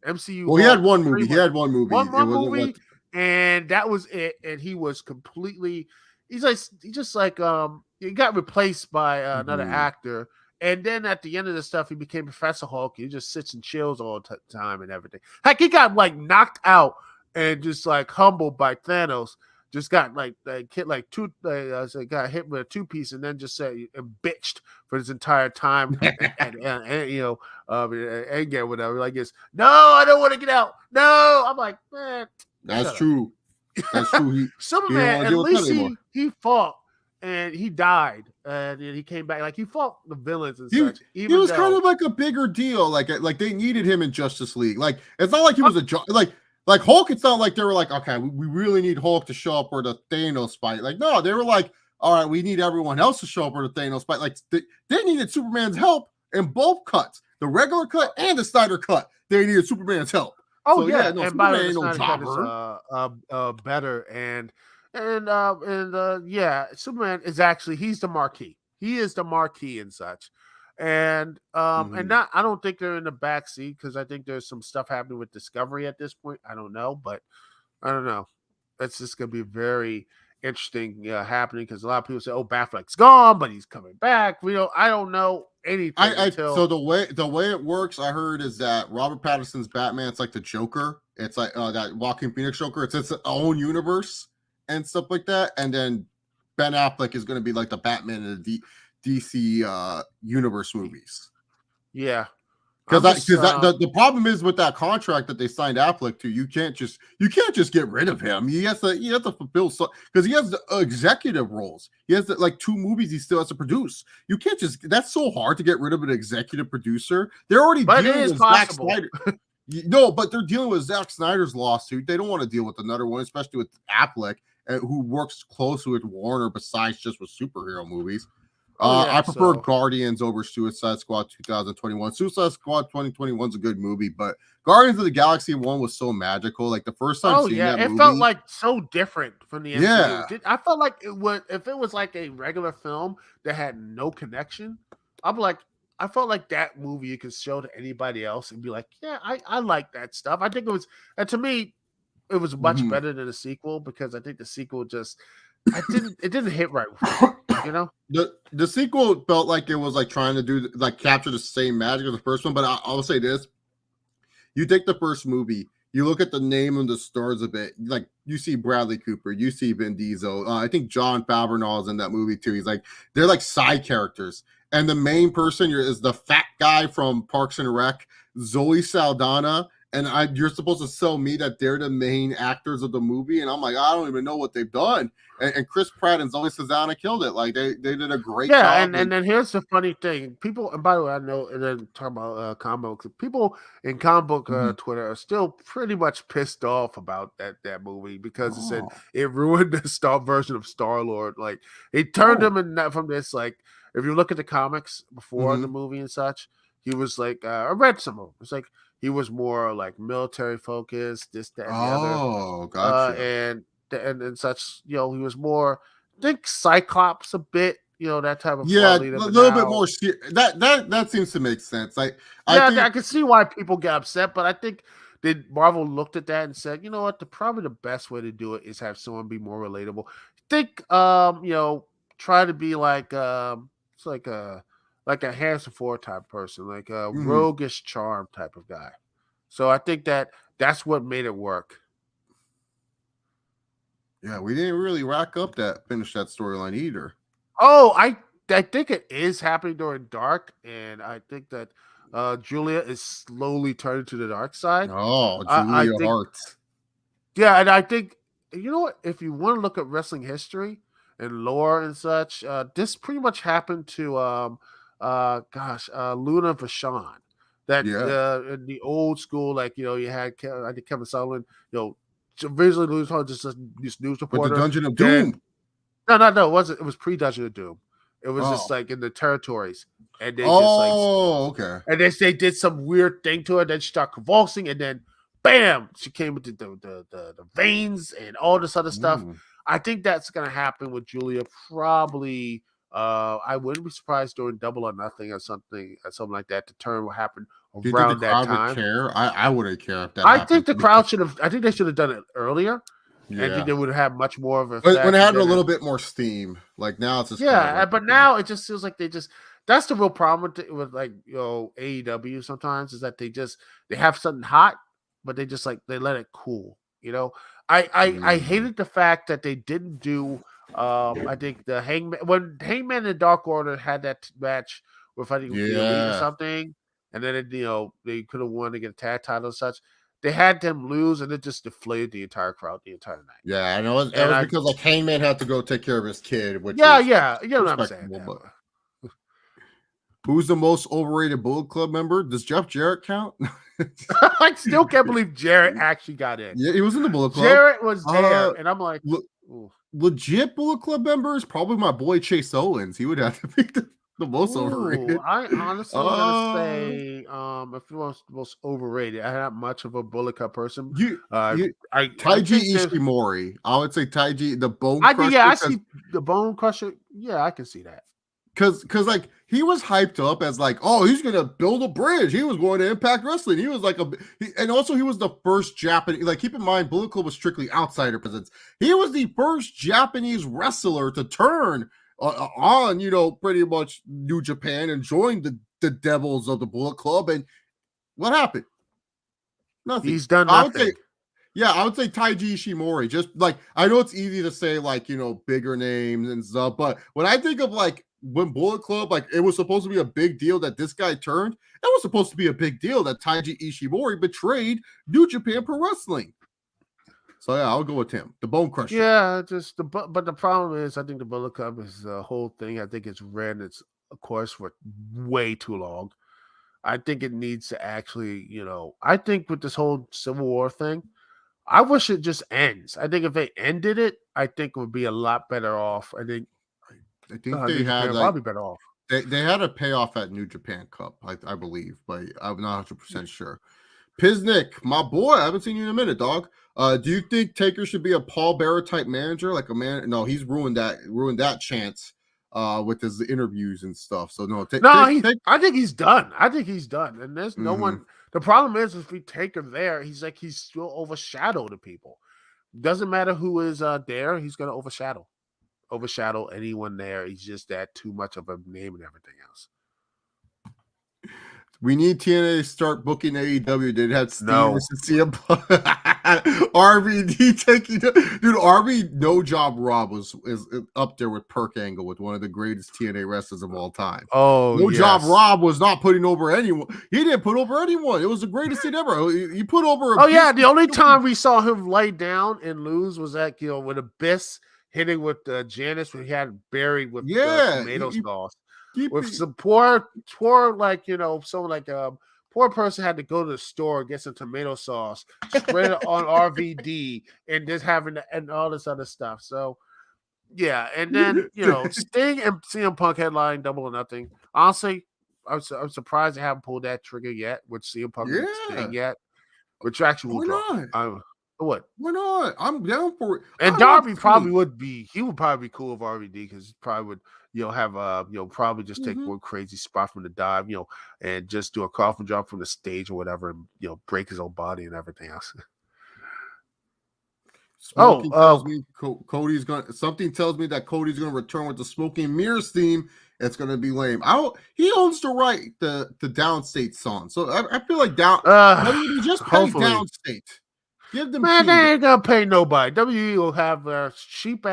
MCU. Well, he had one movie. One movie, and that was it. And he was completely. He got replaced by another actor. And then at the end of the stuff, he became Professor Hulk. He just sits and chills all the time and everything. Heck, he got like knocked out and just like humbled by Thanos. Just got got hit with a 2-piece and then just bitched for his entire time and again whatever. Like it's no, I don't want to get out. No, I'm like, man, that's true. That's true. Superman, at least he fought. And he died, and he came back. Like he fought the villains and such. He was kind of like a bigger deal. Like they needed him in Justice League. Like it's not like he was like Hulk. It's not like they were like, okay, we really need Hulk to show up for the Thanos fight. Like no, they were like, all right, we need everyone else to show up for the Thanos fight. Like they needed Superman's help in both cuts, the regular cut and the Snyder cut. They needed Superman's help. Oh so, yeah, no, and by the way, the Snyder cut is better and. Superman is actually he's the marquee. He is the marquee and such, and I don't think they're in the backseat because I think there's some stuff happening with Discovery at this point. I don't know, but I don't know. It's just gonna be very interesting happening because a lot of people say, "Oh, Batfleck's gone, but he's coming back." I don't know anything until. So the way it works, I heard, is that Robert Pattinson's Batman, it's like the Joker. It's like that Joaquin Phoenix Joker. It's its own universe and stuff like that. And then Ben Affleck is going to be like the Batman in the DC universe movies. Yeah. Because the problem is with that contract that they signed Affleck to, you can't just get rid of him. He has to fulfill, because he has the executive roles. He has like 2 movies he still has to produce. You can't just, that's so hard to get rid of an executive producer. They're already dealing with Zack Snyder. No, but they're dealing with Zack Snyder's lawsuit. They don't want to deal with another one, especially with Affleck, who works closely with Warner besides just with superhero movies. I prefer Guardians over Suicide Squad 2021. Suicide Squad 2021 is a good movie, but Guardians of the Galaxy 1 was so magical. Like the first time seeing that movie, it felt like so different from the MCU. Yeah. I felt like it would, if it was like a regular film that had no connection, I felt like that movie you could show to anybody else and be like, yeah, I like that stuff. I think it was, and to me, it was much better than the sequel, because I think the sequel just, it didn't hit right with me, you know? The sequel felt like it was like trying to do, like, capture the same magic of the first one, but I'll say this. You take the first movie, you look at the name and the stars a bit, like you see Bradley Cooper, you see Vin Diesel. I think John Favreau is in that movie too. He's like, they're like side characters. And the main person is the fat guy from Parks and Rec, Zoe Saldana. And you're supposed to sell me that they're the main actors of the movie. And I'm like, I don't even know what they've done. And Chris Pratt and Zoe Saldana killed it. Like they did a great job. Yeah, and then here's the funny thing. People, and by the way, I know, and then talking about comic books, people in comic book Twitter are still pretty much pissed off about that movie, because it said it ruined the version of Star-Lord. Like, it turned him from this, like, if you look at the comics before the movie and such, he was like, I read some of them. It's like, he was more like military focused, this, that, and the other. Oh, gotcha. And such, he was more, I think, Cyclops a bit, that type of a little bit more. That seems to make sense. I can see why people get upset, but I think Marvel looked at that and said, you know what, probably the best way to do it is have someone be more relatable. Think, try to be like, it's like a Harrison Ford type person, like a roguish charm type of guy. So I think that's what made it work. Yeah, we didn't really finish that storyline either. Oh, I think it is happening during Dark, and I think that Julia is slowly turning to the dark side. Oh, Julia Hart. Yeah, and I think, you know what? If you want to look at wrestling history and lore and such, this pretty much happened to Luna Vachon. That in the old school, like, you had, I think, Kevin Sullivan, visually Luna Vachon, just a news reporter. With the Dungeon of Doom. No, it wasn't. It was pre-Dungeon of Doom. It was just like in the territories, and they okay. And they did some weird thing to her. Then she started convulsing, and then bam, she came with the veins and all this other stuff. I think that's gonna happen with Julia. Probably, I wouldn't be surprised during Double or Nothing or something like that. The turn will happen around that time. Care? I wouldn't care if that. I think the crowd should have. I think they should have done it earlier. Yeah. I think they would have much more of a. When it had a little bit more steam, like now it's just but now it just feels like they just. That's the real problem with like AEW sometimes, is that they have something hot, but they just they let it cool. I hated the fact that they didn't do. I think the Hangman and the Dark Order had that match with, I think, or something, and then they could have won to get a tag title and such. They had them lose, and it just deflated the entire crowd the entire night. Yeah, I know. It was because like Hangman had to go take care of his kid. Which you know what I'm saying. Who's the most overrated Bullet Club member? Does Jeff Jarrett count? I still can't believe Jarrett actually got in. Yeah, he was in the Bullet Club. Jarrett was there, and I'm like, legit Bullet Club member is probably my boy Chase Owens. He would have to be the most overrated. I honestly gonna say, if it was the most overrated, I'm not much of a Bullet Club person. Taiji Ishimori. I would say Taiji, the Bone Crusher. I see the Bone Crusher. Yeah, I can see that. Because like he was hyped up as like, oh, he's gonna build a bridge. He was going to Impact Wrestling. He was like and also he was the first Japanese. Like, keep in mind, Bullet Club was strictly outsider presence. He was the first Japanese wrestler to turn on, pretty much New Japan and join the Devils of the Bullet Club. And what happened? Nothing. He's done nothing. I would say Taiji Ishimori. Just like, I know it's easy to say like, bigger names and stuff, but when I think of like when Bullet Club, like, it was supposed to be a big deal that this guy turned, it was supposed to be a big deal that Taiji Ishimori betrayed New Japan Pro Wrestling. So yeah, I'll go with him, the Bone Crusher. Yeah, but the problem is, I think the Bullet Club is a whole thing. I think it's ran its course for way too long. I think it needs to actually, I think with this whole Civil War thing, I wish it just ends. I think if they ended it, I think it would be a lot better off. I think they had probably better off. They had a payoff at New Japan Cup, I believe, but I'm not 100% sure. Piznick, my boy, I haven't seen you in a minute, dog. Do you think Taker should be a Paul Bearer type manager, like a man? No, he's ruined that chance with his interviews and stuff. So no, I think he's done. And there's no one. The problem is if we take him there, he's still overshadow the people. Doesn't matter who is there, he's gonna overshadow anyone there. He's just that too much of a name and everything else. We need TNA to start booking AEW. Did have Steve versus CM RVD taking dude. RV No Job Rob is up there with Perk Angle with one of the greatest TNA wrestlers of all time. Oh, No Job Rob was not putting over anyone. He didn't put over anyone. It was the greatest thing ever. He put over. The only time we saw him lay down and lose was at with Abyss hitting with Janice when he had buried with tomato sauce. With some poor like someone like poor person had to go to the store and get some tomato sauce, spread it on RVD, and just having and all this other stuff. So yeah, and then Sting and CM Punk headline Double or Nothing. Honestly, I'm surprised they haven't pulled that trigger yet with CM Punk and Sting yet. Which actually will drop. What? Why not? I'm down for it. And Darby probably would be. He would probably be cool with RVD because he probably would. Have probably just take one crazy spot from the dive, and just do a coffin drop from the stage or whatever, and break his own body and everything else. Tells me Cody's gonna. Something tells me that Cody's gonna return with the Smoking Mirrors theme. It's gonna be lame. He owns the right the Downstate song, so I feel like just pay Downstate. Give them. Man, they ain't gonna pay nobody. WWE will have cheap.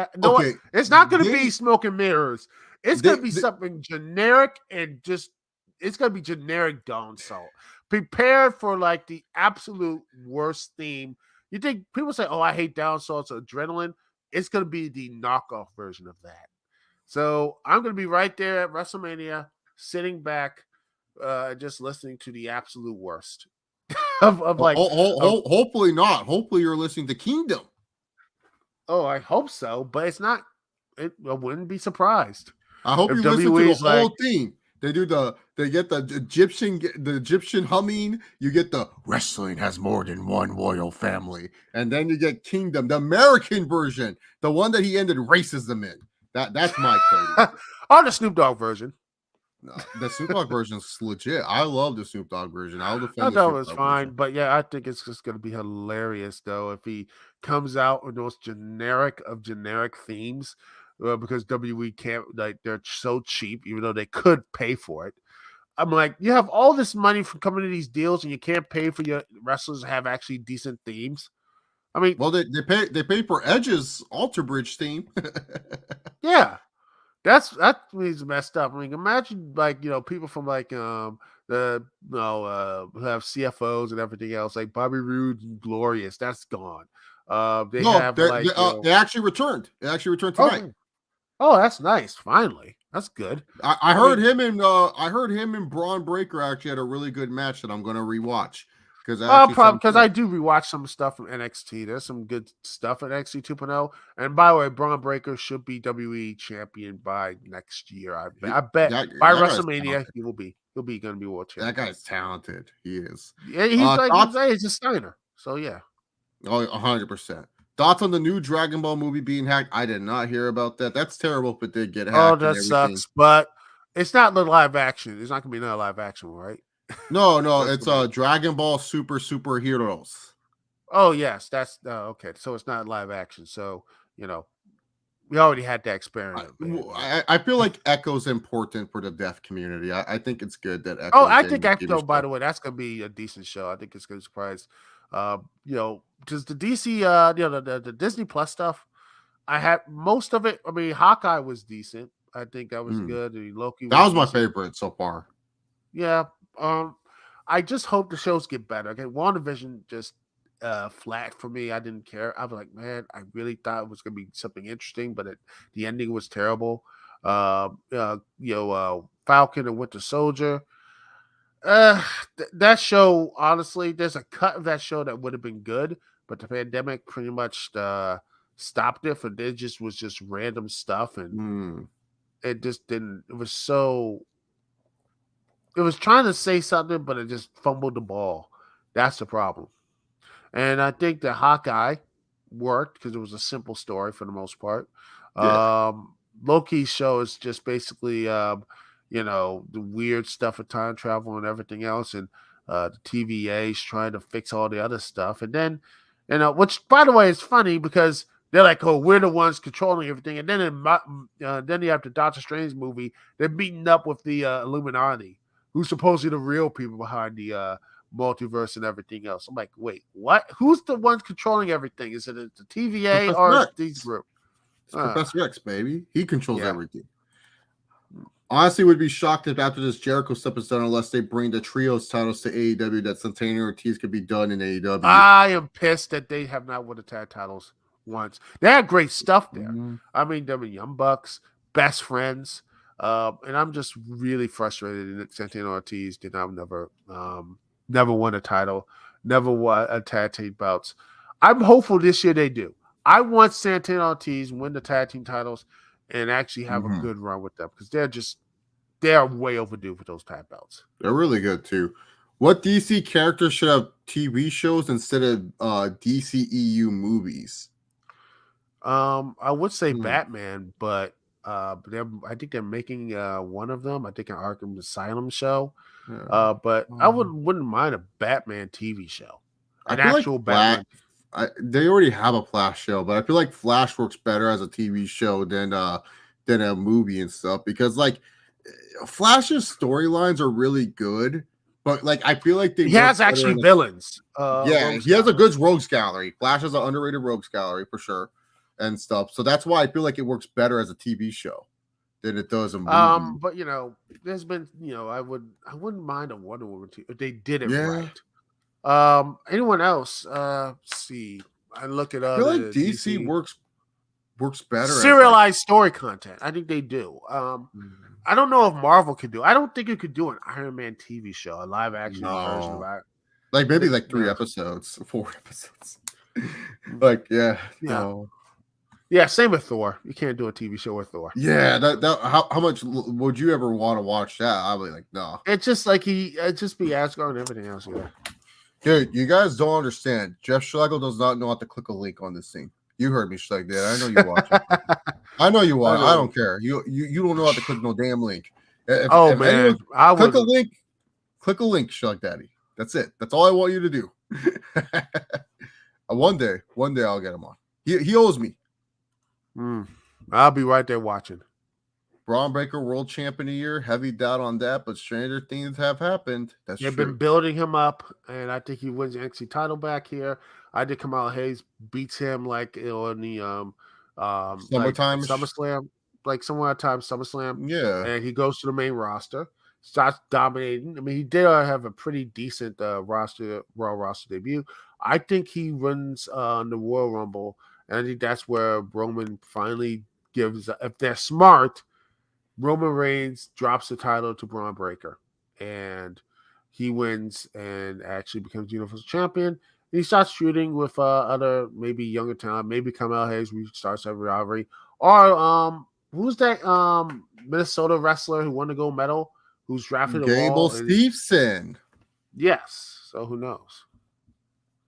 It's not gonna be Smoking Mirrors. It's going to be something generic and it's going to be generic Dawn Salt. Prepared for like the absolute worst theme. You think people say, oh, I hate Dawn Salt's Adrenaline. It's going to be the knockoff version of that. So I'm going to be right there at WrestleMania, sitting back, just listening to the absolute worst. Hopefully not. Hopefully you're listening to Kingdom. Oh, I hope so, but it's not. I wouldn't be surprised. I hope you listen to the whole thing. They get the Egyptian humming. You get the wrestling has more than one royal family, and then you get Kingdom, the American version, the one that he ended racism in. That's my Cody. Or the Snoop Dogg version. No, the Snoop Dogg version is legit. I love the Snoop Dogg version. I'll defend. I thought it was fine, but yeah, I think it's just going to be hilarious though if he comes out with those generic themes. Because WWE can't, like, they're so cheap, even though they could pay for it. I'm like, you have all this money from coming to these deals, and you can't pay for your wrestlers to have actually decent themes. I mean, well, they pay for Edge's Alter Bridge theme. Yeah, that means messed up. I mean, imagine like people from like who have CFOs and everything else, like Bobby Roode and Glorious. That's gone. They actually returned. They actually returned tonight. Oh, that's nice. Finally, that's good. I heard him and Braun Breaker actually had a really good match that I'm going to rewatch because I do rewatch some stuff from NXT. There's some good stuff at NXT 2.0. And by the way, Braun Breaker should be WWE champion by next year. I bet by WrestleMania he will be. He'll be going to be world champion. That guy's talented. He is. Yeah, he's a Steiner. So yeah. Oh, 100%. Thoughts on the new Dragon Ball movie being hacked? I did not hear about that. That's terrible if it did get hacked. Oh, that sucks. But It's not the live action. It's not gonna be another live action, right? No, That's it's gonna be. Dragon Ball Superheroes. Oh yes, that's okay. So it's not live action. So you know we already had that experience. I feel like Echo's important for the deaf community. I think it's good that Oh, Echo's I getting think a TV Echo. By show. the way, that's gonna be a decent show. I think it's gonna surprise. Because the DC, the Disney Plus stuff, I had most of it. I mean, Hawkeye was decent. I think that was Mm. good. And Loki That was was my decent. favorite so far. Yeah. I just hope the shows get better. Okay, WandaVision just flat for me. I didn't care. I was like, man, I really thought it was gonna be something interesting, but the ending was terrible. Falcon and Winter Soldier. That show, honestly, there's a cut of that show that would have been good, but the pandemic pretty much stopped it. For it just was just random stuff, and Mm. it just didn't. It was so. It was trying to say something, but it just fumbled the ball. That's the problem. And I think that Hawkeye worked because it was a simple story for the most part. Yeah. Loki's show is just basically, the weird stuff of time travel and everything else, and the TVA's trying to fix all the other stuff. And then, which by the way is funny because they're like, "Oh, we're the ones controlling everything." And then you have the Doctor Strange movie. They're meeting up with the Illuminati, who's supposedly the real people behind the multiverse and everything else. I'm like, wait, what? Who's the ones controlling everything? Is it the TVA or Professor is these X. group? It's Professor X, baby. He controls Yeah. everything. Honestly, would be shocked if after this Jericho stuff is done, unless they bring the trios titles to AEW, that Santana Ortiz could be done in AEW. I am pissed that they have not won the tag titles once. They had great stuff there. Mm-hmm. I mean, them Young Bucks, best friends. And I'm just really frustrated that Santana Ortiz did not never won a title, never won a tag team bouts. I'm hopeful this year they do. I want Santana Ortiz win the tag team titles and actually have a good run with them because they're way overdue for those tag belts. They're really good too. What DC characters should have TV shows instead of DCEU movies? I would say Batman, but I think they're making one of them. I think an Arkham Asylum show. But I wouldn't mind a Batman TV show, I an feel like actual Batman. They already have a Flash show, but I feel like Flash works better as a TV show than a movie and stuff because like Flash's storylines are really good, but like I feel like He has actually villains. Yeah, he has a good rogues gallery. Flash has an underrated rogues gallery for sure and stuff. So that's why I feel like it works better as a TV show than it does a movie. But there's been I wouldn't mind a Wonder Woman too if they did it right. Anyone else? Let's see. I look at I feel like DC works better. Serialized story content. I think they do. I don't know if Marvel could do. I don't think you could do an Iron Man TV show, a live action version of it. Like maybe like 3 episodes, 4 episodes. Like no. Yeah, same with Thor. You can't do a TV show with Thor. Yeah, how much would you ever want to watch that? I'll be like, no. It's just like it'd just be Asgard and everything else. Yeah. Dude, you guys don't understand. Jeff Schlegel does not know how to click a link on this thing. You heard me, Schlegel. I know you watch it. I know you watch. I don't care. You don't know how to click no damn link. If man, click a link. Click a link, Shug Daddy. That's it. That's all I want you to do. One day I'll get him on. He owes me. I'll be right there watching. Braun Breaker World Champion of the Year. Heavy doubt on that, but stranger things have happened. They've been building him up, and I think he wins the NXT title back here. I think Kamala Hayes beats him like in the Summertime SummerSlam, like somewhere time SummerSlam. Yeah, and he goes to the main roster, starts dominating. I mean, he did have a pretty decent Raw roster debut. I think he runs on the Royal Rumble, and I think that's where Roman finally gives. If they're smart, Roman Reigns drops the title to Braun Breaker, and he wins and actually becomes Universal Champion. And he starts shooting with other maybe younger talent, maybe Kamala Hayes, who starts every rivalry, or who's that Minnesota wrestler who won the gold medal, who's drafted Gable Steveson. Yes, so who knows?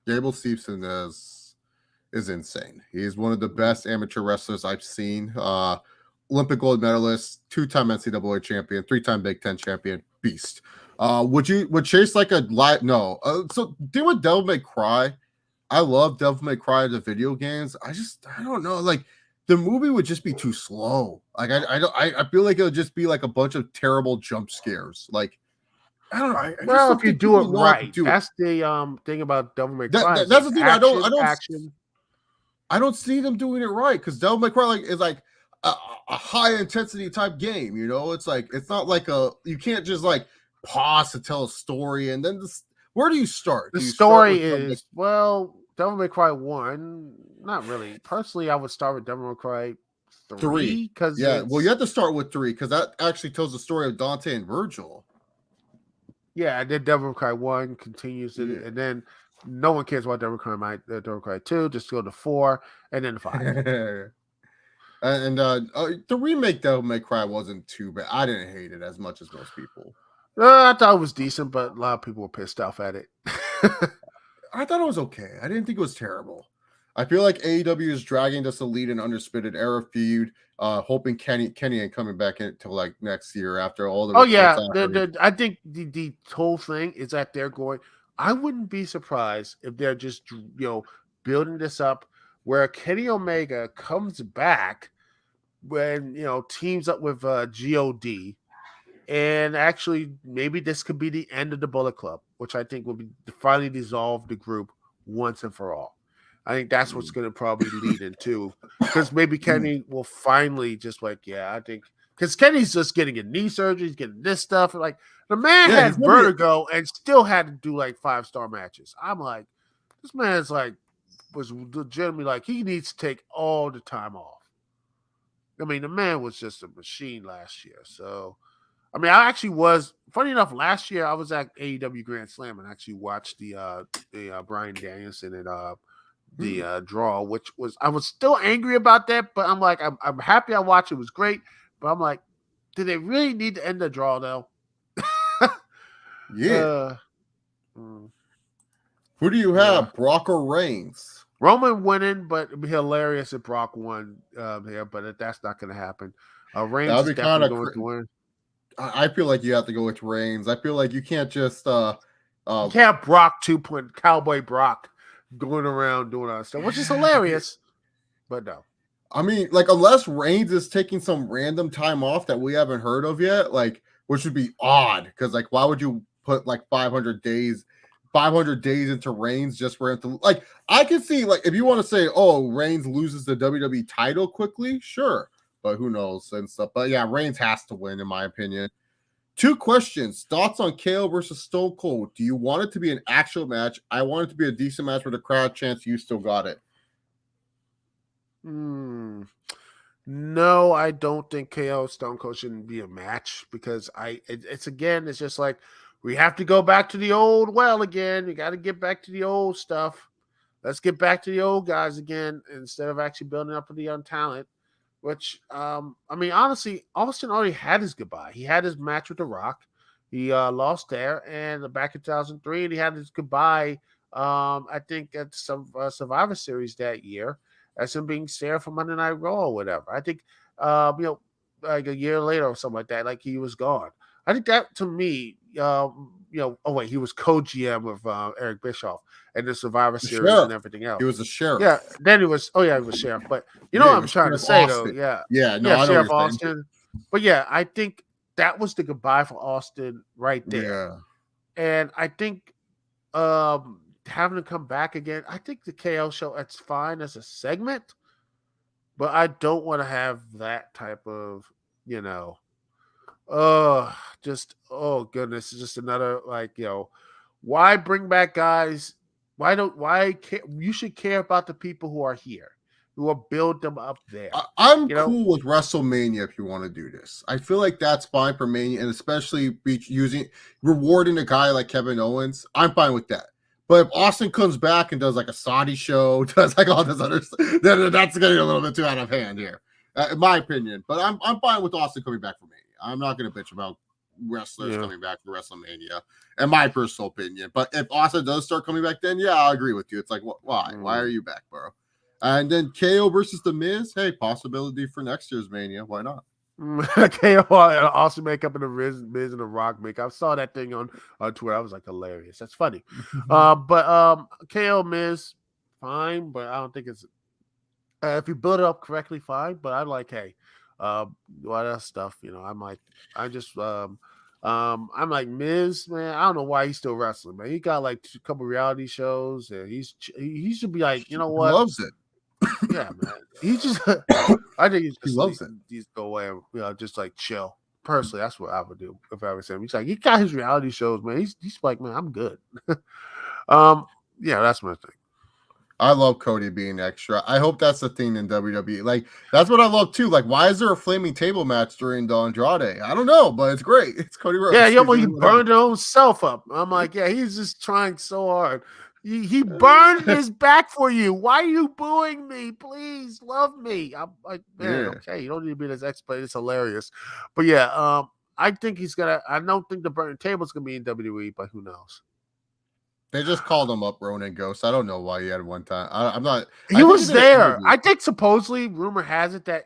Gable Steveson is insane. He's one of the best amateur wrestlers I've seen. Olympic gold medalist, 2-time NCAA champion, 3-time Big Ten champion, beast. Would Chase like a live? No. So deal with Devil May Cry. I love Devil May Cry the video games. I don't know. Like the movie would just be too slow. Like I feel like it would just be like a bunch of terrible jump scares. Like I don't know. I just Well, don't if you think do it people know how to right, do it. that's the thing about Devil May Cry. That's It's the thing. action. I don't see them doing it right because Devil May Cry is like a high intensity type game. You know, it's like it's not like you can't just like pause to tell a story and then where do you start? The Do you story start with is well, Devil May Cry 1. Not really. Personally, I would start with Devil May Cry 3 because well, you have to start with 3 because that actually tells the story of Dante and Virgil. Yeah, and then Devil May Cry 1 continues it, and then no one cares about Devil May Cry 2, just go to 4 and then 5. And the remake Devil May Cry wasn't too bad. I didn't hate it as much as most people. I thought it was decent, but a lot of people were pissed off at it. I thought it was okay. I didn't think it was terrible. I feel like AEW is dragging this Elite and Undisputed Era feud, hoping Kenny ain't coming back until like next year after all the. Oh yeah, I think the whole thing is that they're going. I wouldn't be surprised if they're just building this up where Kenny Omega comes back when teams up with God, and actually maybe this could be the end of the Bullet Club, which I think will be finally dissolve the group once and for all. I think that's what's going to probably lead into, because maybe Kenny will finally just I think because Kenny's just getting a knee surgery, he's getting this stuff. Like the man had vertigo and still had to do like 5-star matches. I'm like, this man's was legitimately like he needs to take all the time off. I mean, the man was just a machine last year. So, I mean, I actually was funny enough. Last year, I was at AEW Grand Slam and actually watched the Bryan Danielson and the draw, which I was still angry about that, but I'm like, I'm happy I watched it. It was great, but I'm like, did they really need to end the draw though? Yeah. Who do you have, Brock or Reigns? Roman winning, but it'd be hilarious if Brock won here, but that's not going to happen. Reigns is definitely going to win. I feel like you have to go with Reigns. I feel like you can't just you can't have Brock 2.0 Cowboy Brock going around doing all that stuff, which is hilarious, but no. I mean, like, unless Reigns is taking some random time off that we haven't heard of yet, like, which would be odd, because, like, why would you put, like, 500 days into Reigns just for him to, like, I can see, like, if you want to say, oh, Reigns loses the WWE title quickly, sure, but who knows and stuff. But, yeah, Reigns has to win, in my opinion. 2 questions. Thoughts on KO versus Stone Cold. Do you want it to be an actual match? I want it to be a decent match with a crowd chance. You still got it. No, I don't think KO Stone Cold shouldn't be a match because it's just like we have to go back to the old well again. You got to get back to the old stuff. Let's get back to the old guys again instead of actually building up for the young talent. Which, I mean, honestly, Austin already had his goodbye. He had his match with The Rock. He lost there, and back in 2003, and he had his goodbye, I think, at some Survivor Series that year, as him being Sarah from Monday Night Raw or whatever. I think, like a year later or something like that, like he was gone. I think that, to me, he was co-GM with Eric Bischoff and the Survivor Series and everything else. He was a sheriff. Yeah, then he was sheriff. But what I'm trying to say, Austin. Though. Yeah, I Sheriff Austin. But yeah, I think that was the goodbye for Austin right there. Yeah. And I think having to come back again, I think the KO show, that's fine as a segment, but I don't want to have that type of, goodness, it's just another why bring back guys? You should care about the people who are here. We will build them up there. I'm cool with WrestleMania if you want to do this. I feel like that's fine for Mania, and especially rewarding a guy like Kevin Owens. I'm fine with that. But if Austin comes back and does like a Saudi show, does like all this other stuff, then that's getting a little bit too out of hand here, in my opinion. But I'm fine with Austin coming back for Mania. I'm not going to bitch about wrestlers coming back for WrestleMania, in my personal opinion. But if Austin does start coming back, then yeah, I'll agree with you. It's like, why? Why are you back, bro? And then KO versus The Miz. Hey, possibility for next year's Mania. Why not? KO also make up in the Miz and the Rock makeup. I saw that thing on Twitter. I was like, hilarious. That's funny. But KO Miz, fine, but I don't think it's if you build it up correctly, fine. But I'm like, hey, all that stuff, I'm like, I'm like Miz, man. I don't know why he's still wrestling, man. He got like a couple reality shows, and he should be like, you know He what? loves it. Yeah, man. He just, I think He loves it. He's go away and just like chill. Personally, that's what I would do if I was him. He's like, he got his reality shows, man. He's like, man, I'm good. Yeah, that's my thing. I love Cody being extra. I hope that's the thing in WWE. Like, that's what I love too. Like, why is there a flaming table match during the Andrade? I don't know, but it's great. It's Cody Rhodes. Yeah, well, he burned his own self up. I'm like, yeah, he's just trying so hard. He burned his back for you. Why are you booing me? Please love me. I'm like, man, okay, you don't need to be this expert. It's hilarious. But yeah, I think I don't think the burning table's gonna be in WWE, but who knows? They just called him up, Ronan Ghost. I don't know why he had one time. I'm not. He was there. I think supposedly, rumor has it that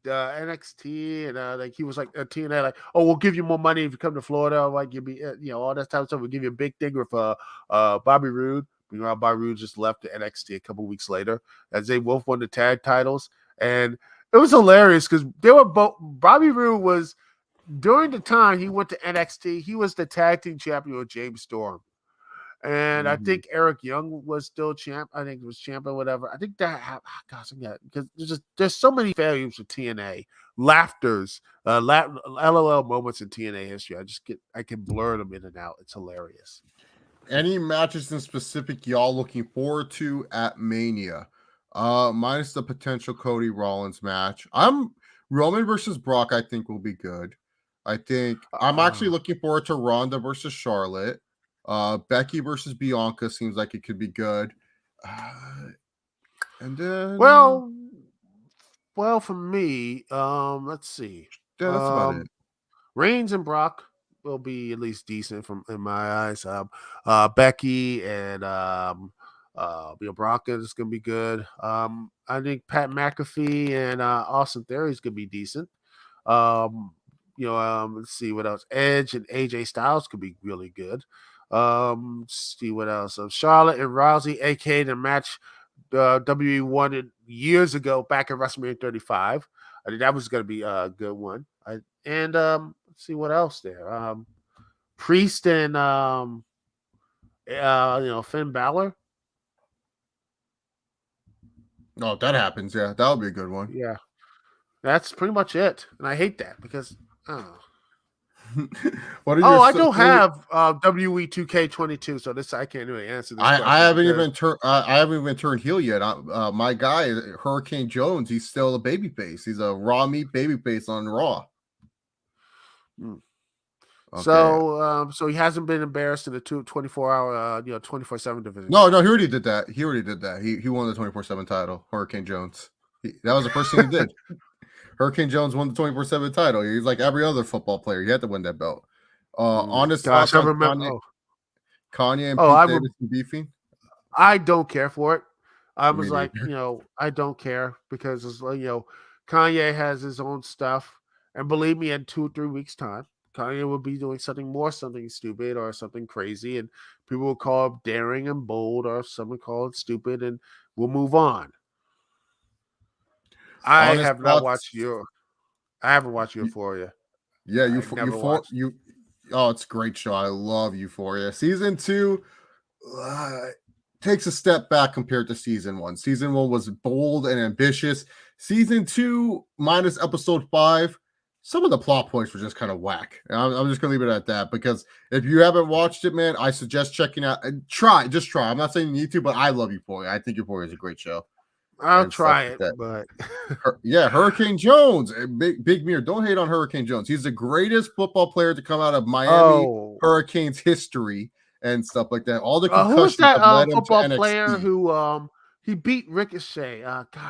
NXT and like he was like TNA, like, oh, we'll give you more money if you come to Florida. Like you'll be, all that type of stuff. We'll give you a big thing with Bobby Roode. Meanwhile, Bobby Roode just left the NXT a couple weeks later as they both won the tag titles, and it was hilarious because they were both. Bobby Roode was during the time he went to NXT. He was the tag team champion with James Storm. And I think Eric Young was still champ. I think it was champ or whatever. I think that, gosh, because there's so many failures with TNA, laughters, LOL moments in TNA history. I can blur them in and out. It's hilarious. Any matches in specific y'all looking forward to at Mania? Minus the potential Cody Rollins match. Roman versus Brock, I think will be good. I think I'm actually looking forward to Ronda versus Charlotte. Becky versus Bianca seems like it could be good. And then well, for me, let's see. Yeah, that's about it. Reigns and Brock will be at least decent in my eyes. Becky and Brock is gonna be good. I think Pat McAfee and Austin Theory is gonna be decent. Let's see what else. Edge and AJ Styles could be really good. Let's see what else. Charlotte and Rousey, aka the match WWE won years ago back in WrestleMania 35. I think that was going to be a good one. Let's see what else there. Priest and Finn Balor. Oh, if that happens, yeah, that'll be a good one. Yeah, that's pretty much it. And I hate that because I don't have WWE 2K22, so this I can't really answer this. I haven't even turned heel yet. My guy Hurricane Jones, he's still a babyface. He's a raw meat babyface on Raw. Okay. So he hasn't been embarrassed in the 24-hour 24/7 division. No, he already did that. He won the 24/7 title. Hurricane Jones. That was the first thing he did. Hurricane Jones won the 24/7 title. He's like every other football player. He had to win that belt. Honest thoughts on Kanye and Pete Davidson beefing? I don't care for it. I was like, I don't care because it's like, Kanye has his own stuff, and believe me, in 2-3 weeks' time, Kanye will be doing something stupid or something crazy, and people will call it daring and bold, or someone call it stupid, and we'll move on. I haven't watched Euphoria. Yeah, Euphoria. Oh, it's a great show. I love Euphoria. Season 2 takes a step back compared to season 1. Season 1 was bold and ambitious. Season 2, minus episode 5, some of the plot points were just kind of whack. I'm just gonna leave it at that because if you haven't watched it, man, I suggest checking out and try. I'm not saying you need to, but I love Euphoria. I think Euphoria is a great show. I'll try it, but yeah, Hurricane Jones, big mirror. Don't hate on Hurricane Jones. He's the greatest football player to come out of Miami Hurricanes history and stuff like that. All the concussions who was that led football him to player NXT. who he beat Ricochet?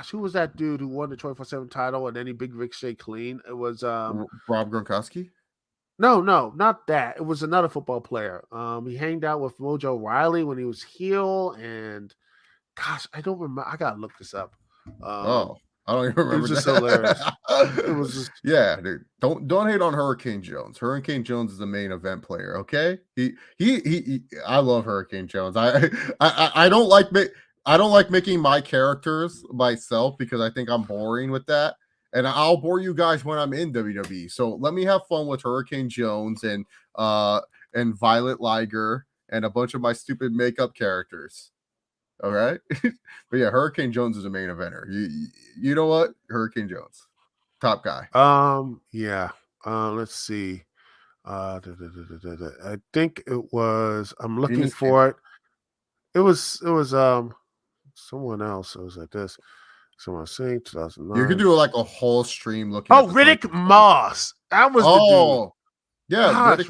Who was that dude who won the 24/7 title and then he beat Ricochet clean? It was Rob Gronkowski. No, not that. It was another football player. He hanged out with Mojo Riley when he was heel and. gosh, I don't remember. I gotta look this up. Oh, I don't even It remember was just that. hilarious. It was just Yeah, dude. Don't hate on Hurricane Jones. Hurricane Jones is the main event player. Okay, I love Hurricane Jones. I don't like I don't like making my characters myself because I think I'm boring with that. And I'll bore you guys when I'm in WWE. So let me have fun with Hurricane Jones and Violet Liger and a bunch of my stupid makeup characters. All right. But yeah, Hurricane Jones is a main eventer. You know what? Hurricane Jones. Top guy. yeah. Let's see. I think it was. I'm looking for it. It was someone else. It was like this. Someone saying 2009. You could do like a whole stream looking at the Riddick Moss. That was the dude. Yeah, Gosh,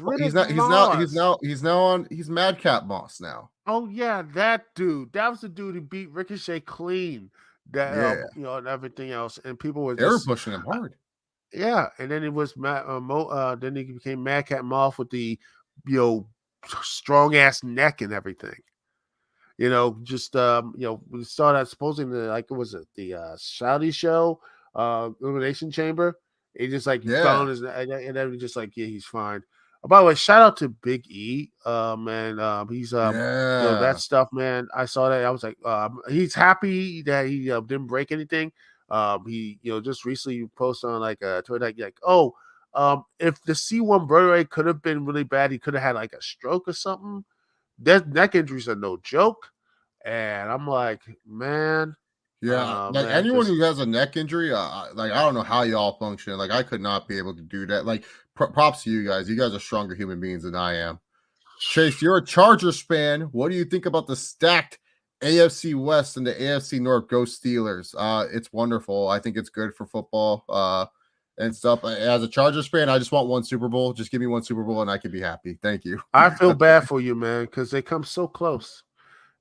he's Madcap Moss now. Oh yeah, that dude. That was the dude who beat Ricochet clean. That and everything else, and people were were pushing him hard. Yeah, and then it was then he became Madcap Moss with the strong ass neck and everything. We saw that supposedly like it was the Saudi show, Elimination Chamber. He just found his and then just he's fine. By the way, shout out to Big E, man. He's that stuff, man. I saw that. I was like, he's happy that he didn't break anything. He just recently posted on Twitter if the C1 vertebrae could have been really bad, he could have had like a stroke or something. Neck injuries are no joke, and I'm like, man. Yeah, anyone who has a neck injury, I don't know how y'all function. Like I could not be able to do that. Like props to you guys. You guys are stronger human beings than I am. Chase, you're a Chargers fan. What do you think about the stacked AFC West and the AFC North? Go Steelers. It's wonderful. I think it's good for football and stuff. As a Chargers fan, I just want one Super Bowl. Just give me one Super Bowl and I can be happy. Thank you. I feel bad for you, man, because they come so close.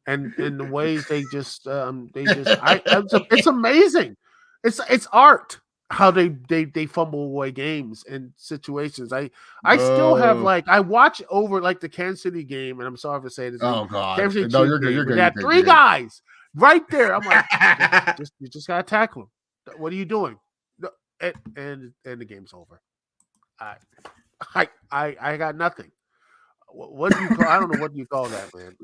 And in the ways it's amazing. It's art how they fumble away games and situations. I still have I watch over the Kansas City game, and I'm sorry for saying this. Oh God, Kansas City no, you're good. You're good. They had three guys right there. I'm like, you just gotta tackle them. What are you doing? And the game's over. I got nothing. What do you call? I don't know what you call that, man.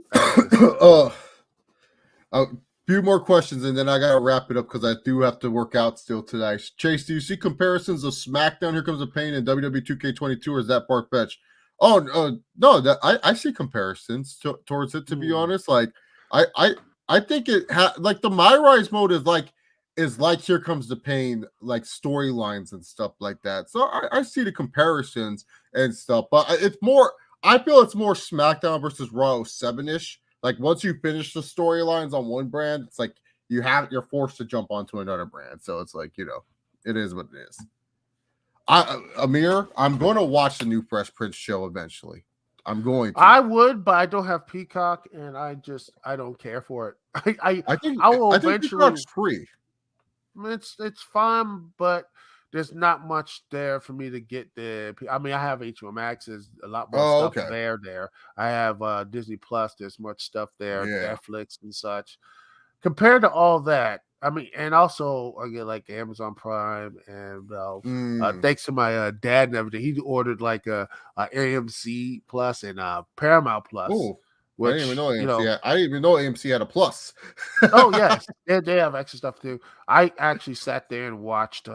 A few more questions, and then I gotta wrap it up because I do have to work out still today. Chase, do you see comparisons of SmackDown Here Comes the Pain and WWE 2K22, or is that far fetched? Oh no, that I see comparisons towards it. To be honest, I think it the My Rise mode is like Here Comes the Pain, like storylines and stuff like that. So I see the comparisons and stuff, but it's more. I feel it's more SmackDown versus Raw 7-ish. Like once you finish the storylines on one brand, it's like you're forced to jump onto another brand. So it's like, it is what it is. Amir, I'm going to watch the new Fresh Prince show eventually. I'm going to. I would, but I don't have Peacock, and I don't care for it. I think Peacock's free. It's fine, but there's not much there for me to get there. I mean, I have HBO Max. There's a lot more stuff there. I have Disney Plus. There's much stuff there, Netflix and such. Compared to all that, I mean, and also I get Amazon Prime, and thanks to my dad and everything, he ordered a AMC Plus and Paramount Plus. Ooh. I didn't even know AMC. I didn't even know AMC had a plus. Oh yes, they have extra stuff too. I actually sat there and watched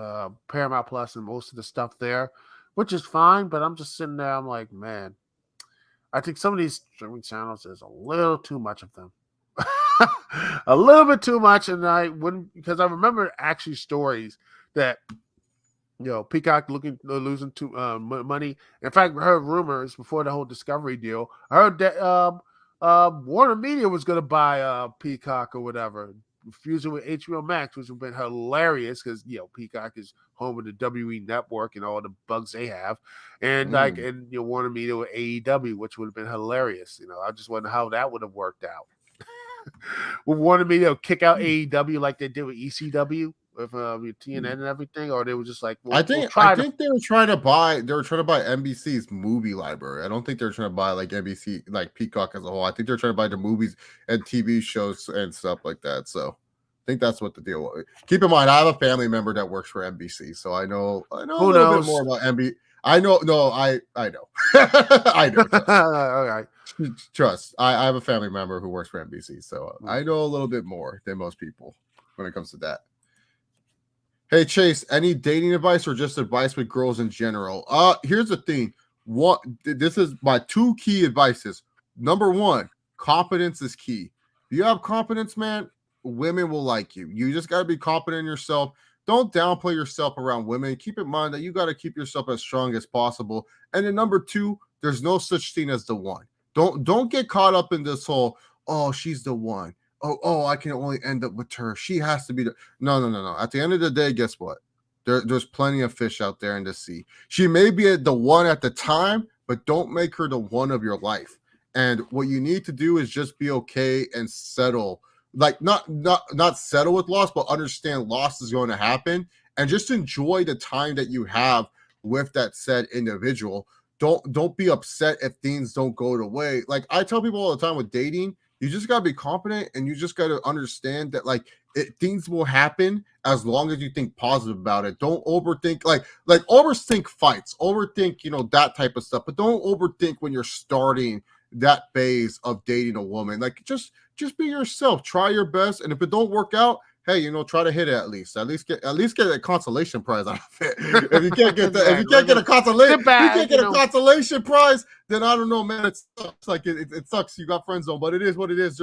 Paramount Plus and most of the stuff there, which is fine. But I'm just sitting there. I'm like, man, I think some of these streaming channels is a little too much of them, a little bit too much. And I wouldn't, because I remember actually stories that Peacock losing too money. In fact, I heard rumors before the whole Discovery deal. I heard that Warner Media was going to buy Peacock or whatever, fusing with HBO Max, which would have been hilarious because Peacock is home of the WWE network and all the bugs they have, and Warner Media with AEW, which would have been hilarious. I just wonder how that would have worked out. Would Warner Media kick out AEW like they did with ECW? with TNN and everything, or they were just like, I think they were trying to buy NBC's movie library. I don't think they're trying to buy like NBC, like Peacock as a whole. I think they're trying to buy the movies and TV shows and stuff like that. So I think that's what the deal was. Keep in mind, I have a family member that works for NBC, so I know a little bit more about NBC. I know. I know. I know. All right. Trust. I have a family member who works for NBC, so I know a little bit more than most people when it comes to that. Hey Chase, any dating advice or just advice with girls in general? Here's the thing. This is my 2 key advices. Number 1, confidence is key. If you have confidence, man, women will like you. You just got to be confident in yourself. Don't downplay yourself around women. Keep in mind that you got to keep yourself as strong as possible. And then number 2, there's no such thing as the one. Don't get caught up in this whole, oh, she's the one. Oh, I can only end up with her. She has to be the no. At the end of the day, guess what? There's plenty of fish out there in the sea. She may be the one at the time, but don't make her the one of your life. And what you need to do is just be okay and settle. Like not settle with loss, but understand loss is going to happen and just enjoy the time that you have with that said individual. Don't be upset if things don't go the way. Like I tell people all the time with dating, you just gotta be confident and you just gotta understand that things will happen as long as you think positive about it. Don't overthink, like overthink fights, overthink, that type of stuff, but don't overthink when you're starting that phase of dating a woman. Like just be yourself, try your best, and if it don't work out, hey, try to hit it at least get a consolation prize out of it. If you can't get that, if you can't get a consolation prize, then I don't know, man. It sucks. Like it sucks. You got friend zone, but it is what it is.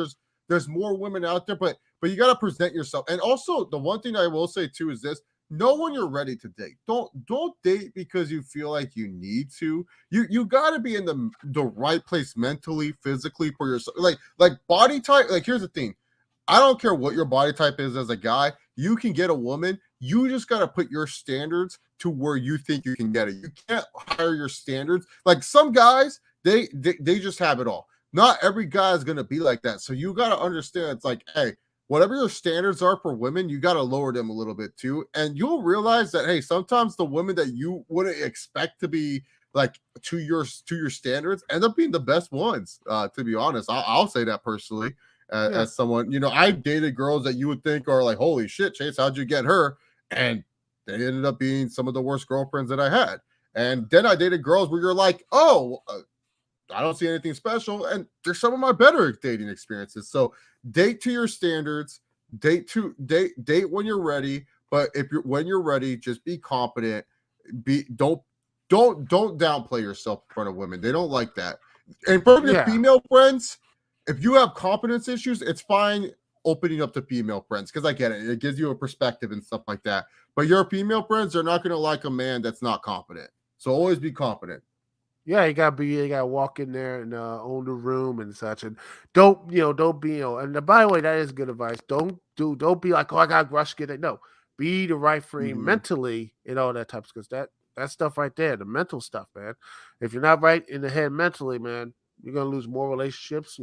There's more women out there, but you got to present yourself. And also, the one thing I will say too is this: know when you're ready to date. Don't date because you feel like you need to. You got to be in the right place mentally, physically for yourself. Like body type. Like here's the thing. I don't care what your body type is as a guy. You can get a woman. You just got to put your standards to where you think you can get it. You can't hire your standards. Like some guys, they just have it all. Not every guy is going to be like that. So you got to understand it's like, hey, whatever your standards are for women, you got to lower them a little bit too. And you'll realize that, hey, sometimes the women that you wouldn't expect to be like to your standards end up being the best ones, to be honest. I'll say that personally. As someone, I dated girls that you would think are like, holy shit, Chase, how'd you get her? And they ended up being some of the worst girlfriends that I had. And then I dated girls where you're like, oh, I don't see anything special. And they're some of my better dating experiences. So date to your standards, date when you're ready. But when you're ready, just be confident. Don't downplay yourself in front of women. They don't like that. And for your female friends, if you have confidence issues, it's fine opening up to female friends because I get it. It gives you a perspective and stuff like that. But your female friends are not going to like a man that's not confident. So always be confident. Yeah, you gotta walk in there and own the room and such, and don't be, and by the way, that is good advice. Don't be like, oh, I got rush get it. No, be the right frame mentally and all that type of because that stuff right there, the mental stuff, man. If you're not right in the head mentally, man, you're gonna lose more relationships,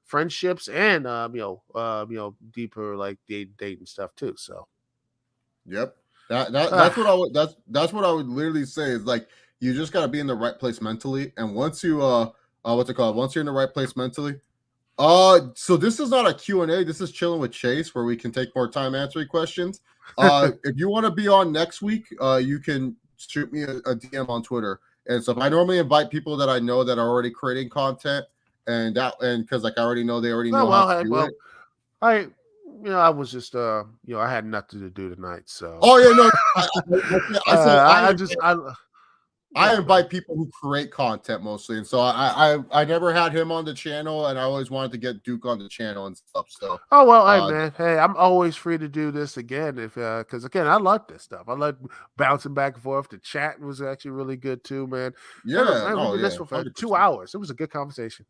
friendships, and deeper like dating stuff too. So, yep, that's what I would literally say is like you just gotta be in the right place mentally, and once you what's it called? Once you're in the right place mentally, so this is not a Q&A. This is Chilling with Chase, where we can take more time answering questions. If you want to be on next week, you can shoot me a DM on Twitter. And so I normally invite people that I know that are already creating content, and because like I already know they already know how to do it. I was just I had nothing to do tonight, so. Oh yeah, no. I invite people who create content mostly, and so I never had him on the channel, and I always wanted to get Duke on the channel and stuff. So hey, I'm always free to do this again because again I like this stuff. I like bouncing back and forth. The chat was actually really good too, man. Yeah, we listened for 2 hours. It was a good conversation.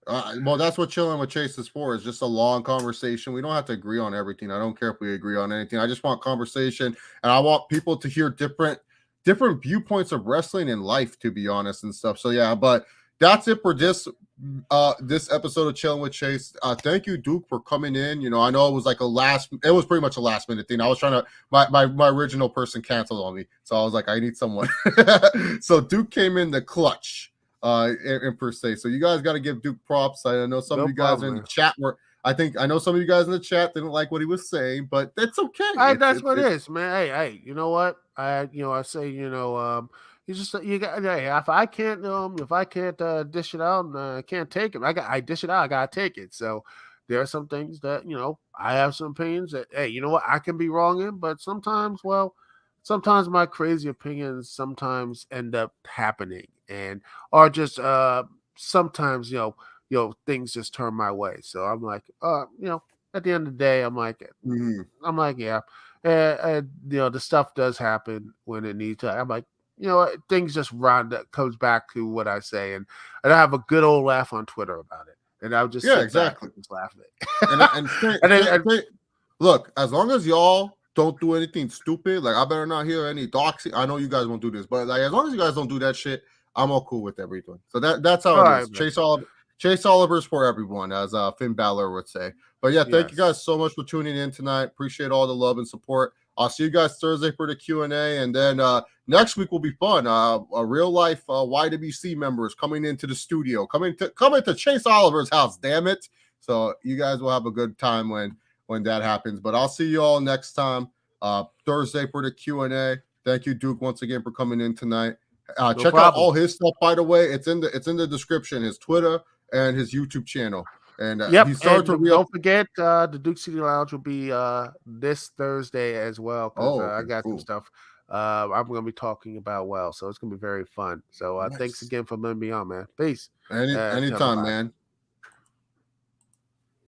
Well, that's what Chilling with Chase is for. Is just a long conversation. We don't have to agree on everything. I don't care if we agree on anything. I just want conversation, and I want people to hear different viewpoints of wrestling and life, to be honest, and stuff. So yeah, but that's it for this this episode of Chilling with Chase. Thank you, Duke, for coming in. You know, I know it was like it was pretty much a last minute thing. I was trying to my original person canceled on me, so I was like, I need someone. So Duke came in the clutch, in per se. So you guys got to give Duke props. I know some of you guys in the chat were. I know some of you guys in the chat didn't like what he was saying, but that's okay. That's what it is, man. Hey, you know what? I say, you just you got. Hey, if I can't dish it out and I can't take it, I dish it out. I gotta take it. So there are some things that I have some opinions that hey, you know what? I can be wrong in, but sometimes, sometimes my crazy opinions sometimes end up happening and or just sometimes things just turn my way. So I'm like, at the end of the day, Mhm. yeah, the stuff does happen when it needs to. I'm like, things just round that comes back to what I say, and I have a good old laugh on Twitter about it, and I'll just sit back and just laugh at it. Look, as long as y'all don't do anything stupid, like I better not hear any doxing. I know you guys won't do this, but like as long as you guys don't do that shit, I'm all cool with everything. So that's how All it right, is. man. Chase Oliver's for everyone, as Finn Balor would say. But yeah, thank you Yes. guys so much for tuning in tonight. Appreciate all the love and support. I'll see you guys Thursday for the Q&A, and then next week will be fun. A real life YWC members coming into the studio, coming to Chase Oliver's house. Damn it! So you guys will have a good time when that happens. But I'll see you all next time, Thursday for the Q&A. Thank you, Duke, once again for coming in tonight. Check out all his stuff, by the way. It's in the description, his Twitter and his YouTube channel. And he started to don't forget the DukeCT Lounge will be this Thursday as well, because I got some stuff I'm going to be talking about. So it's going to be very fun. So thanks again for letting me on, man. Peace. Anytime, man.